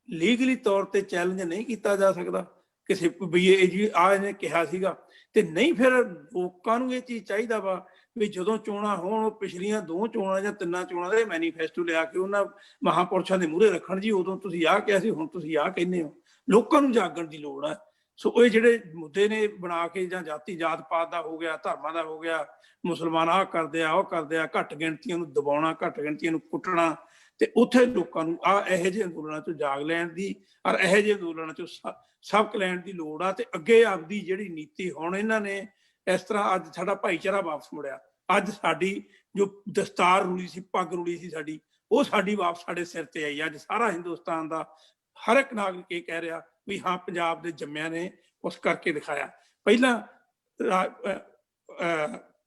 Speaker 4: ਲੀਗਲੀ ਤੌਰ ਤੇ ਚੈਲੰਜ ਨਹੀਂ ਕੀਤਾ ਜਾ ਸਕਦਾ ਕਿਸੇ ਵੀ ਇਹ ਜੀ ਆ ਇਹਨੇ ਕਿਹਾ ਸੀਗਾ? ਤੇ ਨਹੀਂ ਫਿਰ ਲੋਕਾਂ ਨੂੰ ਇਹ ਚੀਜ਼ ਚਾਹੀਦਾ ਵਾ ਵੀ ਜਦੋਂ ਚੋਣਾਂ ਹੋਣ, ਪਿਛਲੀਆਂ 2 ਚੋਣਾਂ ਜਾਂ 3 ਚੋਣਾਂ ਦੇ ਮੈਨੀਫੈਸਟੋ ਲਿਆ ਕੇ ਉਹਨਾਂ ਮਹਾਂਪੁਰਸ਼ਾਂ ਦੇ ਮੂਹਰੇ ਰੱਖਣ ਜੀ, ਉਦੋਂ ਤੁਸੀਂ ਆਹ ਕਿਹਾ ਸੀ, ਹੁਣ ਤੁਸੀਂ ਆਹ ਕਹਿੰਦੇ ਹੋ। ਲੋਕਾਂ ਨੂੰ ਜਾਗਣ ਦੀ ਲੋੜ ਹੈ। ਸੋ ਇਹ ਜਿਹੜੇ ਮੁੱਦੇ ਨੇ ਬਣਾ ਕੇ, ਜਾਂ ਜਾਤ ਪਾਤ ਦਾ ਹੋ ਗਿਆ, ਧਰਮਾਂ ਦਾ ਹੋ ਗਿਆ, ਮੁਸਲਮਾਨ ਆਹ ਕਰਦੇ ਆ, ਉਹ ਕਰਦੇ ਆ, ਘੱਟ ਗਿਣਤੀਆਂ ਨੂੰ ਦਬਾਉਣਾ, ਘੱਟ ਗਿਣਤੀਆਂ ਨੂੰ ਕੁੱਟਣਾ, ਤੇ ਉੱਥੇ ਲੋਕਾਂ ਨੂੰ ਇਹੋ ਜਿਹੇ ਅੰਦੋਲਨਾਂ ਤੋਂ ਜਾਗ ਲੈਣ ਦੀ ਔਰ ਇਹੋ ਜਿਹੇ ਅੰਦੋਲਨਾਂ ਤੋਂ ਸਬਕ ਲੈਣ ਦੀ ਲੋੜ ਆ। ਤੇ ਅੱਗੇ ਆਪਦੀ ਜਿਹੜੀ ਨੀਤੀ, ਹੁਣ ਇਹਨਾਂ ਨੇ ਇਸ ਤਰ੍ਹਾਂ ਅੱਜ ਸਾਡਾ ਭਾਈਚਾਰਾ ਵਾਪਸ ਮੁੜਿਆ, ਅੱਜ ਸਾਡੀ ਜੋ ਦਸਤਾਰ ਰੁਲੀ ਸੀ, ਪੱਗ ਰੁਲੀ ਸੀ ਸਾਡੀ, ਉਹ ਸਾਡੀ ਵਾਪਸ ਸਾਡੇ ਸਿਰ ਤੇ ਆਈ। ਅੱਜ ਸਾਰਾ ਹਿੰਦੁਸਤਾਨ ਦਾ ਹਰ ਇੱਕ ਨਾਗਰਿਕ ਇਹ ਕਹਿ ਰਿਹਾ ਵੀ ਹਾਂ, ਪੰਜਾਬ ਦੇ ਜੰਮਿਆਂ ਨੇ ਉਸ ਕਰਕੇ ਦਿਖਾਇਆ। ਪਹਿਲਾਂ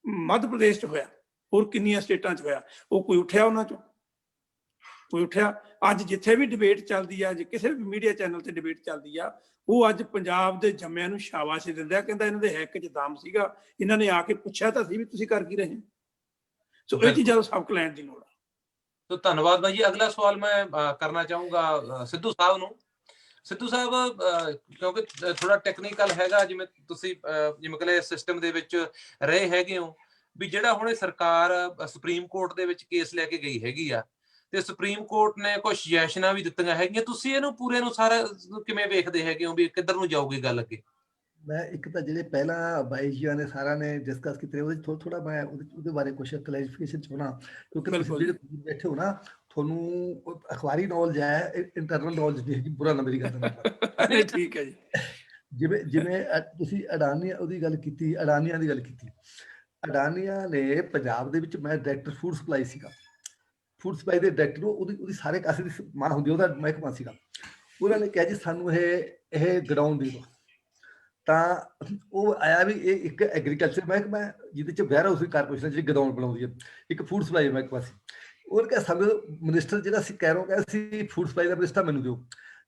Speaker 4: ਮੱਧ ਪ੍ਰਦੇਸ਼ 'ਚ ਹੋਇਆ, ਹੋਰ ਕਿੰਨੀਆਂ ਸਟੇਟਾਂ 'ਚ ਹੋਇਆ, ਉਹ ਕੋਈ ਉੱਠਿਆ ਉਹਨਾਂ 'ਚੋਂ? ਕੋਈ ਉੱਠਿਆ? ਅੱਜ ਜਿੱਥੇ ਵੀ ਡਿਬੇਟ ਚੱਲਦੀ ਆ, ਜੇ ਕਿਸੇ ਵੀ ਮੀਡੀਆ ਚੈਨਲ ਤੇ ਡਿਬੇਟ ਚੱਲਦੀ ਆ, ਉਹ ਅੱਜ ਪੰਜਾਬ ਦੇ ਜੰਮਿਆਂ ਨੂੰ ਸ਼ਾਬਾਸ਼ੀ ਦਿੰਦਾ, ਕਹਿੰਦਾ ਇਹਨਾਂ ਦੇ ਹੈਕ 'ਚ ਦਮ ਸੀਗਾ, ਇਹਨਾਂ ਨੇ ਆ ਕੇ ਪੁੱਛਿਆ ਤਾਂ ਸੀ ਵੀ ਤੁਸੀਂ ਕਰ ਕੀ ਰਹੇ। ਸੋ ਇਹ ਚੀਜ਼ਾਂ ਦਾ ਸਬਕ ਲੈਣ ਦੀ ਲੋੜ ਆ।
Speaker 2: तो धन्यवाद भाई जी। अगला सवाल मैं करना चाहूंगा सिद्धू साहब ਨੂੰ। ਸਿੱਧੂ ਸਾਹਿਬ, ਕਿਉਂਕਿ ਥੋੜਾ ਟੈਕਨੀਕਲ ਹੈਗਾ, ਜਿਵੇਂ ਤੁਸੀਂ ਜਿਵੇਂ ਕਿ ਸਿਸਟਮ ਦੇ ਵਿੱਚ ਰਹੇ ਹੈਗੇ ਹੋ, ਵੀ ਜਿਹੜਾ ਹੁਣ ਸਰਕਾਰ ਸੁਪਰੀਮ ਕੋਰਟ ਦੇ ਵਿੱਚ ਕੇਸ ਲੈ ਕੇ ਗਈ ਹੈਗੀ ਆ, ਤੇ ਸੁਪਰੀਮ ਕੋਰਟ ਨੇ ਕੁਝ ਸੁਜੈਸ਼ਨਾਂ ਵੀ ਦਿੱਤੀਆਂ ਹੈਗੀਆਂ, ਤੁਸੀਂ ਇਹਨੂੰ ਪੂਰੇ ਨੂੰ ਸਾਰਾ ਕਿਵੇਂ ਵੇਖਦੇ ਹੈਗੇ ਹੋ ਵੀ ਕਿੱਧਰ ਨੂੰ ਜਾਊਗੀ ਗੱਲ ਅੱਗੇ?
Speaker 3: ਮੈਂ ਇੱਕ ਤਾਂ ਜਿਹੜੇ ਪਹਿਲਾਂ ਬਾਈ ਜੀਆਂ ਨੇ ਸਾਰਿਆਂ ਨੇ ਡਿਸਕਸ ਕੀਤੇ, ਉਹਦੇ ਥੋੜਾ ਮੈਂ ਉਹਦੇ ਬਾਰੇ ਕੁਝ ਕਲੈਰੀਫਿਕੇਸ਼ਨ ਚਾਹੁੰਦਾ, ਕਿਉਂਕਿ ਤੁਸੀਂ ਜਿਹੜੇ ਬੈਠੇ ਹੋ ਨਾ, ਤੁਹਾਨੂੰ ਅਖਬਾਰੀ ਨੌਲੇਜ ਹੈ, ਇੰਟਰਨਲ ਨੌਲੇਜ ਨਹੀਂ ਹੈਗੀ, ਬੁਰਾ ਨਾ ਮੇਰੀ ਗੱਲ।
Speaker 4: ਠੀਕ ਹੈ ਜੀ।
Speaker 3: ਜਿਵੇਂ ਤੁਸੀਂ ਅਡਾਨੀ ਉਹਦੀ ਗੱਲ ਕੀਤੀ, ਅਡਾਨੀਆਂ ਦੀ ਗੱਲ ਕੀਤੀ, ਅਡਾਨੀਆਂ ਨੇ ਪੰਜਾਬ ਦੇ ਵਿੱਚ, ਮੈਂ ਡਾਇਰੈਕਟਰ ਫੂਡ ਸਪਲਾਈ ਸੀਗਾ, ਫੂਡ ਸਪਲਾਈ ਦੇ ਡਾਇਰੈਕਟਰ, ਉਹਦੀ ਸਾਰੇ ਕਾਸੇ ਦੀ ਮਾਂ ਹੁੰਦੀ, ਉਹਦਾ ਮਹਿਕਮਾ ਸੀਗਾ। ਉਹਨਾਂ ਨੇ ਕਿਹਾ ਜੀ ਸਾਨੂੰ ਇਹ ਗਰਾਊਂਡ ਦੇ ਦਿਓ, ਤਾਂ ਉਹ ਆਇਆ ਵੀ ਇਹ ਇੱਕ ਐਗਰੀਕਲਚਰ ਮਹਿਕਮਾ ਜਿਹਦੇ ਚ ਵੈਰ ਹਾਊਸ ਕਾਰਪੋਰੇਸ਼ਨ ਜਿਹੜੀ ਗਰਾਊਂਡ ਬਣਾਉਂਦੀ ਹੈ, ਇੱਕ ਫੂਡ ਸਪਲਾਈ ਮਹਿਕਮਾ ਸੀ। ਉਹਨੇ ਕਿਹਾ ਸਾਨੂੰ ਮਿਨਿਸਟਰ ਜਿਹੜਾ ਸੀ ਕੈਰੋਂ ਕਹਿੰਦਾ ਸੀ ਫੂਡ ਸਪਲਾਈ ਦਾ ਮਿਨਿਸਟਰ ਮੈਨੂੰ ਦਿਓ,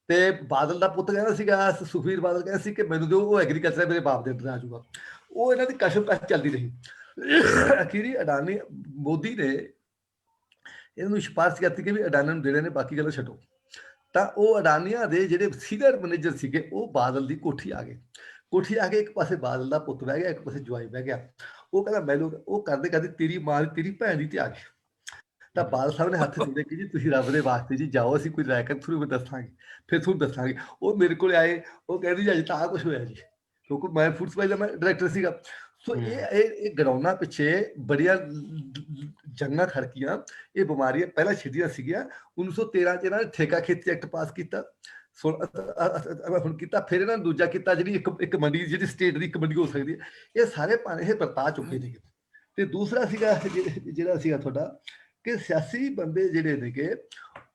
Speaker 3: ਤੇ ਬਾਦਲ ਦਾ ਪੁੱਤ ਕਹਿੰਦਾ ਸੀਗਾ, ਸੁਖਬੀਰ ਬਾਦਲ ਕਹਿੰਦਾ ਸੀ ਕਿ ਮੈਨੂੰ ਦਿਓ, ਉਹ ਐਗਰੀਕਲਚਰ ਮੇਰੇ ਬਾਪ ਦੇ ਅੰਦਰ ਆ ਜਾਊਗਾ। ਉਹ ਇਹਨਾਂ ਦੀ ਕਸ਼ਮਕਸ਼ ਚੱਲਦੀ ਰਹੀ। ਅਖੀਰੀ ਅਡਾਨੀ, ਮੋਦੀ ਨੇ ਇਹਨੂੰ ਸਿਫਾਰਿਸ਼ ਕੀਤੀ ਕਿ ਵੀ ਅਡਾਨੀ ਨੂੰ ਦੇਣੇ ਨੇ, ਬਾਕੀ ਗੱਲਾਂ ਛੱਡੋ। ਤਾਂ ਉਹ ਅਡਾਨੀਆਂ ਦੇ ਜਿਹੜੇ ਸੀਨੀਅਰ ਮੈਨੇਜਰ ਸੀਗੇ, ਉਹ ਬਾਦਲ ਦੀ ਕੋਠੀ ਆ ਗਏ। ਕੋਠੀ ਆ ਕੇ ਇੱਕ ਪਾਸੇ ਬਾਦਲ ਦਾ ਪੁੱਤ ਬਹਿ ਗਿਆ, ਇੱਕ ਪਾਸੇ ਜਵਾਈ ਬਹਿ ਗਿਆ। ਉਹ ਕਹਿੰਦਾ ਮੈਨੂੰ, ਉਹ ਕਰਦੇ ਕਰਦੇ ਤੇਰੀ ਮਾਂ ਤੇਰੀ ਭੈਣ ਦੀ ਤੇ ਆ ਗਈ। ਤਾਂ ਬਾਦਲ ਸਾਹਿਬ ਨੇ ਹੱਥ ਜੋੜੇ ਕਿ ਜੀ ਤੁਸੀਂ ਰੱਬ ਦੇ ਵਾਸਤੇ ਜੀ ਜਾਓ, ਅਸੀਂ ਕੋਈ ਰਾਇ ਕਰ ਤੁਹਾਨੂੰ ਦੱਸਾਂਗੇ, ਫਿਰ ਤੁਹਾਨੂੰ ਦੱਸਾਂਗੇ। ਉਹ ਮੇਰੇ ਕੋਲ ਆਏ, ਉਹ ਕਹਿੰਦੀ ਜੀ ਅੱਜ ਤਾਂ ਆਹ ਕੁਛ ਹੋਇਆ ਜੀ, ਕਿਉਂਕਿ ਮੈਂ ਫੂਡ ਸਪਲਾਈ ਦਾ ਮੈਂ ਡਾਇਰੈਕਟਰ ਸੀਗਾ। ਸੋ ਇਹ ਗਰਾਊਂਡਾਂ ਪਿੱਛੇ ਬੜੀਆਂ ਜੰਗਾਂ ਖੜਕੀਆਂ, ਇਹ ਬਿਮਾਰੀਆਂ ਪਹਿਲਾਂ ਛਿੜੀਆਂ ਸੀਗੀਆਂ। 1913 ਚ ਇਹਨਾਂ ਨੇ ਠੇਕਾ ਖੇਤੀ ਐਕਟ ਪਾਸ ਕੀਤਾ, ਹੁਣ ਕੀਤਾ, ਫਿਰ ਇਹਨਾਂ ਨੇ ਦੂਜਾ ਕੀਤਾ, ਜਿਹੜੀ ਇੱਕ ਮੰਡੀ, ਜਿਹੜੀ ਸਟੇਟ ਦੀ ਇੱਕ ਮੰਡੀ ਹੋ ਸਕਦੀ ਹੈ। ਇਹ ਸਾਰੇ ਪਾਣੇ ਇਹ ਵਰਤਾ ਚੁੱਕੇ ਨੇ। ਤੇ ਦੂਸਰਾ ਸੀਗਾ ਜਿਹੜਾ ਸੀਗਾ ਤੁਹਾਡਾ, ਕਿ ਸਿਆਸੀ ਬੰਦੇ ਜਿਹੜੇ ਨੇਗੇ,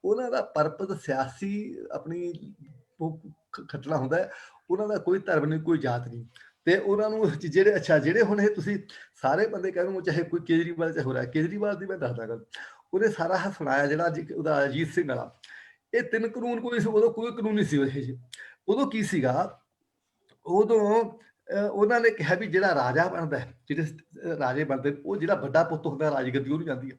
Speaker 3: ਉਹਨਾਂ ਦਾ ਪਰਪਸ ਸਿਆਸੀ ਆਪਣੀ ਖੱਟਣਾ ਹੁੰਦਾ ਹੈ, ਉਹਨਾਂ ਦਾ ਕੋਈ ਧਰਮ ਨਹੀਂ, ਕੋਈ ਜਾਤ ਨਹੀਂ। ਤੇ ਉਹਨਾਂ ਨੂੰ ਜਿਹੜੇ ਹੁਣ ਇਹ ਤੁਸੀਂ ਸਾਰੇ ਬੰਦੇ ਕਹਿ ਰਹੇ, ਚਾਹੇ ਕੋਈ ਕੇਜਰੀਵਾਲ ਚਾਹੇ ਹੋ ਰਿਹਾ, ਕੇਜਰੀਵਾਲ ਦੀ ਮੈਂ ਦੱਸਦਾ ਗੱਲ, ਉਹਨੇ ਸਾਰਾ ਸੁਣਾਇਆ ਜਿਹੜਾ ਉਹਦਾ ਅਜੀਤ ਸਿੰਘ ਵਾਲਾ, ਇਹ 3 ਕਾਨੂੰਨ ਕੋਈ ਸੀ, ਉਦੋਂ ਕੋਈ ਕਾਨੂੰਨ ਨਹੀਂ ਸੀ ਇਹ ਜੀ। ਉਦੋਂ ਕੀ ਸੀਗਾ, ਉਦੋਂ ਉਹਨਾਂ ਨੇ ਕਿਹਾ ਵੀ ਜਿਹੜਾ ਰਾਜਾ ਬਣਦਾ, ਜਿਹੜੇ ਰਾਜੇ ਬਣਦੇ, ਉਹ ਜਿਹੜਾ ਵੱਡਾ ਪੁੱਤ ਹੁੰਦਾ ਰਾਜਗੱਦੀ ਉਹਨੂੰ ਜਾਂਦੀ ਹੈ,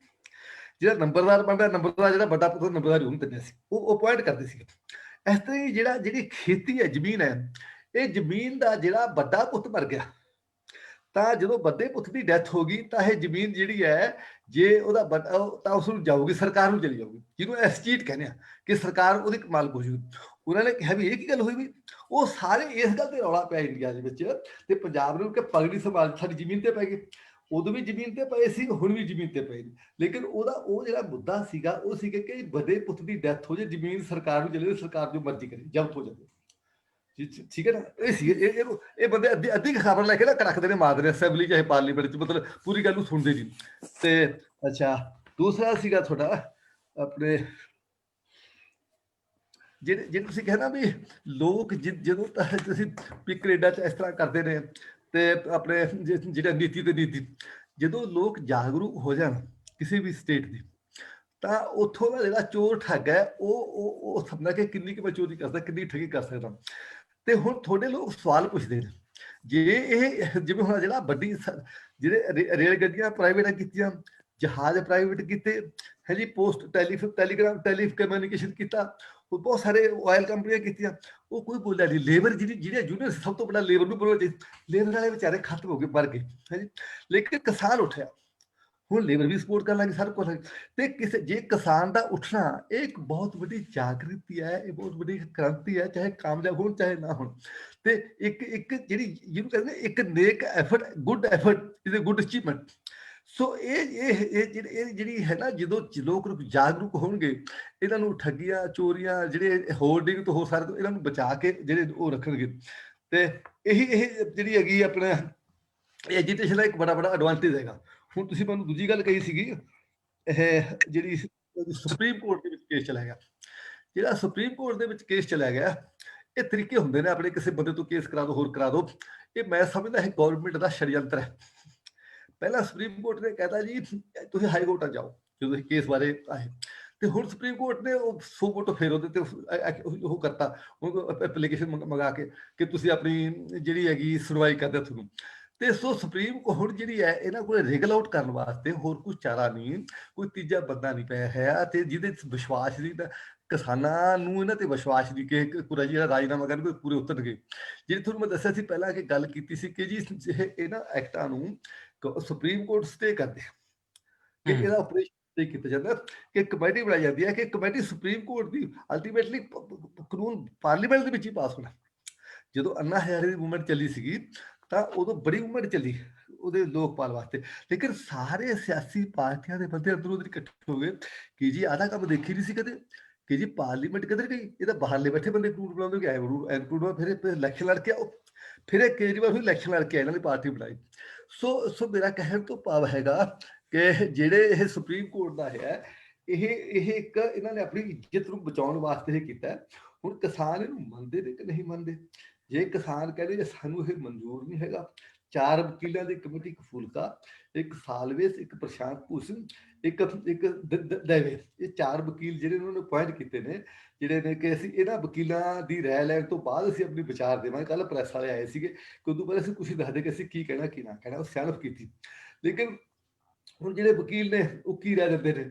Speaker 3: ਜਿਹੜਾ ਨੰਬਰਦਾਰ ਬਣਦਾ, ਨੰਬਰਦਾਰ ਜਿਹੜਾ ਵੱਡਾ ਪੁੱਤ ਨੰਬਰਦਾਰ ਉਹਨੂੰ ਦਿੰਦੇ ਸੀ, ਉਹ ਅਪੁਆਇੰਟ ਕਰਦੇ ਸੀ। ਇਸ ਤਰ੍ਹਾਂ ਹੀ ਜਿਹੜੀ ਖੇਤੀ ਹੈ, ਜ਼ਮੀਨ ਹੈ, ਇਹ ਜ਼ਮੀਨ ਦਾ ਜਿਹੜਾ ਵੱਡਾ ਪੁੱਤ ਮਰ ਗਿਆ, ਤਾਂ ਜਦੋਂ ਵੱਡੇ ਪੁੱਤ ਦੀ ਡੈਥ ਹੋ ਗਈ, ਤਾਂ ਇਹ ਜ਼ਮੀਨ ਜਿਹੜੀ ਹੈ, ਜੇ ਉਹਦਾ ਤਾਂ ਉਸ ਨੂੰ ਜਾਊਗੀ, ਸਰਕਾਰ ਨੂੰ ਚਲੀ ਜਾਊਗੀ, ਜਿਹਨੂੰ ਐਸਟੀਟ ਕਹਿੰਦੇ ਆ, ਕਿ ਸਰਕਾਰ ਉਹਦੀ ਮਾਲਕ ਹੋ ਜੂਗੀ। ਉਹਨਾਂ ਨੇ ਕਿਹਾ ਵੀ ਇਹ ਕੀ ਗੱਲ ਹੋਈ ਵੀ, ਉਹ ਸਾਰੇ ਇਸ ਗੱਲ ਤੇ ਰੌਲਾ ਪਿਆ ਇੰਡੀਆ ਦੇ ਵਿੱਚ ਤੇ ਪੰਜਾਬ ਨੂੰ, ਕਿ ਪਗੜੀ ਸੰਭਾਲ ਸਾਡੀ ਜ਼ਮੀਨ ਤੇ ਪੈ ਗਈ। ਉਦੋਂ ਵੀ ਜ਼ਮੀਨ ਤੇ ਪਏ ਸੀ, ਹੁਣ ਵੀ ਜ਼ਮੀਨ ਤੇ ਪਏ ਨੇ, ਲੇਕਿਨ ਉਹ ਜਿਹੜਾ ਮੁੱਦਾ ਸੀਗਾ, ਉਹ ਸੀਗਾ ਕਿ ਵੱਡੇ ਪੁੱਤ ਦੀ ਡੈਥ ਹੋ ਜਾਏ, ਜ਼ਮੀਨ ਸਰਕਾਰ ਨੂੰ ਚਲੇ, ਸਰਕਾਰ ਜੋ ਮਰਜ਼ੀ ਕਰੇ, ਜ਼ਬਤ ਹੋ ਜਾਵੇ। ਠੀਕ ਹੈ ਨਾ, ਇਹ ਸੀ ਇਹ ਬੰਦੇ ਅੱਧੀ ਖਬਰ ਲੈ ਕੇ ਨਾ ਰੱਖਦੇ ਨੇ, ਮਾਰਦੇ ਨੇ ਅਸੈਂਬਲੀ ਚਾਹੇ ਪਾਰਲੀਮੈਂਟ ਚ, ਮਤਲਬ ਪੂਰੀ ਗੱਲ ਨੂੰ ਸੁਣਦੇ ਨਹੀਂ। ਤੇ ਅੱਛਾ, ਦੂਸਰਾ ਸੀਗਾ ਤੁਹਾਡਾ ਆਪਣੇ ਜਿਹੜੇ ਤੁਸੀਂ ਕਹਿਣਾ ਵੀ ਲੋਕ ਜਦੋਂ ਤੁਸੀਂ ਕੈਨੇਡਾ ਚ ਇਸ ਤਰ੍ਹਾਂ ਕਰਦੇ ਨੇ, ਤੇ ਆਪਣੇ ਜਿਹੜਾ ਨੀਤੀ ਤੇ ਨੀਤੀ, ਜਦੋਂ ਲੋਕ ਜਾਗਰੂਕ ਹੋ ਜਾਣ ਕਿਸੇ ਵੀ ਸਟੇਟ ਦੀ, ਤਾਂ ਉੱਥੋਂ ਦਾ ਜਿਹੜਾ ਚੋਰ ਠੱਗ ਹੈ, ਉਹ ਸਮਝਦਾ ਕਿ ਕਿੰਨੀ ਕੁ ਮੈਂ ਚੋਰੀ ਕਰਦਾ, ਕਿੰਨੀ ਠੱਗੀ ਕਰ ਸਕਦਾ। ਤੇ ਹੁਣ ਤੁਹਾਡੇ ਲੋਕ ਸਵਾਲ ਪੁੱਛਦੇ ਨੇ, ਜੇ ਇਹ ਜਿਵੇਂ ਹੁਣ ਜਿਹੜਾ ਵੱਡੀ ਜਿਹੜੇ ਰੇਲ ਗੱਡੀਆਂ ਪ੍ਰਾਈਵੇਟ ਕੀਤੀਆਂ, ਜਹਾਜ਼ ਪ੍ਰਾਈਵੇਟ ਕੀਤੇ ਹੈ ਜੀ, ਪੋਸਟ ਟੈਲੀਕਮਿਊਨੀਕੇਸ਼ਨ ਕੀਤਾ, ਉਹ ਬਹੁਤ ਸਾਰੇ ਆਇਲ ਕੰਪਨੀਆਂ ਕੀਤੀਆਂ, ਉਹ ਕੋਈ ਬੋਲਿਆ ਨਹੀਂ। ਲੇਬਰ ਜਿਹੜੇ ਯੂਨੀਅਨ ਸਭ ਤੋਂ ਵੱਡਾ ਲੇਬਰ ਨੂੰ ਬੋਲਣਾ ਚਾਹੀਦਾ, ਲੇਬਰ ਵਾਲੇ ਵਿਚਾਰੇ ਖਤਮ ਹੋ ਗਏ, ਮਰ ਗਏ ਹੈ ਜੀ। ਲੇਕਿਨ ਕਿਸਾਨ ਉੱਠਿਆ, ਹੁਣ ਲੇਬਰ ਵੀ ਸਪੋਰਟ ਕਰਨ ਲੱਗੀ, ਸਾਰਾ ਕੁਝ। ਤੇ ਕਿਸੇ ਜੇ ਕਿਸਾਨ ਦਾ ਉੱਠਣਾ ਇਹ ਇੱਕ ਬਹੁਤ ਵੱਡੀ ਜਾਗ੍ਰਿਤੀ ਹੈ, ਇਹ ਬਹੁਤ ਵੱਡੀ ਕ੍ਰਾਂਤੀ ਹੈ, ਚਾਹੇ ਕਾਮਯਾਬ ਹੋਣ ਚਾਹੇ ਨਾ ਹੋਣ। ਤੇ ਇੱਕ ਇੱਕ ਜਿਹੜੀ ਜਿਹਨੂੰ ਕਹਿੰਦੇ ਇੱਕ ਨੇਕ effort, good effort is a good achievement. So ਇਹ ਜਿਹੜੀ ਹੈ ਨਾ, ਜਦੋਂ ਲੋਕ ਜਾਗਰੂਕ ਹੋਣਗੇ, ਇਹਨਾਂ ਨੂੰ ਠੱਗੀਆਂ ਚੋਰੀਆਂ ਜਿਹੜੇ ਹੋਰਡਿੰਗ ਤੋਂ ਹੋਰ ਸਾਰੇ ਤੋਂ ਇਹਨਾਂ ਨੂੰ ਬਚਾ ਕੇ ਜਿਹੜੇ ਉਹ ਰੱਖਣਗੇ। ਤੇ ਇਹ ਜਿਹੜੀ ਹੈਗੀ ਆਪਣਾ ਐਜੀਟੇਸ਼ਨ ਦਾ ਇੱਕ ਬੜਾ ਐਡਵਾਂਟੇਜ ਹੈਗਾ। ਹੁਣ ਤੁਸੀਂ ਮੈਨੂੰ ਦੂਜੀ ਗੱਲ ਕਹੀ ਸੀਗੀ, ਇਹ ਜਿਹੜੀ ਸੁਪਰੀਮ ਕੋਰਟ ਦੇ ਵਿੱਚ ਕੇਸ ਚਲਾ ਗਿਆ, ਜਿਹੜਾ ਸੁਪਰੀਮ ਕੋਰਟ ਦੇ ਵਿੱਚ ਕੇਸ ਚਲਾ ਗਿਆ, ਇਹ ਤਰੀਕੇ ਹੁੰਦੇ ਨੇ ਆਪਣੇ, ਕਿਸੇ ਬੰਦੇ ਤੋਂ ਕੇਸ ਕਰਾ ਦੋ, ਹੋਰ ਕਰਾ ਦੋ। ਇਹ ਮੈਂ ਸਮਝਦਾ ਇਹ ਗਵਰਨਮੈਂਟ ਦਾ ਸ਼ੜਯੰਤਰ ਹੈ। ਪਹਿਲਾਂ ਸੁਪਰੀਮ ਕੋਰਟ ਨੇ ਕਹਿਤਾ ਜੀ ਤੁਸੀਂ ਹਾਈ ਕੋਰਟ ਜਾਓ ਜਦੋਂ ਇਹ ਕੇਸ ਬਾਰੇ ਆਏ, ਤੇ ਹੁਣ ਸੁਪਰੀਮ ਕੋਰਟ ਨੇ ਉਹ 100 ਵੋਟ ਫੇਰ ਉਹਦੇ ਤੇ ਉਹ ਕਰਤਾ, ਐਪਲੀਕੇਸ਼ਨ ਮੰਗਾ ਕੇ ਕਿ ਤੁਸੀਂ ਆਪਣੀ ਜਿਹੜੀ ਹੈਗੀ ਸੁਣਵਾਈ ਕਰਦੇ ਤੁਹਾਨੂੰ। ਤੇ ਸੋ ਸੁਪਰੀਮ ਕੋਰਟ ਜਿਹੜੀ ਹੈ ਇਹਨਾਂ ਕੋਲ ਰੈਗਲ ਆਊਟ ਕਰਨ ਵਾਸਤੇ ਹੋਰ ਕੋਈ ਚਾਰਾ ਨਹੀਂ, ਕੋਈ ਤੀਜਾ ਬੰਦਾ ਨਹੀਂ ਪਿਆ ਹੈ, ਤੇ ਜਿਹਦੇ ਵਿਸ਼ਵਾਸ ਦੀ ਕਿਸਾਨਾਂ ਨੂੰ ਇਹਨਾਂ ਤੇ ਵਿਸ਼ਵਾਸ ਦੀ ਕਿ ਪੂਰਾ ਜਿਹੜਾ ਰਾਜਨਾਮਾ ਕਰਨਗੇ ਪੂਰੇ ਉਤਰਨਗੇ। ਜਿਹੜੀ ਤੁਹਾਨੂੰ ਮੈਂ ਦੱਸਿਆ ਸੀ ਪਹਿਲਾਂ ਕਿ ਗੱਲ ਕੀਤੀ ਸੀ ਕਿ ਜੀ ਇਹਨਾਂ ਐਕਟਾਂ ਨੂੰ ਸੁਪਰੀਮ ਕੋਰਟ ਸਟੇ ਕਰਦੇ ਕਿ ਇਹਦਾ ਆਪਰੇਸ਼ਨ ਕੀਤਾ ਜਾਂਦਾ, ਕਿ ਕਮੇਟੀ ਬਣਾਈ ਜਾਂਦੀ ਹੈ, ਕਿ ਕਮੇਟੀ ਸੁਪਰੀਮ ਕੋਰਟ ਦੀ ਅਲਟੀਮੇਟਲੀ ਕਾਨੂੰਨ ਪਾਰਲੀਮੈਂਟ ਦੇ ਵਿੱਚ ਹੀ ਪਾਸ ਹੋਣਾ। ਜਦੋਂ ਅੰਨਾ ਹਜ਼ਾਰੇ ਦੀ ਮੂਵਮੈਂਟ ਚੱਲੀ ਸੀਗੀ ਤਾਂ ਉਦੋਂ ਬੜੀ ਮੂਵਮੈਂਟ ਚੱਲੀ ਉਹਦੇ ਲੋਕਪਾਲ ਵਾਸਤੇ, ਲੇਕਿਨ ਸਾਰੇ ਸਿਆਸੀ ਪਾਰਟੀਆਂ ਦੇ ਬੰਦੇ ਅੰਦਰੋਂ ਅੰਦਰ ਇਕੱਠੇ ਹੋ ਗਏ ਕਿ ਜੀ ਆਹ ਕੰਮ ਦੇਖੀ ਨਹੀਂ ਸੀ ਕਦੇ, ਕਿ ਜੀ ਪਾਰਲੀਮੈਂਟ ਕਿੱਧਰ ਗਈ, ਇਹ ਤਾਂ ਬਾਹਰਲੇ ਬੈਠੇ ਬੰਦੇ ਕਾਨੂੰਨ ਬਣਾਉਂਦੇ ਕਿ ਕਾਨੂੰਨ, ਫਿਰ ਇਲੈਕਸ਼ਨ ਲੜ ਕੇ ਆਓ, ਫਿਰ ਇਹ ਕੇਜਰੀਵਾਲ ਫਿਰ ਇਲੈਕਸ਼ਨ ਲੜ ਕੇ ਆਏ, ਇਹਨਾਂ ਦੀ ਪਾਰਟੀ ਬਣਾਈ। ਸੋ ਮੇਰਾ ਕਹਿਣ ਤੋਂ ਭਾਵ ਹੈਗਾ ਕਿ ਜਿਹੜੇ ਇਹ ਸੁਪਰੀਮ ਕੋਰਟ ਦਾ ਹੈ, ਇਹ ਇੱਕ ਇਹਨਾਂ ਨੇ ਆਪਣੀ ਇੱਜ਼ਤ ਨੂੰ ਬਚਾਉਣ ਵਾਸਤੇ ਇਹ ਕੀਤਾ। ਹੁਣ ਕਿਸਾਨ ਇਹਨੂੰ ਮੰਨਦੇ ਨੇ ਕਿ ਨਹੀਂ ਮੰਨਦੇ? ਜੇ ਕਿਸਾਨ ਕਹਿੰਦੇ ਜੇ ਸਾਨੂੰ ਇਹ ਮਨਜ਼ੂਰ ਨਹੀਂ ਹੈਗਾ, 4 ਵਕੀਲਾਂ ਦੀ ਕਮੇਟੀ, ਇੱਕ ਫੁਲਕਾ, ਇੱਕ ਸਾਲਵੇਸ, ਇੱਕ ਪ੍ਰਸ਼ਾਂਤ ਭੂਸ਼ਣ, ਇੱਕ ਦਵੇ, ਇਹ 4 ਵਕੀਲ ਜਿਹੜੇ ਉਹਨਾਂ ਨੇ ਅਪੁਆਇੰਟ ਕੀਤੇ ਨੇ, ਜਿਹੜੇ ਨੇ ਕਿ ਅਸੀਂ ਇਹਨਾਂ ਵਕੀਲਾਂ ਦੀ ਰਾਏ ਲੈਣ ਤੋਂ ਬਾਅਦ ਅਸੀਂ ਆਪਣੀ ਵਿਚਾਰ ਦੇਵਾਂਗੇ। ਕੱਲ ਪ੍ਰੈਸ ਵਾਲੇ ਆਏ ਸੀਗੇ ਕਿ ਉਦੋਂ ਪਹਿਲਾਂ ਅਸੀਂ ਕੁਛ ਦੱਸਦੇ ਕਿ ਅਸੀਂ ਕੀ ਕਹਿਣਾ ਕੀ ਨਾ ਕਹਿਣਾ, ਉਹ ਸਿਆਣਪ ਕੀਤੀ। ਲੇਕਿਨ ਹੁਣ ਜਿਹੜੇ ਵਕੀਲ ਨੇ ਉਹ ਕੀ ਰਾਏ ਦਿੰਦੇ ਨੇ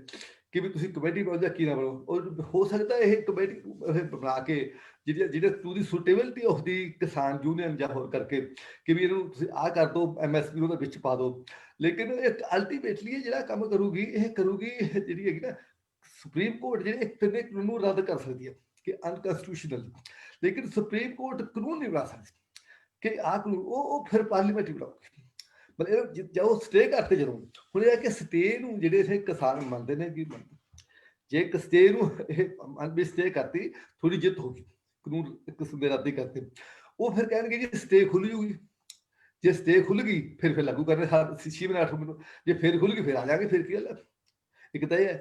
Speaker 3: ਕਿ ਵੀ ਤੁਸੀਂ ਕਮੇਟੀ ਬਣਾਓ ਜਾਂ ਕੀ ਨਾ ਬਣਾਓ, ਔਰ ਹੋ ਸਕਦਾ ਇਹ ਕਮੇਟੀ ਬਣਾ ਕੇ ਜਿਹੜੇ ਟੂ ਦੀ ਸੁਟੇਬਿਲਿਟੀ ਆਫ ਦੀ ਕਿਸਾਨ ਯੂਨੀਅਨ ਜਾਂ ਹੋਰ ਕਰਕੇ ਕਿ ਵੀ ਇਹਨੂੰ ਤੁਸੀਂ ਆਹ ਕਰ ਦਿਓ, MSP ਉਹਦੇ ਵਿੱਚ ਪਾ ਦਿਓ। ਲੇਕਿਨ ਅਲਟੀਮੇਟਲੀ ਇਹ ਜਿਹੜਾ ਕੰਮ ਕਰੂਗੀ, ਇਹ ਕਰੂਗੀ ਜਿਹੜੀ ਹੈਗੀ ਨਾ ਸੁਪਰੀਮ ਕੋਰਟ, ਜਿਹੜੇ ਇੱਕ ਤਿੰਨੇ ਕਾਨੂੰਨ ਨੂੰ ਰੱਦ ਕਰ ਸਕਦੀ ਹੈ ਕਿ ਅਨਕਨਸਟੀਟਿਊਸ਼ਨਲ, ਲੇਕਿਨ ਸੁਪਰੀਮ ਕੋਰਟ ਕਾਨੂੰਨ ਨਹੀਂ ਬਣਾ ਸਕਦੀ ਕਿ ਆਹ ਕਾਨੂੰਨ, ਉਹ ਫਿਰ ਪਾਰਲੀਮੈਂਟ ਹੀ ਬਣਾਉਗੀ। ਮਤਲਬ ਜਦੋਂ ਸਟੇ ਕਰਤੇ, ਜਦੋਂ ਹੁਣ ਇਹ ਹੈ ਕਿ ਸਟੇ ਨੂੰ ਜਿਹੜੇ ਇਹ ਕਿਸਾਨ ਮੰਨਦੇ ਨੇ ਕਿ ਜੇ ਇੱਕ ਸਟੇ ਨੂੰ ਇਹ ਸਟੇ ਕਰਤੀ, ਥੋੜੀ ਜਿੱਤ ਹੋ ਗਈ, ਕਾਨੂੰਨ ਇੱਕ ਕਿਸਮ ਦੇ ਰੱਦ ਕਰਤੇ, ਉਹ ਫਿਰ ਕਹਿਣਗੇ ਜੀ ਸਟੇ ਖੁੱਲ ਜੂਗੀ। ਜੇ ਸਟੇ ਖੁੱਲ ਗਈ ਫਿਰ ਲਾਗੂ ਕਰਨੇ 6 ਮਹੀਨੇ 8 ਮਹੀਨੇ, ਜੇ ਫਿਰ ਖੁੱਲ ਗਈ ਫਿਰ ਆ ਜਾਗੇ, ਫਿਰ ਕੀ ਗੱਲ। ਇੱਕ ਤਾਂ ਇਹ ਹੈ,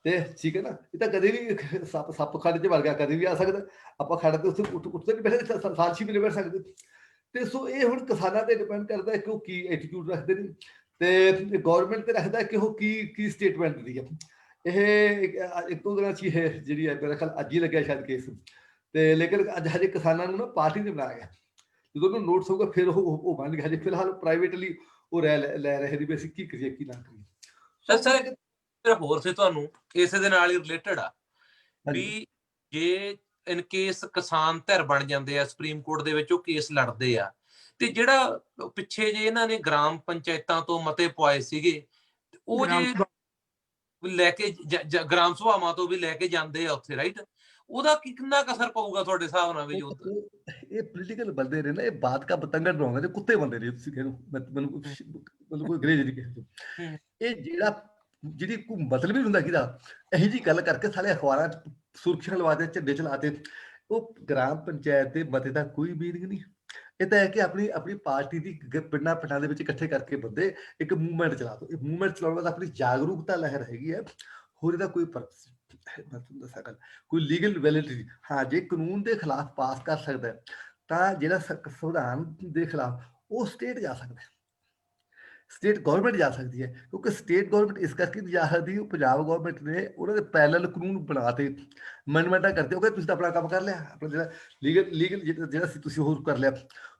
Speaker 3: ਤੇ ਠੀਕ ਹੈ ਨਾ, ਇਹ ਤਾਂ ਕਦੇ ਵੀ ਸੱਪ ਖੱਡ 'ਚ ਵੜ ਗਿਆ, ਕਦੇ ਵੀ ਆ ਸਕਦਾ। ਆਪਾਂ ਖੱਡ ਤੇ ਉੱਥੇ ਉੱਠਦੇ ਨਹੀਂ ਬੈਠੇ, ਸਾਲ 6 ਮਹੀਨੇ ਬੈਠ ਸਕਦੇ। ਤੇ ਸੋ ਇਹ ਹੁਣ ਕਿਸਾਨਾਂ ਤੇ ਡਿਪੈਂਡ ਕਰਦਾ ਕਿ ਉਹ ਕੀ ਐਟੀਟਿਊਡ ਰੱਖਦੇ ਨੇ, ਤੇ ਗਵਰਨਮੈਂਟ ਤੇ ਰੱਖਦਾ ਕਿ ਉਹ ਕੀ ਸਟੇਟਮੈਂਟ ਦਿੰਦੀ ਹੈ। ਇਹ ਇੱਕ ਦੋ ਦਿਨਾਂ 'ਚ ਹੈ ਜਿਹੜੀ ਹੈ, ਮੇਰਾ ਖਿਆਲ ਅੱਜ ਹੀ ਲੱਗਿਆ ਸ਼ਾਇਦ ਕੇਸ, ਤੇ ਲੇਕਿਨ ਅੱਜ ਹਜੇ ਕਿਸਾਨਾਂ ਨੂੰ ਨਾ ਪਾਰਟੀ ਨੇ ਬਣਾਇਆ ਗਿਆ। ਜਦੋਂ ਉਹਨੂੰ ਨੋਟਿਸ ਹੋਊਗਾ ਫਿਰ ਉਹ ਬਣ ਗਿਆ। ਹਜੇ ਫਿਲਹਾਲ ਪ੍ਰਾਈਵੇਟਲੀ ਉਹ ਲੈ ਰਹੇ ਨੇ ਵੀ ਅਸੀਂ ਕੀ ਕਰੀਏ ਕੀ ਨਾ ਕਰੀਏ।
Speaker 2: ਸਰ ਹੋਰ ਸੇ ਤੁਹਾਨੂੰ ਇਸੇ ਦੇ ਨਾਲ ਹੀ ਰਿਲੇਟਡ ਆ ਵੀ ਜੇ ਇਨ ਕੇਸ ਕਿਸਾਨ ਧਿਰ ਬਣ ਜਾਂਦੇ ਆ ਸੁਪਰੀਮ ਕੋਰਟ ਦੇ ਵਿੱਚ, ਉਹ ਕੇਸ ਲੜਦੇ ਆ, ਤੇ ਜਿਹੜਾ ਪਿੱਛੇ ਜੇ ਇਹਨਾਂ ਨੇ ਗ੍ਰਾਮ ਪੰਚਾਇਤਾਂ ਤੋਂ ਮਤੇ ਪਵਾਏ ਸੀਗੇ, ਉਹ ਜੇ ਲੈ ਕੇ ਗ੍ਰਾਮ ਸਭਾਵਾਂ ਤੋਂ ਵੀ ਲੈ ਕੇ ਜਾਂਦੇ ਆ ਉੱਥੇ, ਰਾਈਟ, ਉਹਦਾ ਕਿੰਨਾ ਅਸਰ ਪਊਗਾ ਤੁਹਾਡੇ ਹਿਸਾਬ ਨਾਲ? ਵੀ
Speaker 3: ਇਹ ਪੋਲੀਟੀਕਲ ਬੰਦੇ ਨੇ ਨਾ, ਇਹ ਬਾਤ ਕਾ ਪਤੰਗੜ ਬਣਾਉਂਦੇ ਨੇ, ਕੁੱਤੇ ਬੰਦੇ ਨੇ, ਤੁਸੀਂ ਕਹਿ ਲਓ, ਮੈਨੂੰ ਕੋਈ ਅੰਗਰੇਜ਼ ਨਹੀਂ ਕਹਿੰਦੇ। ਇਹ ਜਿਹੜੀ ਕੋਈ ਮਤਲਬ ਹੀ ਹੁੰਦਾ ਕਿਹਦਾ, ਇਹੀ ਜੀ ਗੱਲ ਕਰਕੇ ਸਾਰੇ ਅਖਬਾਰਾਂ 'ਚ ਸੁਰਖੀਆਂ ਲਵਾਦੇ, ਝੰਡੇ ਚਲਾਤੇ। ਉਹ ਗ੍ਰਾਮ ਪੰਚਾਇਤ ਦੇ ਮਤੇ ਦਾ ਕੋਈ ਮੀਨਿੰਗ ਨਹੀਂ। ਇਹ ਤਾਂ ਹੈ ਕਿ ਆਪਣੀ ਪਾਰਟੀ ਦੀ ਪਿੰਡਾਂ ਦੇ ਵਿੱਚ ਇਕੱਠੇ ਕਰਕੇ ਬੰਦੇ ਇੱਕ ਮੂਵਮੈਂਟ ਚਲਾ ਦੋ। ਇਹ ਮੂਵਮੈਂਟ ਚਲਾਉਣ ਵਾਸਤੇ ਆਪਣੀ ਜਾਗਰੂਕਤਾ ਲਹਿਰ ਹੈਗੀ ਹੈ, ਹੋਰ ਇਹਦਾ ਕੋਈ ਪਰਪਸ ਨਹੀਂ। ਮੈਂ ਤੁਹਾਨੂੰ ਦੱਸਾਂ ਗੱਲ, ਕੋਈ ਲੀਗਲ ਵੈਲਿਡਿਟੀ, ਹਾਂ ਜੇ ਕਾਨੂੰਨ ਦੇ ਖਿਲਾਫ ਪਾਸ ਕਰ ਸਕਦਾ ਤਾਂ ਜਿਹੜਾ ਸੰਵਿਧਾਨ ਦੇ ਖਿਲਾਫ ਉਹ ਸਟੇਟ ਜਾ ਸਕਦਾ, ਸਟੇਟ ਗਵਰਨਮੈਂਟ ਜਾ ਸਕਦੀ ਹੈ। ਕਿਉਂਕਿ ਸਟੇਟ ਗਵਰਨਮੈਂਟ ਇਸ ਕਰਕੇ ਨਹੀਂ ਜਾ ਸਕਦੀ, ਉਹ ਪੰਜਾਬ ਗਵਰਨਮੈਂਟ ਨੇ ਉਹਨਾਂ ਦੇ ਪੈਰਲਲ ਕਾਨੂੰਨ ਬਣਾਤੇ, ਅਮੈਂਡਮੈਂਟਾਂ ਕਰਦੇ। ਉਹ ਤੁਸੀਂ ਤਾਂ ਆਪਣਾ ਕੰਮ ਕਰ ਲਿਆ, ਆਪਣਾ ਜਿਹੜਾ ਲੀਗਲ ਜਿਹੜਾ ਤੁਸੀਂ ਹੋਰ ਕਰ ਲਿਆ।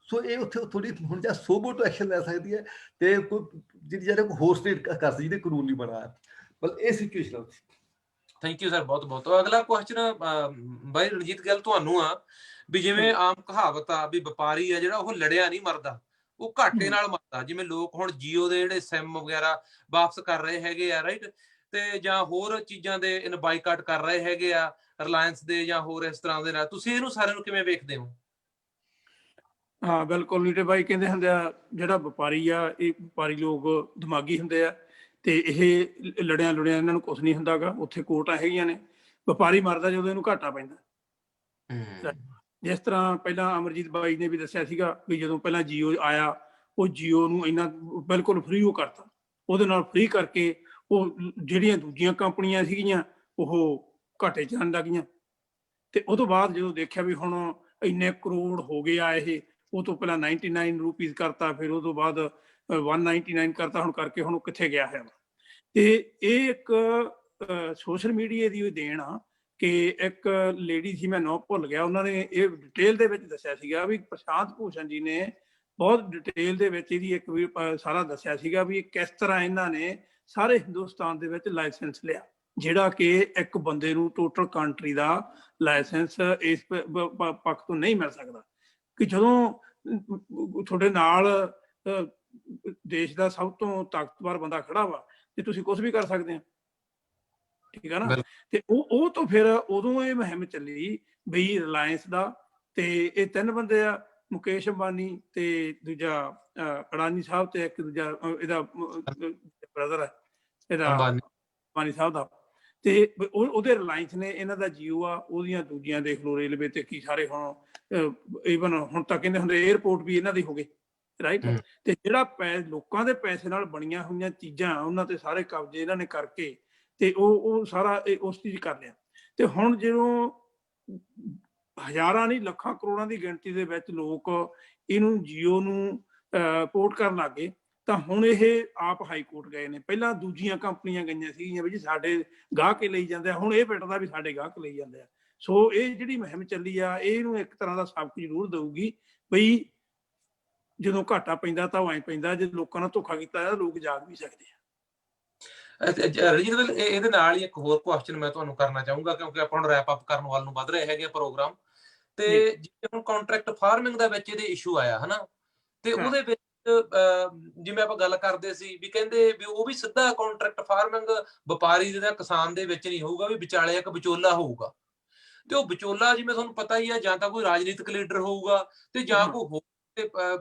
Speaker 3: ਸੋ ਇਹ ਉੱਥੇ ਥੋੜੀ ਹੁਣ ਜਾਂ ਸੋਬੋ ਤੋਂ ਐਕਸ਼ਨ ਲੈ ਸਕਦੀ ਹੈ, ਤੇ ਕੋਈ ਜਿਹੜੀ ਕੋਈ ਹੋਰ ਸਟੇਟ ਕਰ ਸਕਦੀ ਜਿਹਦੇ ਕਾਨੂੰਨ ਨਹੀਂ ਬਣਾਇਆ। ਬਸ ਇਹ ਸਿਚੁਏਸ਼ਨ ਹੈ।
Speaker 2: ਥੈਂਕ ਯੂ ਸਰ, ਬਹੁਤ ਬਹੁਤ। ਅਗਲਾ ਕੁਐਸਚਨ ਬਾਈ ਰਣਜੀਤ ਗੱਲ ਤੁਹਾਨੂੰ ਆ ਵੀ ਜਿਵੇਂ ਆਮ ਕਹਾਵਤ ਆ ਵੀ ਵਪਾਰੀ ਆ ਜਿਹੜਾ ਉਹ ਲੜਿਆ ਨਹੀਂ ਮਰਦਾ, ਉਹ ਘਾਟੇ ਨਾਲ ਮਰਦਾ। ਜਿਵੇਂ ਲੋਕ ਹੁਣ ਜੀਓ ਦੇ ਜਿਹੜੇ ਸਿਮ ਵਗੈਰਾ ਵਾਪਸ ਕਰ ਰਹੇ ਹੈਗੇ ਆ, ਰਾਈਟ, ਤੇ ਜਾਂ ਹੋਰ ਚੀਜ਼ਾਂ ਦੇ ਇਹਨ ਬਾਈਕਾਟ ਕਰ ਰਹੇ ਹੈਗੇ ਆ, ਰਿਲਾਇੰਸ ਦੇ ਜਾਂ ਹੋਰ ਇਸ ਤਰ੍ਹਾਂ ਦੇ ਨਾਲ। ਤੁਸੀਂ ਇਹਨੂੰ ਸਾਰਿਆਂ ਨੂੰ ਕਿਵੇਂ ਵੇਖਦੇ ਹੋ?
Speaker 4: ਹਾਂ ਬਿਲਕੁਲ ਨੀਟੇ ਬਾਈ, ਕਹਿੰਦੇ ਹੁੰਦੇ ਆ ਜਿਹੜਾ ਵਪਾਰੀ ਆ, ਇਹ ਵਪਾਰੀ ਲੋਕ ਦਿਮਾਗੀ ਹੁੰਦੇ ਆ ਤੇ ਇਹ ਲੜਿਆਂ ਇਹਨਾਂ ਨੂੰ ਕੁਝ ਨਹੀਂ ਹੁੰਦਾਗਾ। ਉੱਥੇ ਕੋਰਟਾਂ ਹੈਗੀਆਂ ਨੇ, ਵਪਾਰੀ ਮਰਦਾ ਜਦੋਂ ਇਹਨੂੰ ਘਾਟਾ ਪੈਂਦਾ। ਜਿਸ ਤਰ੍ਹਾਂ ਪਹਿਲਾਂ ਅਮਰਜੀਤ ਬਾਈ ਨੇ ਵੀ ਦੱਸਿਆ ਸੀਗਾ ਵੀ ਜਦੋਂ ਪਹਿਲਾਂ ਜੀਓ ਆਇਆ, ਉਹ ਜੀਓ ਨੂੰ ਇੰਨਾ ਬਿਲਕੁਲ ਫ੍ਰੀ ਉਹ ਕਰਤਾ, ਉਹਦੇ ਨਾਲ ਫ੍ਰੀ ਕਰਕੇ ਉਹ ਜਿਹੜੀਆਂ ਦੂਜੀਆਂ ਕੰਪਨੀਆਂ ਸੀਗੀਆਂ ਉਹ ਘਾਟੇ 'ਚ ਜਾਣ ਲੱਗ ਗਈਆਂ। ਤੇ ਉਹ ਤੋਂ ਬਾਅਦ ਜਦੋਂ ਦੇਖਿਆ ਵੀ ਹੁਣ ਇੰਨੇ ਕਰੋੜ ਹੋ ਗਏ ਆ, ਇਹ ਉਹ ਤੋਂ ਪਹਿਲਾਂ 99 ਰੁਪੀਜ਼ ਕਰਤਾ, ਫਿਰ ਉਹ ਤੋਂ ਬਾਅਦ 199 ਕਰਤਾ, ਹੁਣ ਕਰਕੇ ਹੁਣ ਕਿੱਥੇ ਗਿਆ ਹੈ। ਤੇ ਇਹ ਇੱਕ ਸੋਸ਼ਲ ਮੀਡੀਆ ਦੀ ਦੇਣ ਆ ਕਿ ਇੱਕ ਲੇਡੀ ਸੀ, ਮੈਂ ਨਾਮ ਭੁੱਲ ਗਿਆ, ਉਹਨਾਂ ਨੇ ਇਹ ਡਿਟੇਲ ਦੇ ਵਿੱਚ ਦੱਸਿਆ ਸੀਗਾ ਵੀ ਪ੍ਰਸ਼ਾਂਤ ਭੂਸ਼ਣ ਜੀ ਨੇ ਬਹੁਤ ਡਿਟੇਲ ਦੇ ਵਿੱਚ ਇਹਦੀ ਇੱਕ ਵੀ ਸਾਰਾ ਦੱਸਿਆ ਸੀਗਾ ਵੀ ਕਿਸ ਤਰ੍ਹਾਂ ਇਹਨਾਂ ਨੇ ਸਾਰੇ ਹਿੰਦੁਸਤਾਨ ਦੇ ਵਿੱਚ ਲਾਇਸੈਂਸ ਲਿਆ, ਜਿਹੜਾ ਕਿ ਇੱਕ ਬੰਦੇ ਨੂੰ ਟੋਟਲ ਕੰਟਰੀ ਦਾ ਲਾਇਸੈਂਸ ਇਸ ਪੱਖ ਤੋਂ ਨਹੀਂ ਮਿਲ ਸਕਦਾ। ਕਿ ਜਦੋਂ ਤੁਹਾਡੇ ਨਾਲ ਦੇਸ਼ ਦਾ ਸਭ ਤੋਂ ਤਾਕਤਵਰ ਬੰਦਾ ਖੜਾ ਵਾ ਤੇ ਤੁਸੀਂ ਕੁਝ ਵੀ ਕਰ ਸਕਦੇ ਆ, ਠੀਕ ਆ ਨਾ। ਤੇ ਉਹ ਤੋਂ ਫਿਰ ਉਦੋਂ ਇਹ ਮੁਹਿੰਮ ਚੱਲੀ ਬਈ ਰਿਲਾਇੰਸ ਦਾ, ਤੇ ਇਹ 3 ਬੰਦੇ ਆ, ਮੁਕੇਸ਼ ਅੰਬਾਨੀ ਤੇ ਦੂਜਾ ਅਡਾਨੀ ਸਾਹਿਬ ਤੇ ਇੱਕ ਦੂਜਾ ਇਹਦਾ ਬ੍ਰਦਰ ਹੈ ਇਹਦਾ ਅੰਬਾਨੀ ਸਾਹਿਬ ਦਾ, ਤੇ ਉਹਦੇ ਰਿਲਾਇੰਸ ਨੇ, ਇਹਨਾਂ ਦਾ ਜੀਓ ਆ, ਉਹਦੀਆਂ ਦੂਜੀਆਂ ਦੇਖ ਲਓ ਰੇਲਵੇ ਤੇ ਕੀ ਸਾਰੇ ਹੁਣ ਈਵਨ ਹੁਣ ਤਾਂ ਕਹਿੰਦੇ ਹੁੰਦੇ 에ਅਰਪੋਰਟ ਵੀ ਇਹਨਾਂ ਦੇ ਹੋ ਗਏ, ਰਾਈਟ। ਤੇ ਜਿਹੜਾ ਲੋਕਾਂ ਦੇ ਪੈਸੇ ਨਾਲ ਬਣੀਆਂ ਹੋਈਆਂ ਚੀਜ਼ਾਂ ਉਹਨਾਂ ਤੇ ਸਾਰੇ ਕਬਜ਼ੇ ਇਹਨਾਂ ਨੇ ਕਰਕੇ ਤੇ ਉਹ ਸਾਰਾ ਉਸ ਚੀਜ਼ ਕਰ ਲਿਆ। ਤੇ ਹੁਣ ਜਦੋਂ ਹਜ਼ਾਰਾਂ ਨਹੀਂ ਲੱਖਾਂ ਕਰੋੜਾਂ ਦੀ ਗਿਣਤੀ ਦੇ ਵਿੱਚ ਲੋਕ ਇਹਨੂੰ ਜੀਓ ਨੂੰ ਪੋਰਟ ਕਰਨ ਲੱਗ ਗਏ, ਤਾਂ ਹੁਣ ਇਹ ਆਪ ਹਾਈ ਕੋਰਟ ਗਏ ਨੇ। ਪਹਿਲਾਂ ਦੂਜੀਆਂ ਕੰਪਨੀਆਂ ਗਈਆਂ ਸੀਗੀਆਂ ਵੀ ਜੀ ਸਾਡੇ ਗਾਹਕ ਲਈ ਜਾਂਦੇ ਆ, ਹੁਣ ਇਹ ਪਿੱਟਦਾ ਵੀ ਸਾਡੇ ਗਾਹਕ ਲਈ ਜਾਂਦੇ ਆ। ਸੋ ਇਹ ਜਿਹੜੀ ਮੁਹਿੰਮ ਚੱਲੀ ਆ, ਇਹਨੂੰ ਇੱਕ ਤਰ੍ਹਾਂ ਦਾ ਸਬਕ ਜ਼ਰੂਰ ਦਊਗੀ ਬਈ ਜਦੋਂ ਘਾਟਾ ਪੈਂਦਾ ਤਾਂ ਐਂ ਪੈਂਦਾ, ਜੇ ਲੋਕਾਂ ਨਾਲ ਧੋਖਾ ਕੀਤਾ ਲੋਕ ਜਾਗ ਵੀ ਸਕਦੇ ਆ।
Speaker 2: ਰਣਜੀਤ, ਇਹਦੇ ਨਾਲ ਹੀ ਇੱਕ ਹੋਰ ਕੁਐਸਚਨ ਮੈਂ ਤੁਹਾਨੂੰ ਕਰਨਾ ਚਾਹੂੰਗਾ, ਕਿਉਂਕਿ ਆਪਾਂ ਹੁਣ ਰੈਪ ਅਪ ਕਰਨ ਵੱਲ ਨੂੰ ਵੱਧ ਰਹੇ ਹੈਗੇ ਪ੍ਰੋਗਰਾਮ। ਤੇ ਜਿਵੇਂ ਹੁਣ ਕੰਟਰੈਕਟ ਫਾਰਮਿੰਗ ਦਾ ਵਿੱਚ ਇਹਦੇ ਇਸ਼ੂ ਆਇਆ ਹਨਾ, ਤੇ ਉਹਦੇ ਵਿੱਚ ਜਿਵੇਂ ਆਪਾਂ ਗੱਲ ਕਰਦੇ ਸੀ ਵੀ ਕਹਿੰਦੇ ਵੀ ਉਹ ਵੀ ਸਿੱਧਾ ਕੰਟਰੈਕਟ ਫਾਰਮਿੰਗ ਵਪਾਰੀ ਦੇ ਜਾਂ ਕਿਸਾਨ ਦੇ ਵਿੱਚ ਨਹੀਂ ਹੋਊਗਾ, ਵੀ ਵਿਚਾਲੇ ਇੱਕ ਵਿਚੋਲਾ ਹੋਊਗਾ। ਤੇ ਉਹ ਵਿਚੋਲਾ ਜਿਵੇਂ ਤੁਹਾਨੂੰ ਪਤਾ ਹੀ ਆ, ਜਾਂ ਤਾਂ ਕੋਈ ਰਾਜਨੀਤਿਕ ਲੀਡਰ ਹੋਊਗਾ ਤੇ ਜਾਂ ਕੋਈ ਹੋਰ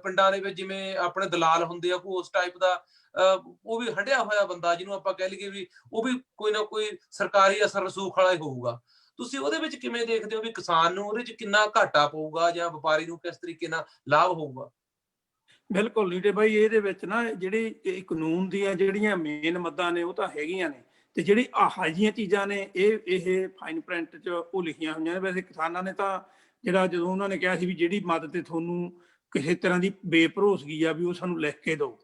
Speaker 2: ਪਿੰਡਾਂ ਦੇ ਵਿੱਚ ਜਿਵੇਂ ਆਪਣੇ ਦਲਾਲ ਹੁੰਦੇ ਆ, ਕੋਈ ਉਸ ਟਾਈਪ ਦਾ ਉਹ ਵੀ ਹੰਢਿਆ ਹੋਇਆ ਬੰਦਾ, ਜਿਹਨੂੰ ਆਪਾਂ ਕਹਿ ਲਈਏ ਵੀ ਉਹ ਵੀ ਕੋਈ ਨਾ ਕੋਈ ਸਰਕਾਰੀ ਅਸਰ ਰਸੂਖ ਵਾਲਾ ਹੀ ਹੋਊਗਾ। ਤੁਸੀਂ ਉਹਦੇ ਵਿੱਚ ਕਿਵੇਂ ਦੇਖਦੇ ਹੋ ਵੀ ਕਿਸਾਨ ਨੂੰ ਉਹਦੇ 'ਚ ਕਿੰਨਾ ਘਾਟਾ ਪਊਗਾ ਜਾਂ ਵਪਾਰੀ ਨੂੰ ਕਿਸ ਤਰੀਕੇ ਨਾਲ ਲਾਭ ਹੋਊਗਾ?
Speaker 4: ਬਿਲਕੁਲ ਨੀਟੇ ਬਾਈ, ਇਹਦੇ ਵਿੱਚ ਨਾ ਜਿਹੜੀ ਕਾਨੂੰਨ ਦੀਆਂ ਜਿਹੜੀਆਂ ਮੇਨ ਮੱਦਾਂ ਨੇ ਉਹ ਤਾਂ ਹੈਗੀਆਂ ਨੇ, ਤੇ ਜਿਹੜੀ ਆਹ ਜਿਹੀਆਂ ਚੀਜ਼ਾਂ ਨੇ ਇਹ ਫਾਈਨ ਪ੍ਰਿੰਟ 'ਚ ਉਹ ਲਿਖੀਆਂ ਹੋਈਆਂ ਨੇ। ਵੈਸੇ ਕਿਸਾਨਾਂ ਨੇ ਤਾਂ ਜਿਹੜਾ ਜਦੋਂ ਉਹਨਾਂ ਨੇ ਕਿਹਾ ਸੀ ਵੀ ਜਿਹੜੀ ਮਦਦ ਤੇ ਤੁਹਾਨੂੰ ਕਿਸੇ ਤਰ੍ਹਾਂ ਦੀ ਬੇਭਰੋਸਗੀ ਆ ਵੀ ਉਹ ਸਾਨੂੰ ਲਿਖ ਕੇ ਦਿਓ,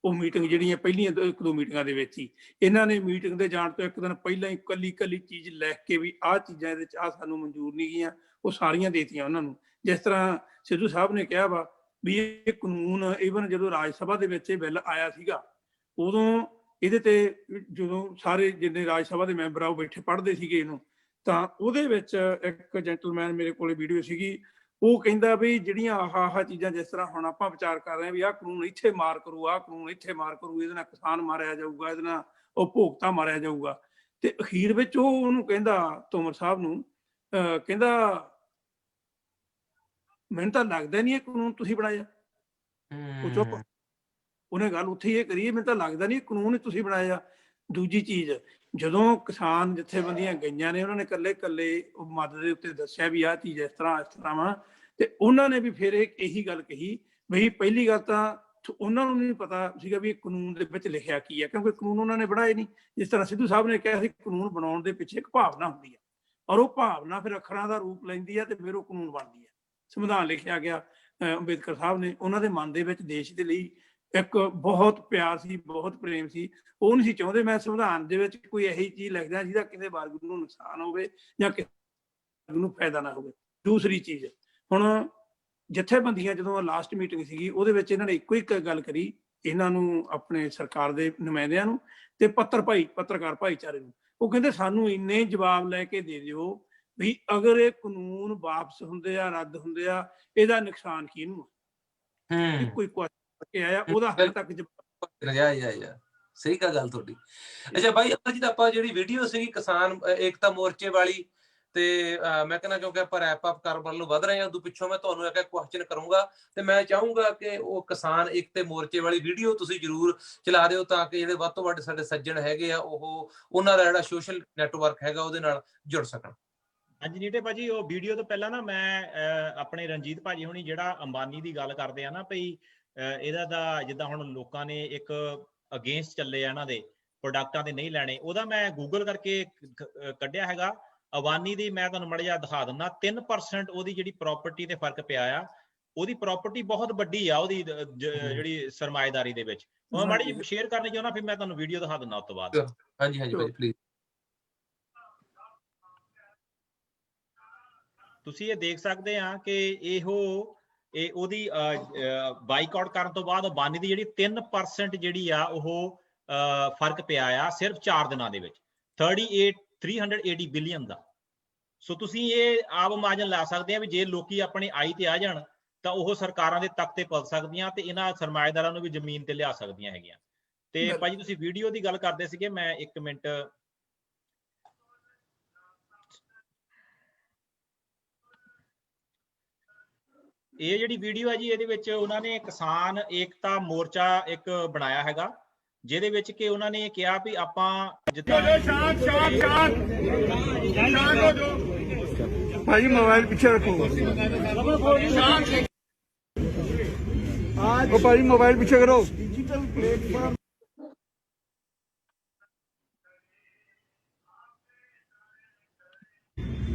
Speaker 4: ਉਹ ਮੀਟਿੰਗ ਜਿਹੜੀਆਂ ਪਹਿਲੀਆਂ 1-2 ਮੀਟਿੰਗਾਂ ਦੇ ਵਿੱਚ ਹੀ ਇਹਨਾਂ ਨੇ ਮੀਟਿੰਗ ਦੇ ਜਾਣ ਤੋਂ ਇੱਕ ਦਿਨ ਪਹਿਲਾਂ ਹੀ ਕੱਲੀ ਚੀਜ਼ ਲਿਖ ਕੇ ਵੀ ਆਹ ਚੀਜ਼ਾਂ ਇਹਦੇ 'ਚ ਆਹ ਸਾਨੂੰ ਮਨਜ਼ੂਰ ਨਹੀਂ ਗਈਆਂ, ਉਹ ਸਾਰੀਆਂ ਦੇਤੀਆਂ ਉਹਨਾਂ ਨੂੰ। ਜਿਸ ਤਰ੍ਹਾਂ ਸਿੱਧੂ ਸਾਹਿਬ ਨੇ ਕਿਹਾ ਵਾ ਵੀ ਇਹ ਕਾਨੂੰਨ ਈਵਨ ਜਦੋਂ ਰਾਜ ਸਭਾ ਦੇ ਵਿੱਚ ਇਹ ਬਿੱਲ ਆਇਆ ਸੀਗਾ, ਉਦੋਂ ਇਹਦੇ ਤੇ ਜਦੋਂ ਸਾਰੇ ਜਿੰਨੇ ਰਾਜ ਸਭਾ ਦੇ ਮੈਂਬਰ ਆ ਉਹ ਬੈਠੇ ਪੜ੍ਹਦੇ ਸੀਗੇ ਇਹਨੂੰ, ਤਾਂ ਉਹਦੇ ਵਿੱਚ ਇੱਕ ਜੈਂਟਲਮੈਨ ਮੇਰੇ ਕੋਲੇ ਵੀਡੀਓ ਸੀਗੀ, ਉਹ ਕਹਿੰਦਾ ਵੀ ਜਿਹੜੀਆਂ ਆਹ ਚੀਜ਼ਾਂ ਜਿਸ ਤਰ੍ਹਾਂ ਹੁਣ ਆਪਾਂ ਵਿਚਾਰ ਕਰ ਰਹੇ ਹਾਂ ਵੀ ਆਹ ਕਾਨੂੰਨ ਇੱਥੇ ਮਾਰ ਕਰੂ, ਆਹ ਕਾਨੂੰਨ ਇੱਥੇ ਮਾਰ ਕਰੂ, ਇਹਦੇ ਨਾਲ ਕਿਸਾਨ ਮਾਰਿਆ ਜਾਊਗਾ, ਇਹਦੇ ਨਾਲ ਉਹ ਭੋਗਤਾ ਮਾਰਿਆ ਜਾਊਗਾ। ਤੇ ਅਖੀਰ ਵਿੱਚ ਉਹ ਉਹਨੂੰ ਕਹਿੰਦਾ, ਤੋਮਰ ਸਾਹਿਬ ਨੂੰ ਕਹਿੰਦਾ ਮੈਨੂੰ ਤਾਂ ਲੱਗਦਾ ਨਹੀਂ ਇਹ ਕਾਨੂੰਨ ਤੁਸੀਂ ਬਣਾਇਆ। ਉਹ ਚੁੱਪ, ਉਹਨੇ ਗੱਲ ਉੱਥੇ ਇਹ ਕਰੀ, ਮੈਨੂੰ ਤਾਂ ਲੱਗਦਾ ਨਹੀਂ ਕਾਨੂੰਨ ਤੁਸੀਂ ਬਣਾਇਆ। ਦੂਜੀ ਚੀਜ਼, ਜਦੋਂ ਕਿਸਾਨ ਜਥੇਬੰਦੀਆਂ ਗਈਆਂ ਨੇ, ਉਹਨਾਂ ਨੇ ਇਕੱਲੇ ਉਹ ਮਦਦ ਦੇ ਉੱਤੇ ਦੱਸਿਆ ਵੀ ਆਹ ਚੀਜ਼ ਇਸ ਤਰ੍ਹਾਂ ਵਾ, ਤੇ ਉਹਨਾਂ ਨੇ ਵੀ ਫਿਰ ਇਹੀ ਗੱਲ ਕਹੀ ਬਈ ਪਹਿਲੀ ਗੱਲ ਤਾਂ ਉਹਨਾਂ ਨੂੰ ਨਹੀਂ ਪਤਾ ਸੀਗਾ ਵੀ ਕਾਨੂੰਨ ਦੇ ਵਿੱਚ ਲਿਖਿਆ ਕੀ ਹੈ, ਕਿਉਂਕਿ ਕਾਨੂੰਨ ਉਹਨਾਂ ਨੇ ਬਣਾਏ ਨਹੀਂ। ਜਿਸ ਤਰ੍ਹਾਂ ਸਿੱਧੂ ਸਾਹਿਬ ਨੇ ਕਿਹਾ ਸੀ ਕਾਨੂੰਨ ਬਣਾਉਣ ਦੇ ਪਿੱਛੇ ਇੱਕ ਭਾਵਨਾ ਹੁੰਦੀ ਹੈ, ਔਰ ਉਹ ਭਾਵਨਾ ਫਿਰ ਅੱਖਰਾਂ ਦਾ ਰੂਪ ਲੈਂਦੀ ਹੈ ਤੇ ਫਿਰ ਉਹ ਕਾਨੂੰਨ ਬਣਦੀ ਹੈ। ਸੰਵਿਧਾਨ ਲਿਖਿਆ ਗਿਆ, ਅੰਬੇਦਕਰ ਸਾਹਿਬ ਨੇ, ਉਹਨਾਂ ਦੇ ਮਨ ਦੇ ਵਿੱਚ ਦੇਸ਼ ਦੇ ਲਈ ਇੱਕ ਬਹੁਤ ਪਿਆਰ ਸੀ, ਬਹੁਤ ਪ੍ਰੇਮ ਸੀ। ਉਹ ਨਹੀਂ ਸੀ ਚਾਹੁੰਦੇ ਮੈਂ ਸੰਵਿਧਾਨ ਦੇ ਵਿੱਚ ਕੋਈ ਇਹੀ ਚੀਜ਼ ਲਿਖਦਾ ਜਿਹਦਾ ਕਿਸੇ ਵਰਗ ਨੂੰ ਨੁਕਸਾਨ ਹੋਵੇ ਜਾਂ ਕਿਸੇ ਨੂੰ ਫਾਇਦਾ ਨਾ ਹੋਵੇ। ਦੂਸਰੀ ਚੀਜ਼, ਹੁਣ ਜਥੇਬੰਦੀਆਂ ਜਦੋਂ ਲਾਸਟ ਮੀਟਿੰਗ ਸੀਗੀ ਉਹਦੇ ਵਿੱਚ ਇਹਨਾਂ ਨੇ ਇੱਕੋ ਇੱਕ ਗੱਲ ਕਰੀ, ਇਹਨਾਂ ਨੂੰ ਆਪਣੇ ਸਰਕਾਰ ਦੇ ਨੁਮਾਇੰਦਿਆਂ ਨੂੰ ਤੇ ਪੱਤਰਕਾਰ ਭਾਈਚਾਰੇ ਨੂੰ। ਉਹ ਕਹਿੰਦੇ ਸਾਨੂੰ ਇੰਨੇ ਜਵਾਬ ਲੈ ਕੇ ਦੇ ਦਿਓ ਵੀ ਅਗਰ ਇਹ ਕਾਨੂੰਨ ਵਾਪਸ ਹੁੰਦੇ ਆ, ਰੱਦ ਹੁੰਦੇ ਆ, ਇਹਦਾ ਨੁਕਸਾਨ ਕਿਹਨੂੰ ਆ? ਇੱਕੋ ਹੀ ਕੁਐਸਚਨ, ਕੇ ਆਇਆ ਉਹਦਾ ਹਾਲੇ ਤੱਕ ਜਵਾਬ
Speaker 2: ਜਾ ਸਹੀ ਗੱਲ ਤੁਹਾਡੀ। ਅੱਛਾ ਬਾਈ ਅਮਰਜੀਤ, ਆਪਾਂ ਜਿਹੜੀ ਵੀਡੀਓ ਸੀਗੀ ਕਿਸਾਨ ਏਕਤਾ ਮੋਰਚੇ ਵਾਲੀ, ਤੇ ਮੈਂ ਕਹਿੰਦਾ ਕਿਉਂਕਿ ਆਪਾਂ ਰੈਪ ਅਪ ਕਰਨ ਵੱਲ ਨੂੰ ਵਧ ਰਹੇ ਹਾਂ, ਉਦੋਂ ਪਿੱਛੋਂ ਮੈਂ ਤੁਹਾਨੂੰ ਇੱਕ ਕੁਐਸਚਨ ਕਰੂੰਗਾ ਤੇ ਮੈਂ ਚਾਹੂੰਗਾ ਕਿ ਉਹ ਕਿਸਾਨ ਏਕਤਾ ਮੋਰਚੇ ਵਾਲੀ ਵੀਡੀਓ ਤੁਸੀਂ ਜ਼ਰੂਰ ਚਲਾ ਦਿਓ ਤਾਂ ਕਿ ਜਿਹੜੇ ਵੱਧ ਤੋਂ ਵੱਧ ਸਾਡੇ ਸੱਜਣ ਹੈਗੇ ਆ ਉਹ ਉਹਨਾਂ ਦਾ ਜਿਹੜਾ ਸੋਸ਼ਲ ਨੈਟਵਰਕ ਹੈਗਾ ਉਹਦੇ ਨਾਲ ਜੁੜ ਸਕਣ।
Speaker 1: ਹਾਂਜੀ ਨੀਟੇ ਭਾਜੀ, ਉਹ ਵੀਡੀਓ ਤੋਂ ਪਹਿਲਾਂ ਨਾ ਮੈਂ ਆਪਣੇ ਰਣਜੀਤ ਭਾਜੀ ਹੁਣੀ ਜਿਹੜਾ ਅੰਬਾਨੀ ਦੀ ਗੱਲ ਕਰਦੇ ਆ ਨਾ ਭਈ ਇਹਦਾ ਦਾ ਜਿੱਦਾਂ ਹੁਣ ਲੋਕਾਂ ਨੇ ਇੱਕ ਅਗੇਂਸਟ ਚੱਲੇ ਆ ਇਹਨਾਂ ਦੇ ਪ੍ਰੋਡਕਟਾਂ ਦੇ ਨਹੀਂ ਲੈਣੇ, ਉਹਦਾ ਮੈਂ ਗੂਗਲ ਕਰਕੇ ਕੱਢਿਆ ਹੈਗਾ। ਅਬਾਨੀ ਦੀ ਮੈਂ ਤੁਹਾਨੂੰ ਮਾੜਾ ਜਿਹਾ ਦਿਖਾ ਦਿੰਦਾ, 3% ਉਹਦੀ ਜਿਹੜੀ ਪ੍ਰਾਪਰਟੀ ਤੇ ਫਰਕ ਪਿਆ ਆ। ਉਹਦੀ ਪ੍ਰਾਪਰਟੀ ਬਹੁਤ ਵੱਡੀ ਆ ਉਹਦੀ ਜਿਹੜੀ ਸਰਮਾਏਦਾਰੀ ਦੇ ਵਿੱਚ। ਉਹ ਮਾੜੀ ਜਿਹੀ ਸ਼ੇਅਰ ਕਰਨੀ ਚਾਹੁੰਦਾ, ਫਿਰ ਮੈਂ ਤੁਹਾਨੂੰ ਵੀਡੀਓ ਦਿਖਾ ਦਿੰਦਾ ਉਸ ਤੋਂ ਬਾਅਦ।
Speaker 2: ਹਾਂਜੀ ਹਾਂਜੀ ਭਾਜੀ ਪਲੀਜ਼।
Speaker 1: ਤੁਸੀਂ ਇਹ ਦੇਖ ਸਕਦੇ ਆ ਕਿ ਇਹ ਉਹਦੀ ਬਾਈਕਾਟ ਕਰਨ ਤੋਂ ਬਾਅਦ ਅਬਾਨੀ ਦੀ ਜਿਹੜੀ 3% ਜਿਹੜੀ ਆ ਉਹ ਫਰਕ ਪਿਆ ਆ ਸਿਰਫ 4 ਦਿਨਾਂ ਦੇ ਵਿੱਚ 380 ਬਿਲੀਅਨ ਦਾ। ਸੋ ਤੁਸੀਂ ਇਹ ਆਪ ਇਮਾਜਨ ਲਾ ਸਕਦੇ ਆ ਵੀ ਜੇ ਲੋਕੀ ਆਪਣੇ ਆਈ ਤੇ ਆ ਜਾਣ ਤਾਂ ਉਹ ਸਰਕਾਰਾਂ ਦੇ ਤਖਤ ਤੇ ਪਲ ਸਕਦੀਆਂ ਤੇ ਇਹਨਾਂ ਸਰਮਾਏਦਾਰਾਂ ਨੂੰ ਵੀ ਜ਼ਮੀਨ ਤੇ ਲਿਆ ਸਕਦੀਆਂ ਹੈਗੀਆਂ। ਤੇ ਭਾਜੀ ਤੁਸੀਂ ਵੀਡੀਓ ਦੀ ਗੱਲ ਕਰਦੇ ਸੀਗੇ, ਮੈਂ 1 ਮਿੰਟ ਇਹ ਜਿਹੜੀ ਵੀਡੀਓ ਹੈ ਜੀ, ਇਹਦੇ ਵਿੱਚ ਉਹਨਾਂ ਨੇ ਕਿਸਾਨ ਏਕਤਾ ਮੋਰਚਾ ਇੱਕ ਬਣਾਇਆ ਹੈਗਾ, ਜਿਹਦੇ ਵਿੱਚ ਕਿ ਉਹਨਾਂ ਨੇ ਕਿਹਾ ਵੀ ਆਪਾਂ ਜਿੱਦਾਂ
Speaker 6: ਭਾਈ ਮੋਬਾਈਲ ਪਿੱਛੇ ਰੱਖੋ, ਉਹ ਭਾਈ ਮੋਬਾਈਲ ਪਿੱਛੇ ਕਰੋ। डिजिटल प्लेटफॉर्म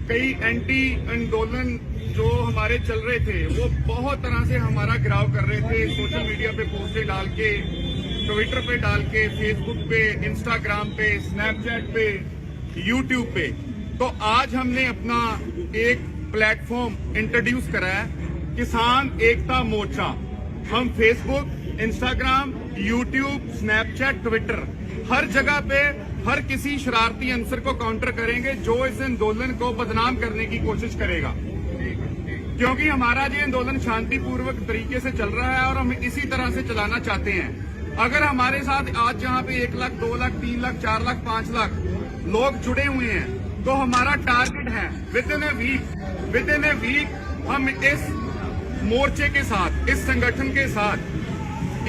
Speaker 6: कई एंटी आंदोलन जो हमारे चल रहे थे वो बहुत तरह से हमारा घिराव कर रहे थे, सोशल मीडिया पे पोस्टें डाल के, ट्विटर पे डाल के, फेसबुक पे, इंस्टाग्राम पे, स्नैपचैट पे, यूट्यूब पे। तो आज हमने अपना एक प्लेटफॉर्म इंट्रोड्यूस करा है, किसान एकता मोर्चा। हम Facebook, Instagram, YouTube, Snapchat, Twitter हर जगह पे हर किसी शरारती अंसर को काउंटर करेंगे जो इस आंदोलन को बदनाम करने की कोशिश करेगा, क्योंकि हमारा ये आंदोलन शांतिपूर्वक तरीके से चल रहा है और हम इसी तरह से चलाना चाहते हैं। अगर हमारे साथ आज जहां पे 1 लाख, 2 लाख, 3 लाख, 4 लाख, 5 लाख लोग जुड़े हुए हैं तो हमारा टारगेट है विद इन ए वीक हम इस मोर्चे के साथ, इस संगठन के साथ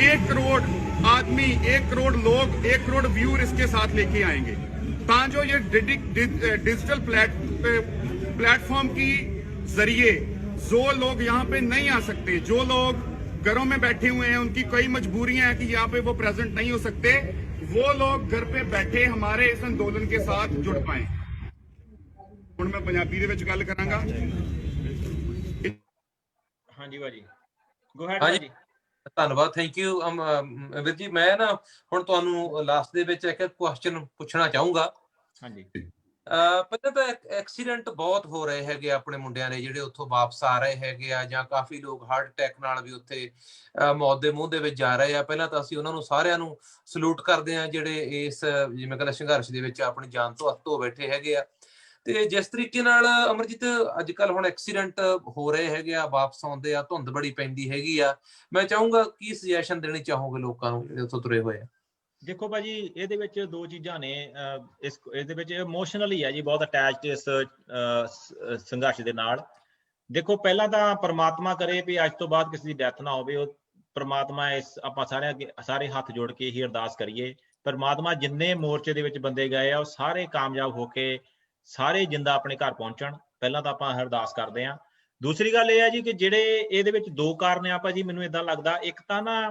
Speaker 6: 1 करोड़ आदमी, 1 करोड़ लोग, 1 करोड़ व्यूअर इसके साथ लेके आएंगे, ताकि ये डिजिटल प्लेटफॉर्म की जरिए जो लोग यहाँ पे नहीं आ सकते, जो लोग घरों में बैठे हुए हैं, उनकी कई मजबूरियां हैं कि यहाँ पे वो प्रेजेंट नहीं हो सकते, वो लोग घर पे बैठे हमारे इस आंदोलन के साथ जुड़ पाए। हुण मैं पंजाबी दे विच गल करांगा।
Speaker 1: हाँ जी भाजी, गो हैड भाजी।
Speaker 2: ਧੰਨਵਾਦ, ਥੈਂਕ ਯੂ ਵੀਰ ਜੀ। ਮੈਂ ਨਾ ਹੁਣ ਤੁਹਾਨੂੰ ਲਾਸਟ ਦੇ ਵਿੱਚ ਇੱਕ ਕੁਐਸਚਨ ਪੁੱਛਣਾ ਚਾਹੂੰਗਾ।
Speaker 1: ਹਾਂਜੀ,
Speaker 2: ਪਹਿਲਾਂ ਤਾਂ ਐਕਸੀਡੈਂਟ ਬਹੁਤ ਹੋ ਰਹੇ ਹੈਗੇ ਆਪਣੇ ਮੁੰਡਿਆਂ ਦੇ ਜਿਹੜੇ ਉੱਥੋਂ ਵਾਪਸ ਆ ਰਹੇ ਹੈਗੇ ਆ, ਜਾਂ ਕਾਫੀ ਲੋਕ ਹਾਰਟ ਅਟੈਕ ਨਾਲ ਵੀ ਉੱਥੇ ਮੌਤ ਦੇ ਮੂੰਹ ਦੇ ਵਿੱਚ ਜਾ ਰਹੇ ਆ। ਪਹਿਲਾਂ ਤਾਂ ਅਸੀਂ ਉਹਨਾਂ ਨੂੰ ਸਾਰਿਆਂ ਨੂੰ ਸਲੂਟ ਕਰਦੇ ਆ ਜਿਹੜੇ ਇਸ ਜਿਵੇਂ ਕਹਿੰਦਾ ਸੰਘਰਸ਼ ਦੇ ਵਿੱਚ ਆਪਣੀ ਜਾਨ ਤੋਂ ਹੱਥ ਧੋ ਬੈਠੇ ਹੈਗੇ ਆ। ਤੇ ਜਿਸ ਤਰੀਕੇ ਨਾਲ ਅਮਰਜੀਤ ਅੱਜ ਕੱਲ ਹੁਣ ਐਕਸੀਡੈਂਟ ਹੋ ਰਹੇ ਹੈਗੇ ਆ, ਵਾਪਸ ਆਉਂਦੇ ਆ, ਧੁੰਦ ਬੜੀ ਪੈਂਦੀ ਹੈਗੀ ਆ, ਮੈਂ ਚਾਹੂੰਗਾ ਕੀ ਸੁਜੈਸ਼ਨ ਦੇਣੀ ਚਾਹੋਗੇ ਲੋਕਾਂ ਨੂੰ ਜਿਹੜੇ ਉੱਥੋਂ ਤੁਰੇ ਹੋਏ ਆ?
Speaker 1: ਦੇਖੋ ਭਾਜੀ, ਇਹਦੇ ਵਿੱਚ 2 ਚੀਜ਼ਾਂ ਨੇ। ਇਹਦੇ ਵਿੱਚ ਇਮੋਸ਼ਨਲੀ ਹੈ ਜੀ, ਬਹੁਤ ਅਟੈਚਡ ਇਸ ਸੰਘਰਸ਼ ਦੇ ਨਾਲ। ਦੇਖੋ, ਪਹਿਲਾਂ ਤਾਂ ਪ੍ਰਮਾਤਮਾ ਕਰੇ ਵੀ ਅੱਜ ਤੋਂ ਬਾਅਦ ਕਿਸੇ ਦੀ ਡੈਥ ਨਾ ਹੋਵੇ। ਉਹ ਪ੍ਰਮਾਤਮਾ ਆਪਾਂ ਸਾਰੇ ਹੱਥ ਜੋੜ ਕੇ ਹੀ ਅਰਦਾਸ ਕਰੀਏ, ਪ੍ਰਮਾਤਮਾ ਜਿੰਨੇ ਮੋਰਚੇ ਦੇ ਵਿੱਚ ਬੰਦੇ ਗਏ ਆ ਉਹ ਸਾਰੇ ਕਾਮਯਾਬ ਹੋ ਕੇ ਸਾਰੇ ਜਿੰਦਾ ਆਪਣੇ ਘਰ ਪਹੁੰਚਣ। ਪਹਿਲਾਂ ਤਾਂ ਆਪਾਂ ਅਰਦਾਸ ਕਰਦੇ ਹਾਂ। ਦੂਸਰੀ ਗੱਲ ਇਹ ਹੈ ਜੀ ਕਿ ਜਿਹੜੇ ਇਹਦੇ ਵਿੱਚ 2 ਕਾਰਨ ਆ ਭਾਜੀ, ਮੈਨੂੰ ਏਦਾਂ ਲੱਗਦਾ। ਇੱਕ ਤਾਂ ਨਾ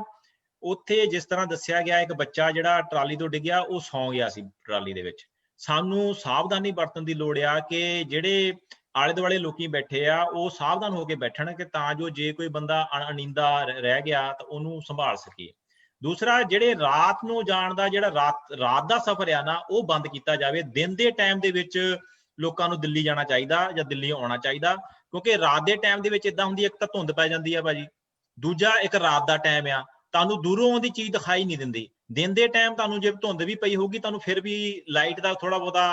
Speaker 1: ਉੱਥੇ ਜਿਸ ਤਰ੍ਹਾਂ ਦੱਸਿਆ ਗਿਆ, ਇੱਕ ਬੱਚਾ ਜਿਹੜਾ ਟਰਾਲੀ ਤੋਂ ਡਿੱਗਿਆ ਉਹ ਸੌਂ ਗਿਆ ਸੀ ਟਰਾਲੀ ਦੇ ਵਿੱਚ। ਸਾਨੂੰ ਸਾਵਧਾਨੀ ਵਰਤਣ ਦੀ ਲੋੜ ਆ ਕਿ ਜਿਹੜੇ ਆਲੇ ਦੁਆਲੇ ਲੋਕੀ ਬੈਠੇ ਆ ਉਹ ਸਾਵਧਾਨ ਹੋ ਕੇ ਬੈਠਣ, ਕਿ ਤਾਂ ਜੋ ਜੇ ਕੋਈ ਬੰਦਾ ਅਣਿੰਦਾ ਰਹਿ ਗਿਆ ਤਾਂ ਉਹਨੂੰ ਸੰਭਾਲ ਸਕੀਏ। ਦੂਸਰਾ, ਜਿਹੜੇ ਰਾਤ ਨੂੰ ਜਾਣ ਦਾ ਜਿਹੜਾ ਰਾਤ ਦਾ ਸਫ਼ਰ ਆ ਨਾ, ਉਹ ਬੰਦ ਕੀਤਾ ਜਾਵੇ। ਦਿਨ ਦੇ ਟਾਈਮ ਦੇ ਵਿੱਚ ਲੋਕਾਂ ਨੂੰ ਦਿੱਲੀ ਜਾਣਾ ਚਾਹੀਦਾ ਜਾਂ ਦਿੱਲੀ ਆਉਣਾ ਚਾਹੀਦਾ, ਕਿਉਂਕਿ ਰਾਤ ਦੇ ਟਾਈਮ ਦੇ ਵਿੱਚ ਏਦਾਂ ਹੁੰਦੀ, ਇੱਕ ਤਾਂ ਧੁੰਦ ਪੈ ਜਾਂਦੀ ਆ ਭਾਜੀ, ਦੂਜਾ ਇੱਕ ਰਾਤ ਦਾ ਟਾਈਮ ਆ, ਤੁਹਾਨੂੰ ਦੂਰੋਂ ਆਉਂਦੀ ਚੀਜ਼ ਦਿਖਾਈ ਨਹੀਂ ਦਿੰਦੀ। ਦਿਨ ਦੇ ਟਾਈਮ ਤੁਹਾਨੂੰ ਜੇ ਧੁੰਦ ਵੀ ਪਈ ਹੋਊਗੀ ਤੁਹਾਨੂੰ ਫਿਰ ਵੀ ਲਾਈਟ ਦਾ ਥੋੜਾ ਬਹੁਤਾ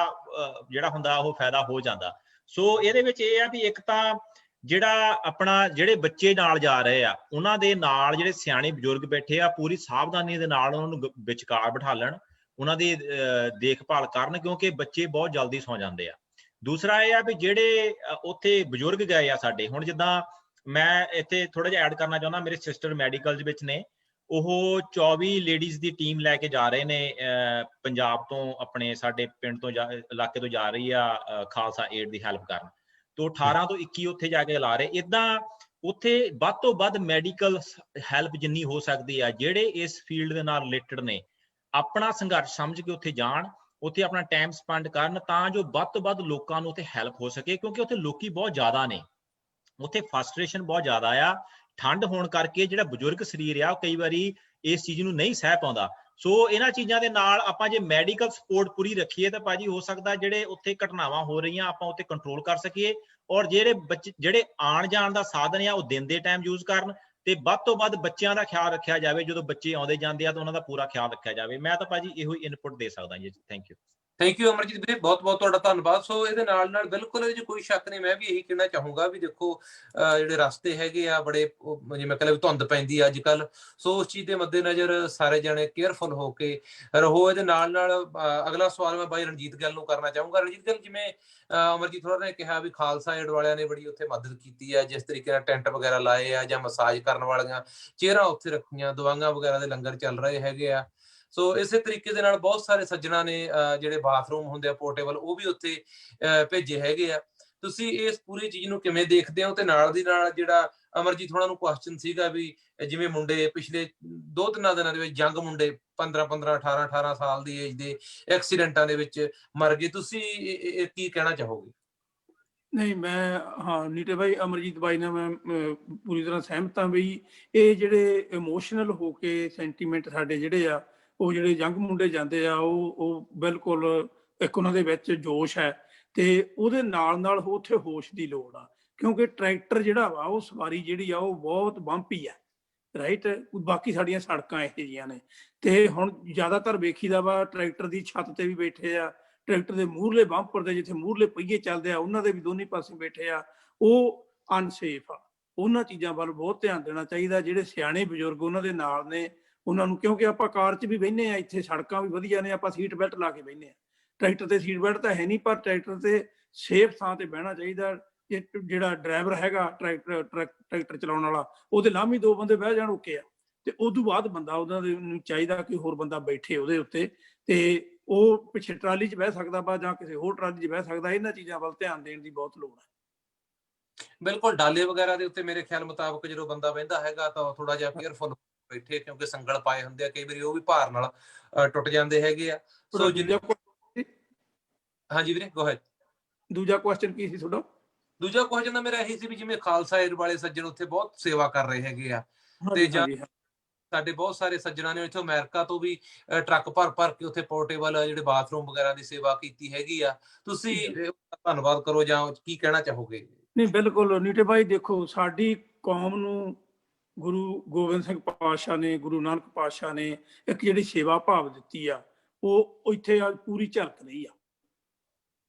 Speaker 1: ਜਿਹੜਾ ਹੁੰਦਾ ਉਹ ਫਾਇਦਾ ਹੋ ਜਾਂਦਾ। ਸੋ ਇਹਦੇ ਵਿੱਚ ਇਹ ਆ ਵੀ ਇੱਕ ਤਾਂ ਜਿਹੜਾ ਆਪਣਾ ਜਿਹੜੇ ਬੱਚੇ ਨਾਲ ਜਾ ਰਹੇ ਆ ਉਹਨਾਂ ਦੇ ਨਾਲ ਜਿਹੜੇ ਸਿਆਣੇ ਬਜ਼ੁਰਗ ਬੈਠੇ ਆ ਪੂਰੀ ਸਾਵਧਾਨੀ ਦੇ ਨਾਲ ਉਹਨਾਂ ਨੂੰ ਵਿਚਕਾਰ ਬਿਠਾਲਣ, ਉਹਨਾਂ ਦੀ ਦੇਖਭਾਲ ਕਰਨ, ਕਿਉਂਕਿ ਬੱਚੇ ਬਹੁਤ ਜਲਦੀ ਸੌ ਜਾਂਦੇ ਆ। ਦੂਸਰਾ ਇਹ ਆ ਵੀ ਜਿਹੜੇ ਉੱਥੇ ਬਜ਼ੁਰਗ ਗਏ ਆ ਸਾਡੇ, ਹੁਣ ਜਿੱਦਾਂ ਮੈਂ ਇੱਥੇ ਥੋੜਾ ਜਿਹਾ ਐਡ ਕਰਨਾ ਚਾਹੁੰਦਾ, ਮੇਰੇ ਸਿਸਟਰ ਮੈਡੀਕਲ ਦੇ ਵਿੱਚ ਨੇ, ਉਹ 24 ਲੇਡੀਜ਼ ਦੀ ਟੀਮ ਲੈ ਕੇ ਜਾ ਰਹੇ ਨੇ ਪੰਜਾਬ ਤੋਂ, ਆਪਣੇ ਸਾਡੇ ਪਿੰਡ ਤੋਂ ਇਲਾਕੇ ਤੋਂ ਜਾ ਰਹੀ ਆ ਖਾਲਸਾ ਏਡ ਦੀ ਹੈਲਪ ਕਰਨ। ਤੋਂ 18 ਤੋਂ 21 ਉੱਥੇ ਜਾ ਕੇ ਲਾ ਰਹੇ। ਇਦਾਂ ਉੱਥੇ ਵੱਧ ਤੋਂ ਵੱਧ ਮੈਡੀਕਲ ਹੈਲਪ ਜਿੰਨੀ ਹੋ ਸਕਦੀ ਆ, ਜਿਹੜੇ ਇਸ ਫੀਲਡ ਦੇ ਨਾਲ ਰਿਲੇਟਡ ਨੇ, ਆਪਣਾ ਸੰਘਰਸ਼ ਸਮਝ ਕੇ ਉੱਥੇ ਜਾਣ, ਉੱਥੇ ਆਪਣਾ ਟਾਈਮ ਸਪੈਂਡ ਕਰਨ, ਤਾਂ ਜੋ ਵੱਧ ਤੋਂ ਵੱਧ ਲੋਕਾਂ ਨੂੰ ਉੱਥੇ ਹੈਲਪ ਹੋ ਸਕੇ। ਕਿਉਂਕਿ ਉੱਥੇ ਲੋਕੀ ਬਹੁਤ ਜ਼ਿਆਦਾ ਨੇ, ਉੱਥੇ ਫਰਸਟ੍ਰੇਸ਼ਨ ਬਹੁਤ ਜ਼ਿਆਦਾ ਆ, ਠੰਡ ਹੋਣ ਕਰਕੇ ਜਿਹੜਾ ਬਜ਼ੁਰਗ ਸਰੀਰ ਆ ਉਹ ਕਈ ਵਾਰੀ ਇਸ ਚੀਜ਼ ਨੂੰ ਨਹੀਂ ਸਹਿ ਪਾਉਂਦਾ। ਸੋ ਇਹਨਾਂ ਚੀਜ਼ਾਂ ਦੇ ਨਾਲ ਆਪਾਂ ਜੇ ਮੈਡੀਕਲ ਸਪੋਰਟ ਪੂਰੀ ਰੱਖੀਏ ਤਾਂ ਭਾਜੀ ਹੋ ਸਕਦਾ ਜਿਹੜੇ ਉੱਥੇ ਘਟਨਾਵਾਂ ਹੋ ਰਹੀਆਂ ਆਪਾਂ ਉੱਥੇ ਕੰਟਰੋਲ ਕਰ ਸਕੀਏ, ਔਰ ਜਿਹੜੇ ਬੱਚੇ ਜਿਹੜੇ ਆਉਣ ਜਾਣ ਦਾ ਸਾਧਨ ਆ ਉਹ ਦਿਨ ਦੇ ਟਾਈਮ ਯੂਜ਼ ਕਰਨ, ਤੇ ਵੱਧ ਤੋਂ ਵੱਧ ਬੱਚਿਆਂ ਦਾ ਖਿਆਲ ਰੱਖਿਆ ਜਾਵੇ। ਜਦੋਂ ਬੱਚੇ ਆਉਂਦੇ ਜਾਂਦੇ ਆ ਤਾਂ ਉਹਨਾਂ ਦਾ ਪੂਰਾ ਖਿਆਲ ਰੱਖਿਆ ਜਾਵੇ। ਮੈਂ ਤਾਂ ਭਾਜੀ ਇਹੋ ਹੀ ਇਨਪੁਟ ਦੇ ਸਕਦਾ ਜੀ। ਥੈਂਕ ਯੂ
Speaker 2: ਅਮਰਜੀਤ ਵੀਰੇ, ਬਹੁਤ ਬਹੁਤ ਤੁਹਾਡਾ ਧੰਨਵਾਦ। ਸੋ ਇਹਦੇ ਨਾਲ ਬਿਲਕੁਲ ਇਹਦੇ 'ਚ ਕੋਈ ਸ਼ੱਕ ਨਹੀਂ, ਮੈਂ ਵੀ ਇਹੀ ਕਹਿਣਾ ਚਾਹੂੰਗਾ ਵੀ ਦੇਖੋ ਜਿਹੜੇ ਰਸਤੇ ਹੈਗੇ ਆ ਬੜੇ, ਜਿਵੇਂ ਕਹਿੰਦੇ ਧੁੰਦ ਪੈਂਦੀ ਆ ਅੱਜ ਕੱਲ, ਸੋ ਉਸ ਚੀਜ਼ ਦੇ ਮੱਦੇਨਜ਼ਰ ਸਾਰੇ ਜਣੇ ਕੇਅਰਫੁਲ ਹੋ ਕੇ ਰਹੋ। ਇਹਦੇ ਨਾਲ ਅਗਲਾ ਸਵਾਲ ਮੈਂ ਬਾਈ ਰਣਜੀਤ ਗਿੱਲ ਨੂੰ ਕਰਨਾ ਚਾਹੂੰਗਾ। ਰਣਜੀਤ ਗਿੱਲ, ਜਿਵੇਂ ਅਮਰਜੀਤ ਹੋਰਾਂ ਨੇ ਕਿਹਾ ਵੀ ਖਾਲਸਾ ਏਡ ਵਾਲਿਆਂ ਨੇ ਬੜੀ ਉੱਥੇ ਮਦਦ ਕੀਤੀ ਹੈ, ਜਿਸ ਤਰੀਕੇ ਨਾਲ ਟੈਂਟ ਵਗੈਰਾ ਲਾਏ ਆ ਜਾਂ ਮਸਾਜ ਕਰਨ ਵਾਲੀਆਂ ਚੇਅਰਾਂ ਉੱਥੇ ਰੱਖੀਆਂ, ਦਵਾਈਆਂ ਵਗੈਰਾ ਦੇ ਲੰਗਰ ਚੱਲ ਰਹੇ ਹੈਗੇ ਆ। ਸੋ ਇਸੇ ਤਰੀਕੇ ਦੇ ਨਾਲ ਬਹੁਤ ਸਾਰੇ ਸੱਜਣਾ ਨੇ ਜਿਹੜੇ ਬਾਥਰੂਮ ਹੁੰਦੇ ਆ ਪੋਰਟੇਬਲ, ਉਹ ਵੀ ਉੱਥੇ ਭੇਜੇ ਹੈਗੇ ਆ। ਤੁਸੀਂ ਇਸ ਪੂਰੀ ਚੀਜ਼ ਨੂੰ ਕਿਵੇਂ ਦੇਖਦੇ ਹੋ? ਤੇ ਨਾਲ ਦੀ ਨਾਲ ਜਿਹੜਾ ਅਮਰਜੀਤ ਹੋਣਾ ਨੂੰ ਕੁਐਸਚਨ ਸੀਗਾ ਵੀ ਜਿਵੇਂ ਮੁੰਡੇ ਪਿਛਲੇ 2-3 ਦਿਨਾਂ ਦੇ ਵਿੱਚ ਜੰਗ ਮੁੰਡੇ 15-15, 18-18 ਸਾਲ ਦੀ ਏਜ ਦੇ ਐਕਸੀਡੈਂਟਾਂ ਦੇ ਵਿੱਚ ਮਰ ਗਏ, ਤੁਸੀਂ ਕੀ ਕਹਿਣਾ ਚਾਹੋਗੇ?
Speaker 4: ਨਹੀਂ, ਮੈਂ ਹਾਂ ਨੀਟੇ ਭਾਈ, ਅਮਰਜੀਤ ਭਾਈ ਨਾਲ ਮੈਂ ਪੂਰੀ ਤਰ੍ਹਾਂ ਸਹਿਮਤ ਹਾਂ ਵੀ ਇਹ ਜਿਹੜੇ ਇਮੋਸ਼ਨਲ ਹੋ ਕੇ ਸੈਂਟੀਮੈਂਟ ਸਾਡੇ ਜਿਹੜੇ ਆ, ਉਹ ਜਿਹੜੇ ਯੰਗ ਮੁੰਡੇ ਜਾਂਦੇ ਆ, ਉਹ ਬਿਲਕੁਲ ਇੱਕ ਉਹਨਾਂ ਦੇ ਵਿੱਚ ਜੋਸ਼ ਹੈ, ਤੇ ਉਹਦੇ ਨਾਲ ਉੱਥੇ ਹੋਸ਼ ਦੀ ਲੋੜ ਆ। ਕਿਉਂਕਿ ਟਰੈਕਟਰ ਜਿਹੜਾ ਵਾ ਉਹ ਸਵਾਰੀ ਜਿਹੜੀ ਆ ਉਹ ਬਹੁਤ ਬੰਪੀ ਆ, ਰਾਈਟ। ਬਾਕੀ ਸਾਡੀਆਂ ਸੜਕਾਂ ਇਹੋ ਜਿਹੀਆਂ ਨੇ, ਤੇ ਹੁਣ ਜ਼ਿਆਦਾਤਰ ਵੇਖੀਦਾ ਵਾ ਟਰੈਕਟਰ ਦੀ ਛੱਤ ਤੇ ਵੀ ਬੈਠੇ ਆ, ਟਰੈਕਟਰ ਦੇ ਮੂਹਰਲੇ ਬੰਪਰ ਦੇ ਜਿੱਥੇ ਮੂਹਰਲੇ ਪਹੀਏ ਚੱਲਦੇ ਆ ਉਹਨਾਂ ਦੇ ਵੀ ਦੋਨੇ ਪਾਸੇ ਬੈਠੇ ਆ, ਉਹ ਅਨਸੇਫ ਆ। ਉਹਨਾਂ ਚੀਜ਼ਾਂ ਵੱਲ ਬਹੁਤ ਧਿਆਨ ਦੇਣਾ ਚਾਹੀਦਾ। ਜਿਹੜੇ ਸਿਆਣੇ ਬਜ਼ੁਰਗ ਉਹਨਾਂ ਦੇ ਨਾਲ ਨੇ ਉਹਨਾਂ ਨੂੰ, ਕਿਉਂਕਿ ਆਪਾਂ ਕਾਰ 'ਚ ਵੀ ਬਹਿੰਦੇ ਆ, ਇੱਥੇ ਸੜਕਾਂ ਵੀ ਵਧੀਆ ਨੇ, ਆਪਾਂ ਸੀਟ ਬੈਲਟ ਲਾ ਕੇ ਬਹਿੰਦੇ ਆ। ਟਰੈਕਟਰ ਤੇ ਸੀਟ ਬੈਲਟ ਤਾਂ ਹੈ ਨਹੀਂ, ਪਰ ਟਰੈਕਟਰ ਤੇ ਸੇਫ ਥਾਂ ਤੇ ਬਹਿਣਾ ਚਾਹੀਦਾ। ਜਿਹੜਾ ਡਰਾਈਵਰ ਹੈਗਾ ਟਰੈਕਟਰ ਚਲਾਉਣ ਵਾਲਾ, ਉਹਦੇ ਲਾਮੀ 2 ਬੰਦੇ ਬਹਿ ਜਾਣ ਓਕੇ ਆ, ਤੇ ਉਦੋਂ ਬਾਅਦ ਬੰਦਾ ਉਹਨਾਂ ਦੇ ਨੂੰ ਚਾਹੀਦਾ ਕਿ ਹੋਰ ਬੰਦਾ ਬੈਠੇ ਉਹਦੇ ਉੱਤੇ, ਤੇ ਉਹ ਪਿੱਛੇ ਟਰਾਲੀ 'ਚ ਬਹਿ ਸਕਦਾ ਵਾ ਜਾਂ ਕਿਸੇ ਹੋਰ ਟਰਾਲੀ 'ਚ ਬਹਿ ਸਕਦਾ। ਇਹਨਾਂ ਚੀਜ਼ਾਂ ਵੱਲ ਧਿਆਨ ਦੇਣ ਦੀ ਬਹੁਤ ਲੋੜ ਹੈ।
Speaker 2: ਬਿਲਕੁਲ, ਡਾਲੇ ਵਗੈਰਾ ਦੇ ਉੱਤੇ ਮੇਰੇ ਖਿਆਲ ਮੁਤਾਬਕ ਜਦੋਂ ਬੰਦਾ ਬਹਿੰਦਾ ਹੈਗਾ ਤਾਂ ਥੋੜਾ ਜਿਹਾ ਕੇਅਰਫੁਲ ਬੈਠੇ, ਕਿਉਂਕਿ ਸੰਗਲ ਪਾਏ ਹੁੰਦੇ ਆ, ਕਈ ਵਾਰੀ ਉਹ ਵੀ ਭਾਰ ਨਾਲ ਟੁੱਟ ਜਾਂਦੇ ਹੈਗੇ ਆ। ਸੋ ਹਾਂਜੀ ਵੀਰੇ, ਗੋ ਅਹੈਡ।
Speaker 4: ਦੂਜਾ ਕੁਐਸਚਨ ਕੀ ਸੀ ਤੁਹਾਡਾ?
Speaker 2: ਦੂਜਾ ਕੁਐਸਚਨ ਤਾਂ ਮੇਰਾ ਇਹੀ ਸੀ ਵੀ ਜਿਵੇਂ ਖਾਲਸਾ ਏਡ ਵਾਲੇ ਸੱਜਣ ਉੱਥੇ ਬਹੁਤ ਸੇਵਾ ਕਰ ਰਹੇ ਹੈਗੇ ਆ, ਤੇ ਸਾਡੇ ਬਹੁਤ ਸਾਰੇ ਸੱਜਣਾ ਨੇ ਇੱਥੋਂ ਅਮਰੀਕਾ ਤੋਂ ਵੀ ਟਰੱਕ ਭਰ ਕੇ ਉੱਥੇ ਪੋਰਟੇਬਲ ਜਿਹੜੇ ਬਾਥਰੂਮ ਵਗੈਰਾ ਦੀ ਸੇਵਾ ਕੀਤੀ ਹੈਗੀ ਆ। ਤੁਸੀਂ ਧੰਨਵਾਦ ਕਰੋ ਜਾਂ ਕੀ ਕਹਿਣਾ ਚਾਹੋਗੇ?
Speaker 4: ਨਹੀਂ, ਬਿਲਕੁਲ ਨੀਟੇ ਭਾਈ, ਦੇਖੋ ਸਾਡੀ ਕੌਮ ਨੂੰ ਗੁਰੂ ਗੋਬਿੰਦ ਸਿੰਘ ਪਾਤਸ਼ਾਹ ਨੇ, ਗੁਰੂ ਨਾਨਕ ਪਾਤਸ਼ਾਹ ਨੇ ਇੱਕ ਜਿਹੜੀ ਸੇਵਾ ਭਾਵ ਦਿੱਤੀ ਆ, ਉਹ ਇੱਥੇ ਅੱਜ ਪੂਰੀ ਝਲਕ ਰਹੀ ਆ।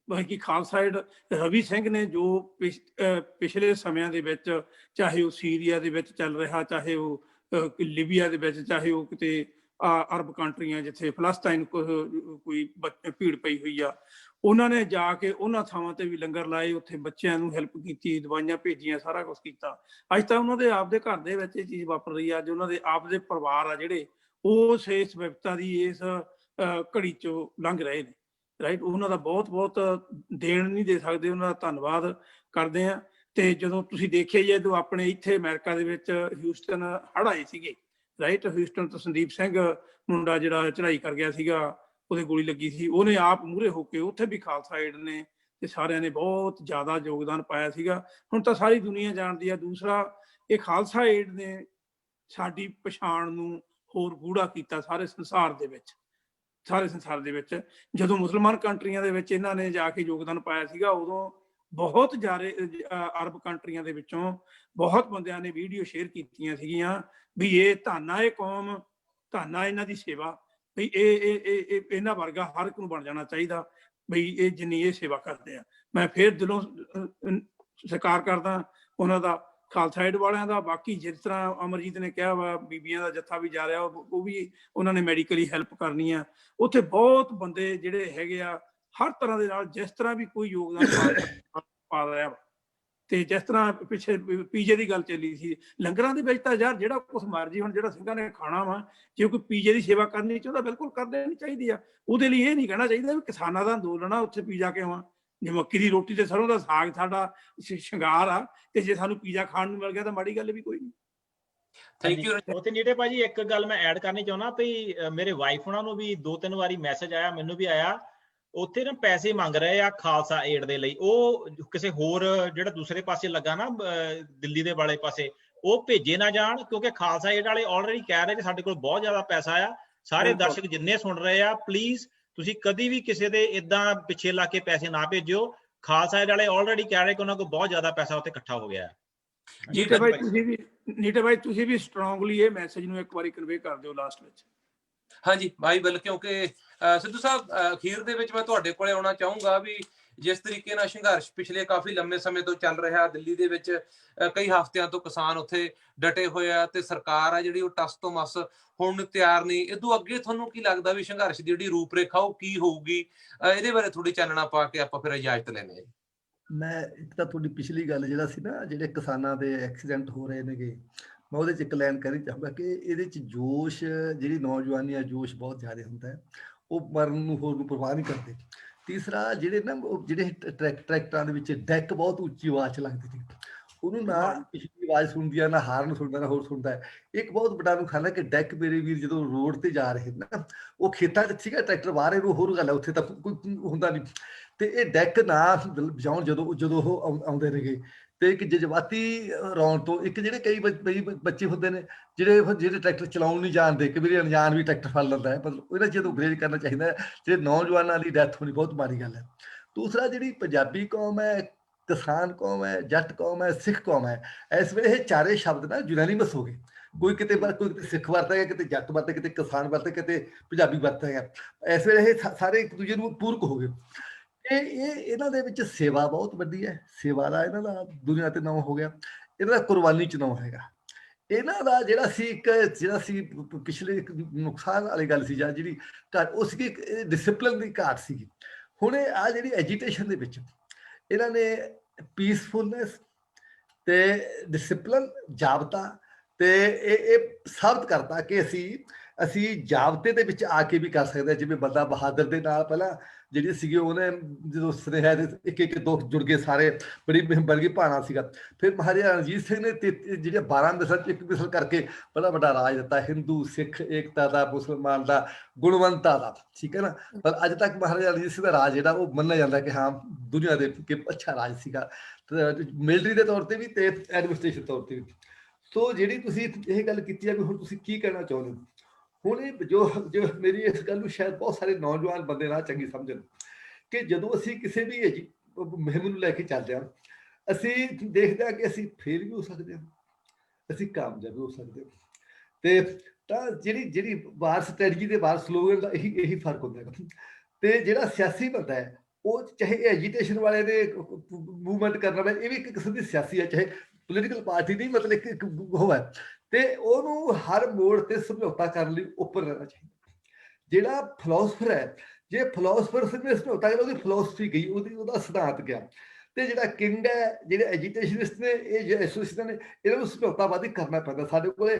Speaker 4: ਬਾਕੀ ਖਾਲਸਾ ਏਡ ਰਵੀ ਸਿੰਘ ਨੇ ਜੋ ਪਿਛਲੇ ਸਮਿਆਂ ਦੇ ਵਿੱਚ, ਚਾਹੇ ਉਹ ਸੀਰੀਆ ਦੇ ਵਿੱਚ ਚੱਲ ਰਿਹਾ, ਚਾਹੇ ਉਹ ਲੀਬੀਆ ਦੇ ਵਿੱਚ, ਚਾਹੇ ਉਹ ਕਿਤੇ ਅਰਬ ਕੰਟਰੀਆਂ ਜਿੱਥੇ ਫਲਸਤੀਨ ਕੋਈ ਭੀੜ ਪਈ ਹੋਈ ਆ, ਉਹਨਾਂ ਨੇ ਜਾ ਕੇ ਉਹਨਾਂ ਥਾਵਾਂ ਤੇ ਵੀ ਲੰਗਰ ਲਾਏ, ਉੱਥੇ ਬੱਚਿਆਂ ਨੂੰ ਹੈਲਪ ਕੀਤੀ, ਦਵਾਈਆਂ ਭੇਜੀਆਂ, ਸਾਰਾ ਕੁਛ ਕੀਤਾ। ਅੱਜ ਤਾਂ ਉਹਨਾਂ ਦੇ ਆਪਦੇ ਘਰ ਦੇ ਵਿੱਚ ਇਹ ਚੀਜ਼ ਵਾਪਰ ਰਹੀ ਆ। ਅੱਜ ਉਹਨਾਂ ਦੇ ਆਪਦੇ ਪਰਿਵਾਰ ਆ ਜਿਹੜੇ, ਉਸ ਇਸ ਵਿਪਤਾ ਦੀ ਇਸ ਘੜੀ ਚੋਂ ਲੰਘ ਰਹੇ ਨੇ, ਰਾਈਟ। ਉਹਨਾਂ ਦਾ ਬਹੁਤ ਬਹੁਤ ਦੇਣ ਨਹੀਂ ਦੇ ਸਕਦੇ, ਉਹਨਾਂ ਦਾ ਧੰਨਵਾਦ ਕਰਦੇ ਆ। ਤੇ ਜਦੋਂ ਤੁਸੀਂ ਦੇਖਿਆ ਜਦੋਂ ਆਪਣੇ ਇੱਥੇ ਅਮਰੀਕਾ ਦੇ ਵਿੱਚ ਹਿਊਸਟਨ ਹੜ੍ਹ ਆਏ ਸੀਗੇ, ਰਾਈਟ, ਹਿਊਸਟਨ ਤੋਂ ਸੰਦੀਪ ਸਿੰਘ ਮੁੰਡਾ ਜਿਹੜਾ ਚੜ੍ਹਾਈ ਕਰ ਗਿਆ ਸੀਗਾ, ਉਹਦੇ ਗੋਲੀ ਲੱਗੀ ਸੀ, ਉਹਨੇ ਆਪ ਮੂਹਰੇ ਹੋ ਕੇ, ਉੱਥੇ ਵੀ ਖਾਲਸਾ ਏਡ ਨੇ ਤੇ ਸਾਰਿਆਂ ਨੇ ਬਹੁਤ ਜ਼ਿਆਦਾ ਯੋਗਦਾਨ ਪਾਇਆ ਸੀਗਾ। ਹੁਣ ਤਾਂ ਸਾਰੀ ਦੁਨੀਆ ਜਾਣਦੀ ਆ। ਦੂਸਰਾ, ਇਹ ਖਾਲਸਾ ਏਡ ਨੇ ਸਾਡੀ ਪਛਾਣ ਨੂੰ ਹੋਰ ਗੂੜਾ ਕੀਤਾ ਸਾਰੇ ਸੰਸਾਰ ਦੇ ਵਿੱਚ। ਜਦੋਂ ਮੁਸਲਮਾਨ ਕੰਟਰੀਆਂ ਦੇ ਵਿੱਚ ਇਹਨਾਂ ਨੇ ਜਾ ਕੇ ਯੋਗਦਾਨ ਪਾਇਆ ਸੀਗਾ, ਉਦੋਂ ਬਹੁਤ ਜ਼ਿਆਦਾ ਅਰਬ ਕੰਟਰੀਆਂ ਦੇ ਵਿੱਚੋਂ ਬਹੁਤ ਬੰਦਿਆਂ ਨੇ ਵੀਡੀਓ ਸ਼ੇਅਰ ਕੀਤੀਆਂ ਸੀਗੀਆਂ ਵੀ ਇਹ ਧੰਨਾ ਇਹ ਕੌਮ, ਧੰਨਾ ਇਹਨਾਂ ਦੀ ਸੇਵਾ, ਵੀ ਇਹ ਇਹਨਾਂ ਵਰਗਾ ਹਰ ਇੱਕ ਨੂੰ ਬਣ ਜਾਣਾ ਚਾਹੀਦਾ, ਬਈ ਇਹ ਜਿੰਨੀ ਇਹ ਸੇਵਾ ਕਰਦੇ ਆ। ਮੈਂ ਫਿਰ ਦਿਲੋਂ ਸਤਿਕਾਰ ਕਰਦਾ ਉਹਨਾਂ ਦਾ, ਖਾਲਸਾ ਏਡ ਵਾਲਿਆਂ ਦਾ। ਬਾਕੀ ਜਿਸ ਤਰ੍ਹਾਂ ਅਮਰਜੀਤ ਨੇ ਕਿਹਾ ਵਾ, ਬੀਬੀਆਂ ਦਾ ਜੱਥਾ ਵੀ ਜਾ ਰਿਹਾ, ਉਹ ਵੀ ਉਹਨਾਂ ਨੇ ਮੈਡੀਕਲੀ ਹੈਲਪ ਕਰਨੀ ਆ। ਉੱਥੇ ਬਹੁਤ ਬੰਦੇ ਜਿਹੜੇ ਹੈਗੇ ਆ ਹਰ ਤਰ੍ਹਾਂ ਦੇ ਨਾਲ, ਜਿਸ ਤਰ੍ਹਾਂ ਵੀ ਕੋਈ ਯੋਗਦਾਨ ਪਾ ਰਿਹਾ ਵਾ। ਤੇ ਜਿਸ ਤਰ੍ਹਾਂ ਪਿੱਛੇ ਪੀਜੇ ਦੀ ਗੱਲ ਚੱਲੀ ਸੀ, ਲੰਗਰਾਂ ਦੇ ਵਿੱਚ ਤਾਂ ਯਾਰ ਜਿਹੜਾ ਕੁਛ ਮਰਜੀ, ਹੁਣ ਜਿਹੜਾ ਸਿੰਘਾਂ ਨੇ ਖਾਣਾ ਵਾ, ਜੇ ਕੋਈ ਪੀਜੇ ਦੀ ਸੇਵਾ ਕਰਨੀ ਚਾਹੁੰਦਾ ਬਿਲਕੁਲ ਕਰ ਦੇਣੀ ਚਾਹੀਦੀ ਆ। ਉਹਦੇ ਲਈ ਇਹ ਨਹੀਂ ਕਹਿਣਾ ਚਾਹੀਦਾ ਵੀ ਕਿਸਾਨਾਂ ਦਾ ਅੰਦੋਲਨ ਆ, ਉੱਥੇ ਪੀਜਾ ਕਿਉਂ ਆ। ਜੇ ਮੱਕੀ ਦੀ ਰੋਟੀ ਤੇ ਸਰੋਂ ਦਾ ਸਾਗ ਸਾਡਾ ਸ਼ਿੰਗਾਰ ਆ, ਤੇ ਜੇ ਸਾਨੂੰ ਪੀਜ਼ਾ ਖਾਣ ਨੂੰ ਮਿਲ ਗਿਆ ਤਾਂ ਮਾੜੀ ਗੱਲ ਵੀ ਕੋਈ ਨਹੀਂ।
Speaker 2: Thank you.
Speaker 1: ਉੱਥੇ ਨੀਟੇ ਭਾਜੀ ਇੱਕ ਗੱਲ ਮੈਂ ਐਡ ਕਰਨੀ ਚਾਹੁੰਦਾ ਵੀ ਮੇਰੇ ਵਾਈਫ ਉਹਨਾਂ ਨੂੰ ਵੀ 2-3 ਵਾਰੀ ਮੈਸੇਜ ਆਇਆ, ਮੈਨੂੰ ਵੀ ਆਇਆ, ਉੱਥੇ ਨਾ ਪੈਸੇ ਮੰਗ ਰਹੇ ਆ ਖਾਲਸਾ ਏਡ ਦੇ ਲਈ। ਉਹ ਕਿਸੇ ਹੋਰ ਜਿਹੜਾ ਦੂਸਰੇ ਪਾਸੇ ਲੱਗਾ ਨਾ ਦਿੱਲੀ ਦੇ ਵਾਲੇ ਪਾਸੇ, ਉਹ ਭੇਜੇ ਨਾ ਜਾਣ, ਕਿਉਂਕਿ ਖਾਲਸਾ ਏਡ ਵਾਲੇ ਆਲਰੇਡੀ ਕਹਿ ਰਹੇ ਕਿ ਸਾਡੇ ਕੋਲ ਬਹੁਤ ਜ਼ਿਆਦਾ ਪੈਸਾ ਆ। ਸਾਰੇ ਦਰਸ਼ਕ ਜਿੰਨੇ ਸੁਣ ਰਹੇ ਆ, ਪਲੀਜ਼ ਤੁਸੀਂ ਕਦੀ ਵੀ ਕਿਸੇ ਦੇ ਇਦਾਂ ਪਿੱਛੇ ਲਾ ਕੇ ਪੈਸੇ ਨਾ ਭੇਜਿਓ। ਖਾਲਸਾ ਏਡ ਵਾਲੇ ਆਲਰੇਡੀ ਕਹਿ ਰਹੇ ਕਿ ਉਹਨਾਂ ਕੋਲ ਬਹੁਤ ਜ਼ਿਆਦਾ ਪੈਸਾ ਉੱਥੇ ਇਕੱਠਾ ਹੋ ਗਿਆ ਹੈ।
Speaker 4: ਨੀਟੇ ਭਾਈ ਤੁਸੀਂ ਵੀ ਸਟਰੋਂਗਲੀ ਇਹ ਮੈਸੇਜ ਨੂੰ ਇੱਕ ਵਾਰੀ ਕਨਵੇ ਕਰ ਦਿਓ ਲਾਸਟ ਵਿੱਚ।
Speaker 2: ਹਾਂਜੀ ਭਾਈ ਬਿਲ, ਕਿਉਂਕਿ ਸਿੱਧੂ ਸਾਹਿਬ ਅਖੀਰ ਦੇ ਵਿੱਚ ਮੈਂ ਤੁਹਾਡੇ ਕੋਲੇ ਆਉਣਾ ਚਾਹੂੰਗਾ ਵੀ ਜਿਸ ਤਰੀਕੇ ਨਾਲ ਸੰਘਰਸ਼ ਪਿਛਲੇ ਕਾਫੀ ਲੰਮੇ ਸਮੇਂ ਤੋਂ ਚੱਲ ਰਿਹਾ ਦਿੱਲੀ ਦੇ ਵਿੱਚ, ਕਈ ਹਫ਼ਤਿਆਂ ਤੋਂ ਕਿਸਾਨ ਉੱਥੇ ਡਟੇ ਹੋਏ ਆ ਤੇ ਸਰਕਾਰ ਆ ਜਿਹੜੀ ਉਹ ਟਸ ਤੋਂ ਮਸ ਹੋਣ ਨੂੰ ਤਿਆਰ ਨਹੀਂ। ਇਦੋਂ ਅੱਗੇ ਤੁਹਾਨੂੰ ਕੀ ਲੱਗਦਾ ਵੀ ਸੰਘਰਸ਼ ਦੀ ਜਿਹੜੀ ਰੂਪਰੇਖਾ ਉਹ ਕੀ ਹੋਊਗੀ? ਇਹਦੇ ਬਾਰੇ ਥੋੜੀ ਚਾਨਣਾ ਪਾ ਕੇ ਆਪਾਂ ਫਿਰ ਇਜਾਜ਼ਤ ਲੈਂਦੇ ਹਾਂ।
Speaker 3: ਮੈਂ ਇੱਕ ਤਾਂ ਤੁਹਾਡੀ ਪਿਛਲੀ ਗੱਲ ਜਿਹੜਾ ਸੀ ਨਾ, ਜਿਹੜੇ ਕਿਸਾਨਾਂ ਦੇ ਐਕਸੀਡੈਂਟ ਹੋ ਰਹੇ ਨੇਗੇ, ਮੈਂ ਉਹਦੇ 'ਚ ਇੱਕ ਲਾਈਨ ਕਹਿਣੀ ਚਾਹੂੰਗਾ ਕਿ ਇਹਦੇ 'ਚ ਜੋਸ਼, ਜਿਹੜੀ ਨੌਜਵਾਨੀ ਆ, ਜੋਸ਼ ਬਹੁਤ ਜ਼ਿਆਦਾ ਹੁੰਦਾ ਹੈ। ਉਹ ਮਰਨ ਨੂੰ ਹੋਰ ਨੂੰ ਪਰਵਾਹ ਨਹੀਂ ਕਰਦੇ। ਤੀਸਰਾ, ਜਿਹੜੇ ਨਾ ਜਿਹੜੇ ਟਰੈਕਟਰਾਂ ਦੇ ਵਿੱਚ ਡੈਕ ਬਹੁਤ ਉੱਚੀ ਆਵਾਜ਼ 'ਚ ਲੱਗਦੀ ਸੀ, ਉਹਨੂੰ ਨਾ ਪਿਛਲੀ ਆਵਾਜ਼ ਸੁਣਦੀ ਆ, ਨਾ ਹਾਰਨ ਸੁਣਦਾ, ਨਾ ਹੋਰ ਸੁਣਦਾ ਹੈ। ਇੱਕ ਬਹੁਤ ਵੱਡਾ ਨੁਕਸਾਨ ਹੈ ਕਿ ਡੈਕ ਮੇਰੇ ਵੀਰ ਜਦੋਂ ਰੋਡ ਤੇ ਜਾ ਰਹੇ ਨਾ, ਉਹ ਖੇਤਾਂ 'ਚ ਸੀਗਾ ਟਰੈਕਟਰ ਬਾਹਰ, ਇਹਨੂੰ ਹੋਰ ਗੱਲ ਹੈ, ਉੱਥੇ ਤਾਂ ਕੋਈ ਹੁੰਦਾ ਨਹੀਂ। ਤੇ ਇਹ ਡੈਕ ਨਾ ਵਜਾਉਣ ਜਦੋਂ ਉਹ ਆਉਂਦੇ ਨੇਗੇ, ਤੇ ਇੱਕ ਜਜ਼ਬਾਤੀ ਰੌਣ ਤੋਂ, ਇੱਕ ਜਿਹੜੇ ਕਈ ਬੱਚੇ ਹੁੰਦੇ ਨੇ ਜਿਹੜੇ ਟਰੈਕਟਰ ਚਲਾਉਣ ਨਹੀਂ ਜਾਣਦੇ, ਕਿ ਵੀ ਅਣਜਾਣ ਵੀ ਟਰੈਕਟਰ ਫੜ ਲੈਂਦਾ ਹੈ, ਮਤਲਬ ਇਹਨਾਂ ਚੀਜ਼ਾਂ ਤੋਂ ਗਰੇਜ ਕਰਨਾ ਚਾਹੀਦਾ ਹੈ। ਜਿਹੜੇ ਨੌਜਵਾਨਾਂ ਦੀ ਡੈਥ ਹੋਣੀ ਬਹੁਤ ਮਾੜੀ ਗੱਲ ਹੈ। ਦੂਸਰਾ, ਜਿਹੜੀ ਪੰਜਾਬੀ ਕੌਮ ਹੈ, ਕਿਸਾਨ ਕੌਮ ਹੈ, ਜੱਟ ਕੌਮ ਹੈ, ਸਿੱਖ ਕੌਮ ਹੈ, ਇਸ ਵੇਲੇ ਇਹ ਚਾਰੇ ਸ਼ਬਦ ਨਾ ਯੂਨਾਨੀਮਸ ਹੋ ਗਏ। ਕੋਈ ਕਿਤੇ ਸਿੱਖ ਵਰਤੇਗਾ, ਕਿਤੇ ਜੱਟ ਵਰਤੇ, ਕਿਤੇ ਕਿਸਾਨ ਵਰਤੇ, ਕਿਤੇ ਪੰਜਾਬੀ ਵਰਤੇਗਾ। ਇਸ ਵੇਲੇ ਇਹ ਸਾਰੇ ਇੱਕ ਦੂਜੇ ਨੂੰ ਪੂਰਕ ਹੋ ਗਏ। ਇਹਨਾਂ ਦੇ ਵਿੱਚ ਸੇਵਾ ਬਹੁਤ ਵੱਡੀ ਹੈ। ਸੇਵਾ ਦਾ ਇਹਨਾਂ ਦਾ ਦੁਨੀਆ ਤੇ ਨਾਮ ਹੋ ਗਿਆ, ਇਹਨਾਂ ਦਾ ਕੁਰਬਾਨੀ ਚ ਨਾਮ ਹੈਗਾ। ਇਹਨਾਂ ਦਾ ਜਿਹੜਾ ਸੀ ਪਿਛਲੇ ਨੁਕਸਾਨ ਵਾਲੀ ਗੱਲ ਸੀ, ਜਾਂ ਜਿਹੜੀ ਘਾਟ, ਉਹ ਸੀਗੀ ਡਿਸਿਪਲਿਨ ਦੀ ਘਾਟ ਸੀਗੀ। ਹੁਣ ਆ ਜਿਹੜੀ ਐਜੀਟੇਸ਼ਨ ਦੇ ਵਿੱਚ ਇਹਨਾਂ ਨੇ ਪੀਸਫੁਲਨੈਸ ਤੇ ਡਿਸਿਪਲਿਨ, ਜਾਬਤਾ, ਤੇ ਇਹ ਸਾਬਤ ਕਰਤਾ ਕਿ ਅਸੀਂ ਜਾਬਤੇ ਦੇ ਵਿੱਚ ਆ ਕੇ ਵੀ ਕਰ ਸਕਦੇ ਹਾਂ। ਜਿਵੇਂ ਬੰਦਾ ਬਹਾਦਰ ਦੇ ਨਾਲ ਪਹਿਲਾਂ ਜਿਹੜੀ ਸੀਗੀ, ਉਹਨੇ ਜਦੋਂ ਸੁਨੇਹਾ ਦੇ ਇੱਕ ਦੋ ਜੁੜ ਗਏ ਸਾਰੇ, ਬੜੀ ਬਣ ਗਈ ਭਾਣਾ ਸੀਗਾ। ਫਿਰ ਮਹਾਰਾਜਾ ਰਣਜੀਤ ਸਿੰਘ ਨੇ ਜਿਹੜੇ 12 ਮਿਸਲ 'ਚ ਇੱਕ ਮਿਸਲ ਕਰਕੇ ਬੜਾ ਵੱਡਾ ਰਾਜ ਦਿੱਤਾ, ਹਿੰਦੂ ਸਿੱਖ ਏਕਤਾ ਦਾ, ਮੁਸਲਮਾਨ ਦਾ, ਗੁਣਵੰਤਾ ਦਾ, ਠੀਕ ਹੈ ਨਾ। ਪਰ ਅੱਜ ਤੱਕ ਮਹਾਰਾਜਾ ਰਣਜੀਤ ਸਿੰਘ ਦਾ ਰਾਜ ਜਿਹੜਾ ਉਹ ਮੰਨਿਆ ਜਾਂਦਾ ਕਿ ਹਾਂ ਦੁਨੀਆ ਦੇ ਅੱਛਾ ਰਾਜ ਸੀਗਾ, ਮਿਲਟਰੀ ਦੇ ਤੌਰ ਤੇ ਵੀ ਤੇ ਐਡਮਿਨਿਸਟ੍ਰੇਸ਼ਨ ਤੌਰ ਤੇ ਵੀ। ਸੋ ਜਿਹੜੀ ਤੁਸੀਂ ਇਹ ਗੱਲ ਕੀਤੀ ਹੈ ਵੀ ਹੁਣ ਤੁਸੀਂ ਕੀ ਕਹਿਣਾ ਚਾਹੁੰਦੇ ਹੋ, ਹੁਣ ਇਹ ਜੋ ਮੇਰੀ ਇਸ ਗੱਲ ਨੂੰ ਸ਼ਾਇਦ ਬਹੁਤ ਸਾਰੇ ਨੌਜਵਾਨ ਬੰਦੇ ਨਾ ਚੰਗੀ ਸਮਝਣ, ਕਿ ਜਦੋਂ ਅਸੀਂ ਕਿਸੇ ਵੀ ਮੁਹਿੰਮ ਨੂੰ ਲੈ ਕੇ ਚੱਲਦੇ ਹਾਂ, ਅਸੀਂ ਦੇਖਦੇ ਹਾਂ ਕਿ ਅਸੀਂ ਫੇਲ ਵੀ ਹੋ ਸਕਦੇ ਹਾਂ, ਅਸੀਂ ਕਾਮਯਾਬ ਵੀ ਹੋ ਸਕਦੇ ਹਾਂ। ਤੇ ਤਾਂ ਜਿਹੜੀ ਵਾਰ ਸਟ੍ਰੈਟਜੀ ਦੇ ਵਾਰ ਸਲੋਗਨ ਦਾ ਇਹੀ ਫਰਕ ਹੁੰਦਾ ਹੈ। ਤੇ ਜਿਹੜਾ ਸਿਆਸੀ ਬੰਦਾ ਹੈ, ਉਹ ਚਾਹੇ ਐਜੀਟੇਸ਼ਨ ਵਾਲੇ ਨੇ ਮੂਵਮੈਂਟ ਕਰਨਾ, ਇਹ ਵੀ ਇੱਕ ਕਿਸਮ ਦੀ ਸਿਆਸੀ ਹੈ, ਚਾਹੇ ਪੋਲੀਟੀਕਲ ਪਾਰਟੀ ਦੀ, ਮਤਲਬ ਇੱਕ ਉਹ ਹੈ। ਤੇ ਉਹਨੂੰ ਹਰ ਮੋੜ ਤੇ ਸਮਝੌਤਾ ਕਰਨ ਲਈ ਉੱਪਰ ਰਹਿਣਾ ਚਾਹੀਦਾ। ਜਿਹੜਾ ਫਿਲਾਸਫਰ ਹੈ, ਜੇ ਫਿਲਾਸਫਰ ਸਮਝੌਤਾ ਕਰੇ, ਉਹਦੀ ਫਿਲਾਸਫੀ ਗਈ, ਉਹਦਾ ਸਿਧਾਂਤ ਗਿਆ। ਤੇ ਜਿਹੜਾ ਕਿੰਗ ਹੈ, ਜਿਹੜੇ ਐਜੀਟੇਸ਼ਨਿਸਟ ਨੇ, ਇਹ ਐਸੋਸੀਏਸ਼ਨ ਨੇ, ਇਹਨਾਂ ਨੂੰ ਸਮਝੌਤਾਵਾਦੀ ਕਰਨਾ ਪੈਂਦਾ। ਸਾਡੇ ਕੋਲੇ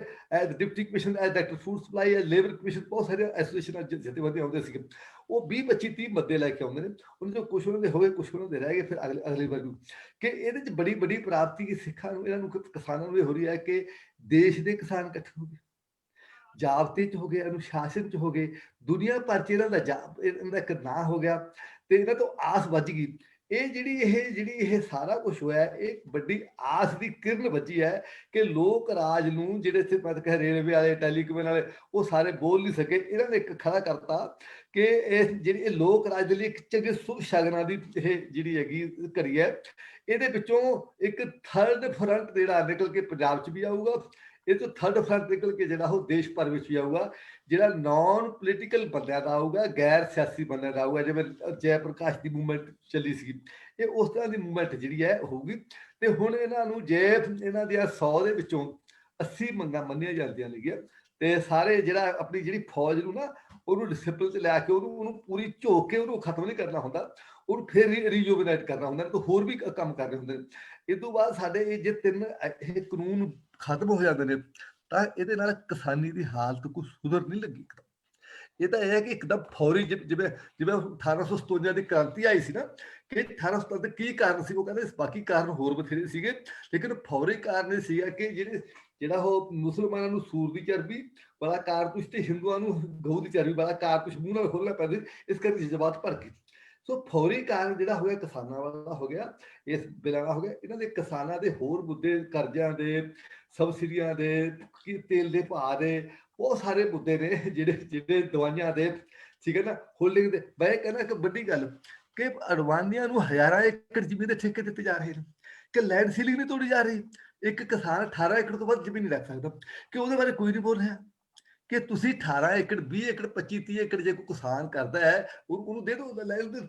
Speaker 3: deputy commission, director food supply, labour commission, ਬਹੁਤ ਸਾਰੇ ਐਸੋਸੀਏਸ਼ਨ ਜਥੇਬੰਦੀਆਂ ਆਉਂਦੇ ਸੀਗੇ। ਉਹ 20-25-30 ਮੁੱਦੇ ਲੈ ਕੇ ਆਉਂਦੇ ਨੇ, ਉਹਨਾਂ ਚੋਂ ਕੁਛ ਉਹਨਾਂ ਦੇ ਹੋਏ, ਕੁਛ ਉਹਨਾਂ ਦੇ ਰਹਿ ਗਏ ਫਿਰ ਅਗਲੀ ਵਾਰ ਨੂੰ। ਕਿ ਇਹਦੇ 'ਚ ਬੜੀ ਵੱਡੀ ਪ੍ਰਾਪਤੀ ਸਿੱਖਾਂ ਨੂੰ, ਇਹਨਾਂ ਨੂੰ, ਕਿਸਾਨਾਂ ਨੂੰ ਇਹ ਹੋ ਰਹੀ ਹੈ ਕਿ ਦੇਸ਼ ਦੇ ਕਿਸਾਨ ਇਕੱਠੇ ਹੋ ਗਏ, ਜਾਬਤੇ 'ਚ ਹੋ ਗਏ, ਅਨੁਸ਼ਾਸਨ 'ਚ ਹੋ ਗਏ, ਦੁਨੀਆ ਭਰ 'ਚ ਇਹਨਾਂ ਦਾ ਇੱਕ ਨਾਂ ਹੋ ਗਿਆ, ਤੇ ਇਹਨਾਂ ਤੋਂ ਆਸ ਵੱਜ ਗਈ। ਇਹ ਸਾਰਾ ਕੁਝ ਹੋਇਆ, ਇਹ ਵੱਡੀ ਆਸ ਦੀ ਕਿਰਨ ਵੱਜੀ ਹੈ ਕਿ ਲੋਕ ਰਾਜ ਨੂੰ, ਜਿਹੜੇ ਇੱਥੇ ਮੈਂ ਕਹਿ ਰੇਲਵੇ ਵਾਲੇ, ਟੈਲੀਕਾਮ ਵਾਲੇ, ਉਹ ਸਾਰੇ ਬੋਲ ਨਹੀਂ ਸਕੇ। ਇਹਨਾਂ ਨੇ ਇੱਕ ਖੜਾ ਕਰਤਾ ਕਿ ਇਹ ਲੋਕ ਰਾਜ ਦੇ ਲਈ ਇੱਕ ਚੰਗੇ ਸ਼ੁਭ ਸ਼ਗਨਾਂ ਦੀ ਇਹ ਜਿਹੜੀ ਹੈਗੀ ਘੜੀ ਹੈ। ਇਹਦੇ ਵਿੱਚੋਂ ਇੱਕ ਥਰਡ ਫਰੰਟ ਜਿਹੜਾ ਨਿਕਲ ਕੇ ਪੰਜਾਬ 'ਚ ਵੀ ਆਊਗਾ, ਇਹ ਤੋਂ ਥਰਡ ਫਰੰਟ ਨਿਕਲ ਕੇ ਜਿਹੜਾ ਉਹ ਦੇਸ਼ ਭਰ ਵਿੱਚ ਵੀ ਆਊਗਾ, ਜਿਹੜਾ ਨਾਨ ਪੋਲੀਟੀਕਲ ਬੰਦਿਆਂ ਦਾ ਆਊਗਾ, ਗੈਰ ਸਿਆਸੀ ਬੰਦਿਆਂ ਦਾ ਆਊਗਾ। ਜਿਵੇਂ ਜੈ ਪ੍ਰਕਾਸ਼ ਦੀ ਮੂਵਮੈਂਟ ਚੱਲੀ ਸੀ, ਇਹ ਉਸ ਤਰ੍ਹਾਂ ਦੀ ਮੂਵਮੈਂਟ ਜਿਹੜੀ ਹੈ ਹੋਊਗੀ। ਤੇ ਹੁਣ ਇਹਨਾਂ ਨੂੰ ਜੇ ਇਹਨਾਂ ਦੀਆਂ 100 ਦੇ ਵਿੱਚੋਂ 80 ਮੰਗਾਂ ਮੰਨੀਆਂ ਜਾਂਦੀਆਂ ਨੇਗੀਆਂ ਤੇ ਸਾਰੇ ਜਿਹੜਾ ਆਪਣੀ ਜਿਹੜੀ ਫੌਜ ਨੂੰ ਨਾ ਉਹਨੂੰ ਡਿਸਪਲਿਨ 'ਚ ਲੈ ਕੇ ਉਹਨੂੰ ਪੂਰੀ ਝੋਕ ਕੇ ਉਹਨੂੰ ਖਤਮ ਨਹੀਂ ਕਰਨਾ ਹੁੰਦਾ, ਉਹਨੂੰ ਫਿਰ ਰੀਜੂਵਨੇਟ ਕਰਨਾ ਹੁੰਦਾ, ਤਾਂ ਹੋਰ ਵੀ ਕੰਮ ਕਰਨੇ ਹੁੰਦੇ ਨੇ। ਇਹ ਤੋਂ ਬਾਅਦ ਸਾਡੇ ਇਹ ਜੇ 3 ਇਹ ਕਾਨੂੰਨ ਖਤਮ ਹੋ ਜਾਂਦੇ ਨੇ ਤਾਂ ਇਹਦੇ ਨਾਲ ਕਿਸਾਨੀ ਦੀ ਹਾਲਤ ਕੋਈ ਸੁਧਰ ਨਹੀਂ ਲੱਗੀ। ਇਹ ਤਾਂ ਇਹ ਹੈ ਕਿ ਇੱਕਦਮ ਫੌਰੀ ਜਿਵੇਂ 1857 ਦੀ ਕ੍ਰਾਂਤੀ ਆਈ ਸੀ ਨਾ, ਕਿ 1857 ਦੇ ਕੀ ਕਾਰਨ ਸੀ, ਉਹ ਕਹਿੰਦੇ ਬਾਕੀ ਕਾਰਨ ਹੋਰ ਬਥੇਰੇ ਸੀਗੇ, ਲੇਕਿਨ ਫੌਰੀ ਕਾਰਨ ਇਹ ਸੀਗਾ ਕਿ ਜਿਹੜਾ ਉਹ ਮੁਸਲਮਾਨਾਂ ਨੂੰ ਸੂਰ ਦੀ ਚਰਬੀ ਵਾਲਾ ਕਾਰਤੂਸ ਤੇ ਹਿੰਦੂਆਂ ਨੂੰ ਗਊ ਦੀ ਚਰਬੀ ਵਾਲਾ ਕਾਰਤੂਸ ਮੂੰਹ ਨਾਲ ਖੋਲਣਾ ਪੈਂਦਾ, ਇਸ ਕਰਕੇ ਜਜ਼ਬਾਤ ਭਰ ਗਏ। ਸੋ ਫੌਰੀ ਕਾਰਨ ਜਿਹੜਾ ਹੋ ਗਿਆ ਕਿਸਾਨਾਂ ਵਾਲਾ ਹੋ ਗਿਆ, ਇਸ ਬਿੱਲਾਂ ਦਾ ਹੋ ਗਿਆ। ਇਹਨਾਂ ਦੇ ਕਿਸਾਨਾਂ ਦੇ ਹੋਰ ਮੁੱਦੇ, ਕਰਜ਼ਿਆਂ ਦੇ, ਸਬਸਿਡੀਆਂ ਦੇ, ਤੇਲ ਦੇ ਭਾਅ ਦੇ, ਬਹੁਤ ਸਾਰੇ ਮੁੱਦੇ ਨੇ ਜਿਹੜੇ ਦਵਾਈਆਂ ਦੇ, ਠੀਕ ਹੈ ਨਾ, ਹੋਲਡਿੰਗ ਦੇ। ਮੈਂ ਕਹਿੰਦਾ ਕਿ ਵੱਡੀ ਗੱਲ ਕਿ ਅਡਵਾਨੀਆਂ ਨੂੰ ਹਜ਼ਾਰਾਂ ਏਕੜ ਜ਼ਮੀਨ ਦੇ ਠੇਕੇ ਦਿੱਤੇ ਜਾ ਰਹੇ ਨੇ, ਕਿ ਲੈਂਡ ਸੀਲਿੰਗ ਨਹੀਂ ਤੋੜੀ ਜਾ ਰਹੀ। ਇੱਕ ਕਿਸਾਨ 18 ਏਕੜ ਤੋਂ ਵੱਧ ਜ਼ਮੀਨ ਨਹੀਂ ਰੱਖ ਸਕਦਾ, ਕਿ ਉਹਦੇ ਬਾਰੇ ਕੋਈ ਨਹੀਂ ਬੋਲ ਰਿਹਾ ਕਿ ਤੁਸੀਂ 18 ਏਕੜ 20 ਏਕੜ 25 30 ਏਕੜ ਜੇ ਕੋਈ ਕਿਸਾਨ ਕਰਦਾ ਹੈ ਉਹਨੂੰ ਦੇ ਦਿਓ, ਲੈ ਲਓ,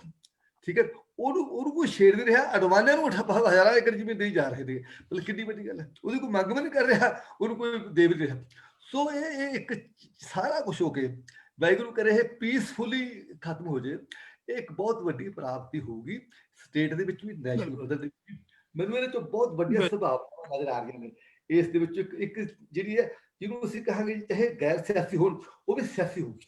Speaker 3: ਠੀਕ ਹੈ। ਉਹਨੂੰ ਕੋਈ ਛੇੜ ਨਹੀਂ ਰਿਹਾ। ਅਡਵਾਨੀਆਂ ਨੂੰ ਹਜ਼ਾਰਾਂ ਏਕੜ ਜ਼ਮੀਨ ਦੇਈ ਜਾ ਰਹੇ ਨੇ, ਮਤਲਬ ਕਿੰਨੀ ਵੱਡੀ ਗੱਲ ਹੈ। ਉਹਦੀ ਕੋਈ ਮੰਗ ਵੀ ਨਹੀਂ ਕਰ ਰਿਹਾ, ਉਹਨੂੰ ਕੋਈ ਦੇ ਵੀ ਨਹੀਂ ਰਿਹਾ। ਸੋ ਇਹ ਇੱਕ ਸਾਰਾ ਕੁਝ ਹੋ ਕੇ ਵਾਹਿਗੁਰੂ ਕਰੇ ਇਹ ਪੀਸਫੁਲੀ ਖਤਮ ਹੋ ਜਾਏ, ਇਹ ਇੱਕ ਬਹੁਤ ਵੱਡੀ ਪ੍ਰਾਪਤੀ ਹੋਊਗੀ ਸਟੇਟ ਦੇ ਵਿੱਚ ਵੀ, ਨੈਸ਼ਨਲ ਪੱਧਰ ਦੇ ਵਿੱਚ। ਮੈਨੂੰ ਇਹਦੇ ਤੋਂ ਬਹੁਤ ਵੱਡੀਆਂ ਸੰਭਾਵਨਾਵਾਂ ਨਜ਼ਰ ਆ ਰਹੀਆਂ ਨੇ। ਇਸ ਦੇ ਵਿੱਚ ਇੱਕ ਜਿਹੜੀ ਹੈ ਜਿਹਨੂੰ ਅਸੀਂ ਕਹਾਂਗੇ ਚਾਹੇ ਗੈਰ ਸਿਆਸੀ ਹੋਣ, ਉਹ ਵੀ ਸਿਆਸੀ ਹੋਊਗੀ।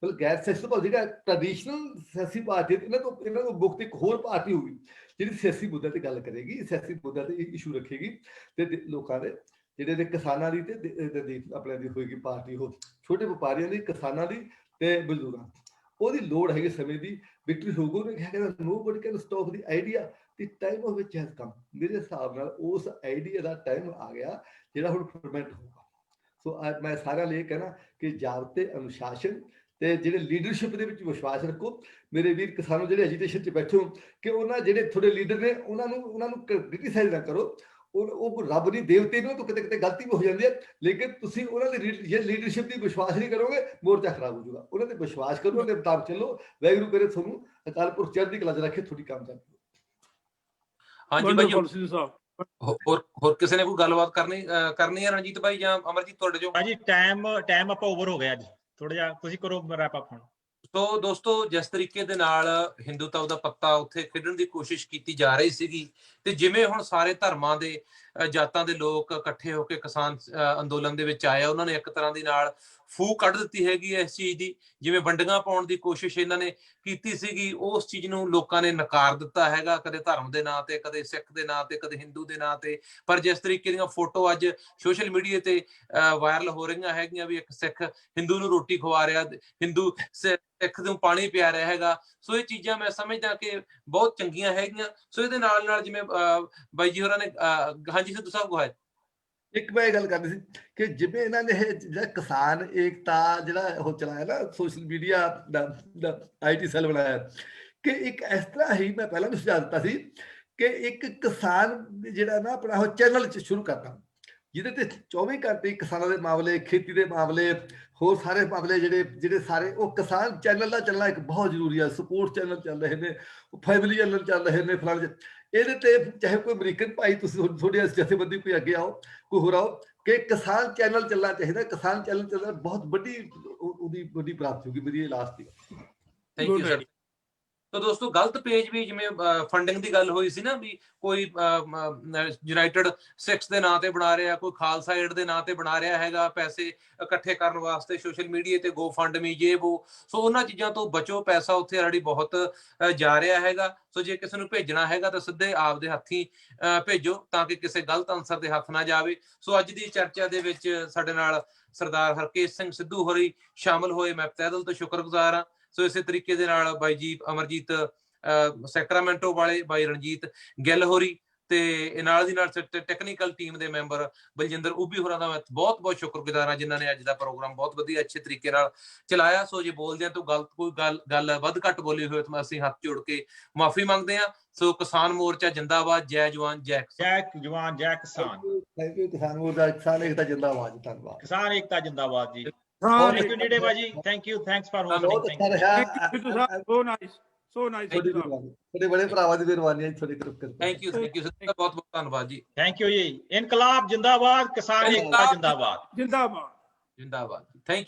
Speaker 3: ਮਤਲਬ ਗੈਰ ਸਿਆਸੀ ਭਾਵ ਜਿਹੜਾ ਟ੍ਰੈਡੀਸ਼ਨਲ ਸਿਆਸੀ ਪਾਰਟੀ ਇਹਨਾਂ ਤੋਂ ਮੁਕਤ ਇੱਕ ਹੋਰ ਪਾਰਟੀ ਹੋਊਗੀ ਜਿਹੜੀ ਸਿਆਸੀ ਮੁੱਦਿਆਂ ਤੇ ਗੱਲ ਕਰੇਗੀ, ਸਿਆਸੀ ਮੁੱਦਿਆਂ ਤੇ ਇਸ਼ੂ ਰੱਖੇਗੀ ਤੇ ਲੋਕਾਂ ਦੇ ਜਿਹੜੇ ਕਿਸਾਨਾਂ ਦੀ ਤੇ ਆਪਣੇ ਦੀ ਹੋਏਗੀ ਪਾਰਟੀ, ਉਹ ਛੋਟੇ ਵਪਾਰੀਆਂ ਦੀ, ਕਿਸਾਨਾਂ ਦੀ ਤੇ ਮਜ਼ਦੂਰਾਂ। ਉਹਦੀ ਲੋੜ ਹੈਗੀ ਸਮੇਂ ਦੀ। ਵਿਕਟਰੀ ਹਿਊਗੋ ਨੇ ਕਿਹਾ ਕਿ nobody can stop the idea, the time of which has come. ਮੇਰੇ ਹਿਸਾਬ ਨਾਲ ਉਸ ਆਈਡੀਆ ਦਾ ਟਾਈਮ ਆ ਗਿਆ ਜਿਹੜਾ ਹੁਣ ਫਰਮੈਂਟ ਹੋਊਗਾ। ਸੋ ਮੈਂ ਸਾਰਿਆਂ ਲਈ ਇਹ ਕਹਿਣਾ ਕਿ ਜਾਬਤੇ, ਅਨੁਸ਼ਾਸਨ ਤੇ ਜਿਹੜੇ ਲੀਡਰਸ਼ਿਪ ਦੇ ਵਿੱਚ ਵਿਸ਼ਵਾਸ ਰੱਖੋ। ਮੇਰੇ ਵੀਰ ਕਿਸਾਨੋ ਜਿਹੜੇ ਐਜੀਟੇਸ਼ਨ 'ਚ ਬੈਠੇ ਹੋ, ਕਿ ਉਹਨਾਂ ਜਿਹੜੇ ਤੁਹਾਡੇ ਲੀਡਰ ਨੇ ਉਹਨਾਂ ਨੂੰ ਕ੍ਰਿਟੀਸਾਈਜ਼ ਨਾ ਕਰੋ। ਉਹ ਰੱਬ ਦੀ ਦੇਵਤੇ ਨੇ, ਉਹ ਤੋਂ ਕਿਤੇ ਗਲਤੀ ਵੀ ਹੋ ਜਾਂਦੀ ਹੈ, ਲੇਕਿਨ ਤੁਸੀਂ ਉਹਨਾਂ ਦੀ ਜੇ ਲੀਡਰਸ਼ਿਪ ਦੀ ਵਿਸ਼ਵਾਸ ਨਹੀਂ ਕਰੋਗੇ, ਮੋਰਚਾ ਖਰਾਬ ਹੋ ਜਾਊਗਾ। ਉਹਨਾਂ ਤੇ ਵਿਸ਼ਵਾਸ ਕਰੋ, ਉਹਦੇ ਮੁਤਾਬਕ ਚੱਲੋ। ਵਾਹਿਗੁਰੂ ਕਰੇ ਤੁਹਾਨੂੰ ਅਕਾਲ ਪੁਰਖ ਚੜ੍ਹਦੀ ਕਲਾ 'ਚ ਰੱਖੇ, ਤੁਹਾਡੀ ਕਾਮਯਾਬੀ।
Speaker 2: ਹਾਂਜੀ ਭਾਈ, ਹੋਰ ਕਿਸੇ ਨੇ ਕੋਈ ਗੱਲਬਾਤ ਕਰਨੀ ਹੈ ਰਣਜੀਤ ਭਾਈ ਜਾਂ ਅਮਰਜੀਤ ਤੁਹਾਡੇ ਜੋ?
Speaker 1: ਭਾਜੀ ਟਾਈਮ ਆਪਾਂ ਓਵਰ ਹੋ ਗਿਆ ਅੱਜ, ਥੋੜਾ ਜਿਹਾ ਤੁਸੀਂ ਕਰੋ ਰੈਪ ਅਪ ਹੁਣ।
Speaker 2: ਸੋ ਦੋਸਤੋ, ਜਿਸ ਤਰੀਕੇ ਦੇ ਨਾਲ ਹਿੰਦੂਤਵ ਦਾ ਪੱਤਾ ਉੱਥੇ ਖੇਡਣ ਦੀ ਕੋਸ਼ਿਸ਼ ਕੀਤੀ ਜਾ ਰਹੀ ਸੀਗੀ, ਤੇ ਜਿਵੇਂ ਹੁਣ ਸਾਰੇ ਧਰਮਾਂ ਦੇ, ਜਾਤਾਂ ਦੇ ਲੋਕ ਇਕੱਠੇ ਹੋ ਕੇ ਕਿਸਾਨ ਅੰਦੋਲਨ ਦੇ ਵਿੱਚ ਆਏ, ਉਹਨਾਂ ਨੇ ਇੱਕ ਤਰ੍ਹਾਂ ਦੀ ਨਾਲ ਫੂਕ ਕੱਢ ਦਿੱਤੀ ਹੈਗੀ ਹੈ ਇਸ ਚੀਜ਼ ਦੀ। ਜਿਵੇਂ ਵੰਡੀਆਂ ਪਾਉਣ ਦੀ ਕੋਸ਼ਿਸ਼ ਇਹਨਾਂ ਨੇ ਕੀਤੀ ਸੀਗੀ, ਉਸ ਚੀਜ਼ ਨੂੰ ਲੋਕਾਂ ਨੇ ਨਕਾਰ ਦਿੱਤਾ ਹੈਗਾ, ਕਦੇ ਧਰਮ ਦੇ ਨਾਂ ਤੇ, ਕਦੇ ਸਿੱਖ ਦੇ ਨਾਂ ਤੇ, ਕਦੇ ਹਿੰਦੂ ਦੇ ਨਾਂ ਤੇ। ਪਰ ਜਿਸ ਤਰੀਕੇ ਦੀਆਂ ਫੋਟੋ ਅੱਜ ਸੋਸ਼ਲ ਮੀਡੀਆ ਤੇ ਵਾਇਰਲ ਹੋ ਰਹੀਆਂ ਹੈਗੀਆਂ ਵੀ ਇੱਕ ਸਿੱਖ ਹਿੰਦੂ ਨੂੰ ਰੋਟੀ ਖਵਾ ਰਿਹਾ, ਹਿੰਦੂ ਸਿੱਖ ਨੂੰ ਪਾਣੀ ਪਿਆ ਰਿਹਾ ਹੈਗਾ, ਸੋ ਇਹ ਚੀਜ਼ਾਂ ਮੈਂ ਸਮਝਦਾ ਕਿ ਬਹੁਤ ਚੰਗੀਆਂ ਹੈਗੀਆਂ। ਸੋ ਇਹਦੇ ਨਾਲ ਜਿਵੇਂ ਬਾਈ ਜੀ ਹੋਰਾਂ ਨੇ, ਹਾਂਜੀ ਸਿੱਧੂ ਸਾਹਿਬ ਕੋ ਹੈ,
Speaker 3: ਇੱਕ ਮੈਂ ਇਹ ਗੱਲ ਕਰਨੀ ਸੀ ਕਿ ਜਿਵੇਂ ਇਹਨਾਂ ਨੇ ਜਿਹੜਾ ਕਿਸਾਨ ਏਕਤਾ ਜਿਹੜਾ ਉਹ ਚਲਾਇਆ ਨਾ social media the IT cell ਬਣਾਇਆ, ਕਿ ਇੱਕ ਇਸ ਤਰ੍ਹਾਂ ਹੀ ਮੈਂ ਪਹਿਲਾਂ ਵੀ ਸੁਝਾਅ ਦਿੱਤਾ ਸੀ ਕਿ ਇੱਕ ਕਿਸਾਨ ਜਿਹੜਾ ਨਾ ਆਪਣਾ ਉਹ ਚੈਨਲ ਸ਼ੁਰੂ ਕਰਦਾ, ਜਿਹਦੇ ਤੇ 24 ਘੰਟੇ ਕਿਸਾਨਾਂ ਦੇ ਮਾਮਲੇ, ਖੇਤੀ ਦੇ ਮਾਮਲੇ, ਹੋਰ ਸਾਰੇ ਮਾਮਲੇ ਜਿਹੜੇ ਸਾਰੇ ਉਹ ਕਿਸਾਨ ਚੈਨਲ ਦਾ ਚੱਲਣਾ ਇੱਕ ਬਹੁਤ ਜ਼ਰੂਰੀ ਹੈ। ਸਪੋਰਟਸ ਚੈਨਲ ਚੱਲ ਰਹੇ ਨੇ, ਫੈਮਿਲੀ ਚੈਨਲ ਚੱਲ ਰਹੇ ਨੇ, ਫਲਾਣੇ। ਇਹਦੇ ਤੇ ਚਾਹੇ ਕੋਈ ਅਮਰੀਕਨ ਭਾਈ ਤੁਸੀਂ ਥੋੜੀ ਜਥੇਬੰਦੀ ਕੋਈ ਅੱਗੇ ਆਓ, ਕੋਈ ਹੋਰ ਆਓ, ਕਿ ਕਿਸਾਨ ਚੈਨਲ ਚੱਲਣਾ ਚਾਹੀਦਾ। ਕਿਸਾਨ ਚੈਨਲ ਚੱਲਣਾ ਬਹੁਤ ਉਹਦੀ ਵੱਡੀ ਪ੍ਰਾਪਤੀ ਹੋਗੀ। ਮੇਰੀ ਇਹ last he.
Speaker 2: Thank you sir. ਤਾਂ ਦੋਸਤੋ, ਗਲਤ ਪੇਜ ਵੀ, ਜਿਵੇਂ ਫੰਡਿੰਗ ਦੀ ਗੱਲ ਹੋਈ ਸੀ ਨਾ, ਵੀ ਕੋਈ ਯੂਨਾਈਟਿਡ ਸਿੱਖਸ ਦੇ ਨਾਂ ਤੇ ਬਣਾ ਰਿਹਾ, ਕੋਈ ਖਾਲਸਾ ਏਡ ਦੇ ਨਾਂ ਤੇ ਬਣਾ ਰਿਹਾ ਹੈਗਾ, ਪੈਸੇ ਇਕੱਠੇ ਕਰਨ ਵਾਸਤੇ ਸੋਸ਼ਲ ਮੀਡੀਆ ਤੇ ਗੋ ਫੰਡ ਮੀ ਜੇ ਵੋ। ਸੋ ਉਹਨਾਂ ਚੀਜ਼ਾਂ ਤੋਂ ਬਚੋ, ਪੈਸਾ ਉੱਥੇ ਆਲਰੇਡੀ ਬਹੁਤ ਜਾ ਰਿਹਾ ਹੈਗਾ। ਸੋ ਜੇ ਕਿਸੇ ਨੂੰ ਭੇਜਣਾ ਹੈਗਾ ਤਾਂ ਸਿੱਧੇ ਆਪਦੇ ਹੱਥੀਂ ਭੇਜੋ, ਤਾਂ ਕਿ ਕਿਸੇ ਗਲਤ ਅਨਸਰ ਦੇ ਹੱਥ ਨਾ ਜਾਵੇ। ਸੋ ਅੱਜ ਦੀ ਚਰਚਾ ਦੇ ਵਿੱਚ ਸਾਡੇ ਨਾਲ ਸਰਦਾਰ ਹਰਕੇਸ਼ ਸਿੰਘ ਸਿੱਧੂ ਹੋਰੀ ਸ਼ਾਮਲ ਹੋਏ, ਮੈਂ ਤਹਿ ਦਿਲ ਤੋਂ ਸ਼ੁਕਰਗੁਜ਼ਾਰ ਹਾਂ। ਸੋ ਇਸੇ ਤਰੀਕੇ ਦੇ ਨਾਲ ਬਾਈ ਜੀ ਅਮਰਜੀਤ ਸੈਕਰਾਮੈਂਟੋ ਵਾਲੇ, ਬਾਈ ਰਣਜੀਤ ਗਿੱਲ ਹੋਰੀ, ਤੇ ਨਾਲ ਦੀ ਨਾਲ ਟੈਕਨੀਕਲ ਟੀਮ ਦੇ ਮੈਂਬਰ ਬਲਜਿੰਦਰ ਉਬੀ ਹੋਰਾਂ ਦਾ ਮੈਂ ਬਹੁਤ ਬਹੁਤ ਸ਼ੁਕਰਗੁਜ਼ਾਰ ਹਾਂ, ਜਿਨ੍ਹਾਂ ਨੇ ਅੱਜ ਦਾ ਪ੍ਰੋਗਰਾਮ ਬਹੁਤ ਵਧੀਆ ਅੱਛੇ ਤਰੀਕੇ ਨਾਲ ਚਲਾਇਆ। ਸੋ ਜੇ ਬੋਲਦਿਆਂ ਤੋਂ ਕੋਈ ਗੱਲ ਵੱਧ ਘੱਟ ਬੋਲੀ ਹੋਏ ਤਾਂ ਅਸੀਂ ਹੱਥ ਜੋੜ ਕੇ ਮਾਫੀ ਮੰਗਦੇ ਹਾਂ। ਸੋ ਕਿਸਾਨ ਮੋਰਚਾ ਜਿੰਦਾਬਾਦ, ਜੈ ਜਵਾਨ ਜੈ
Speaker 1: ਜਵਾਨ ਜੈ ਕਿਸਾਨ।
Speaker 3: ਥੈਂਕ ਯੂ ਕਿਸਾਨ ਮੋਰਚਾ, ਕਿਸਾਨ ਏਕਤਾ ਜਿੰਦਾਬਾਦ। ਧੰਨਵਾਦ।
Speaker 1: ਕਿਸਾਨ ਏਕਤਾ ਜਿੰਦਾਬਾਦ ਜੀ।
Speaker 4: ਹਾਂ,
Speaker 1: ਥੈਂਕ ਯੂ ਨੀਡੇ ਬਾਜੀ, thank you, thanks for hosting.
Speaker 3: ਬਹੁਤ ਅੱਛਾ ਰਿਹਾ।
Speaker 4: Thank you, Sidhu Saab. So nice. So nice
Speaker 3: ਤੁਹਾਡੀ ਮਿਹਰਬਾਨੀ, ਤੁਹਾਡੇ ਬੜੇ ਭਰਾਵਾਂ ਦੀ ਮਿਹਰਬਾਨੀ ਹੈ ਤੁਹਾਡੇ ਗਰੁੱਪ ਕਰਕੇ।
Speaker 2: ਥੈਂਕ ਯੂ ਸਿੱਧੂ, ਬਹੁਤ ਬਹੁਤ ਧੰਨਵਾਦ ਜੀ।
Speaker 1: ਥੈਂਕ ਯੂ ਜੀ। ਇਨਕਲਾਬ ਜਿੰਦਾਬਾਦ, ਕਿਸਾਨ ਏਕਤਾ ਜਿੰਦਾਬਾਦ।
Speaker 4: ਜਿੰਦਾਬਾਦ।
Speaker 2: ਜਿੰਦਾਬਾਦ। ਥੈਂਕ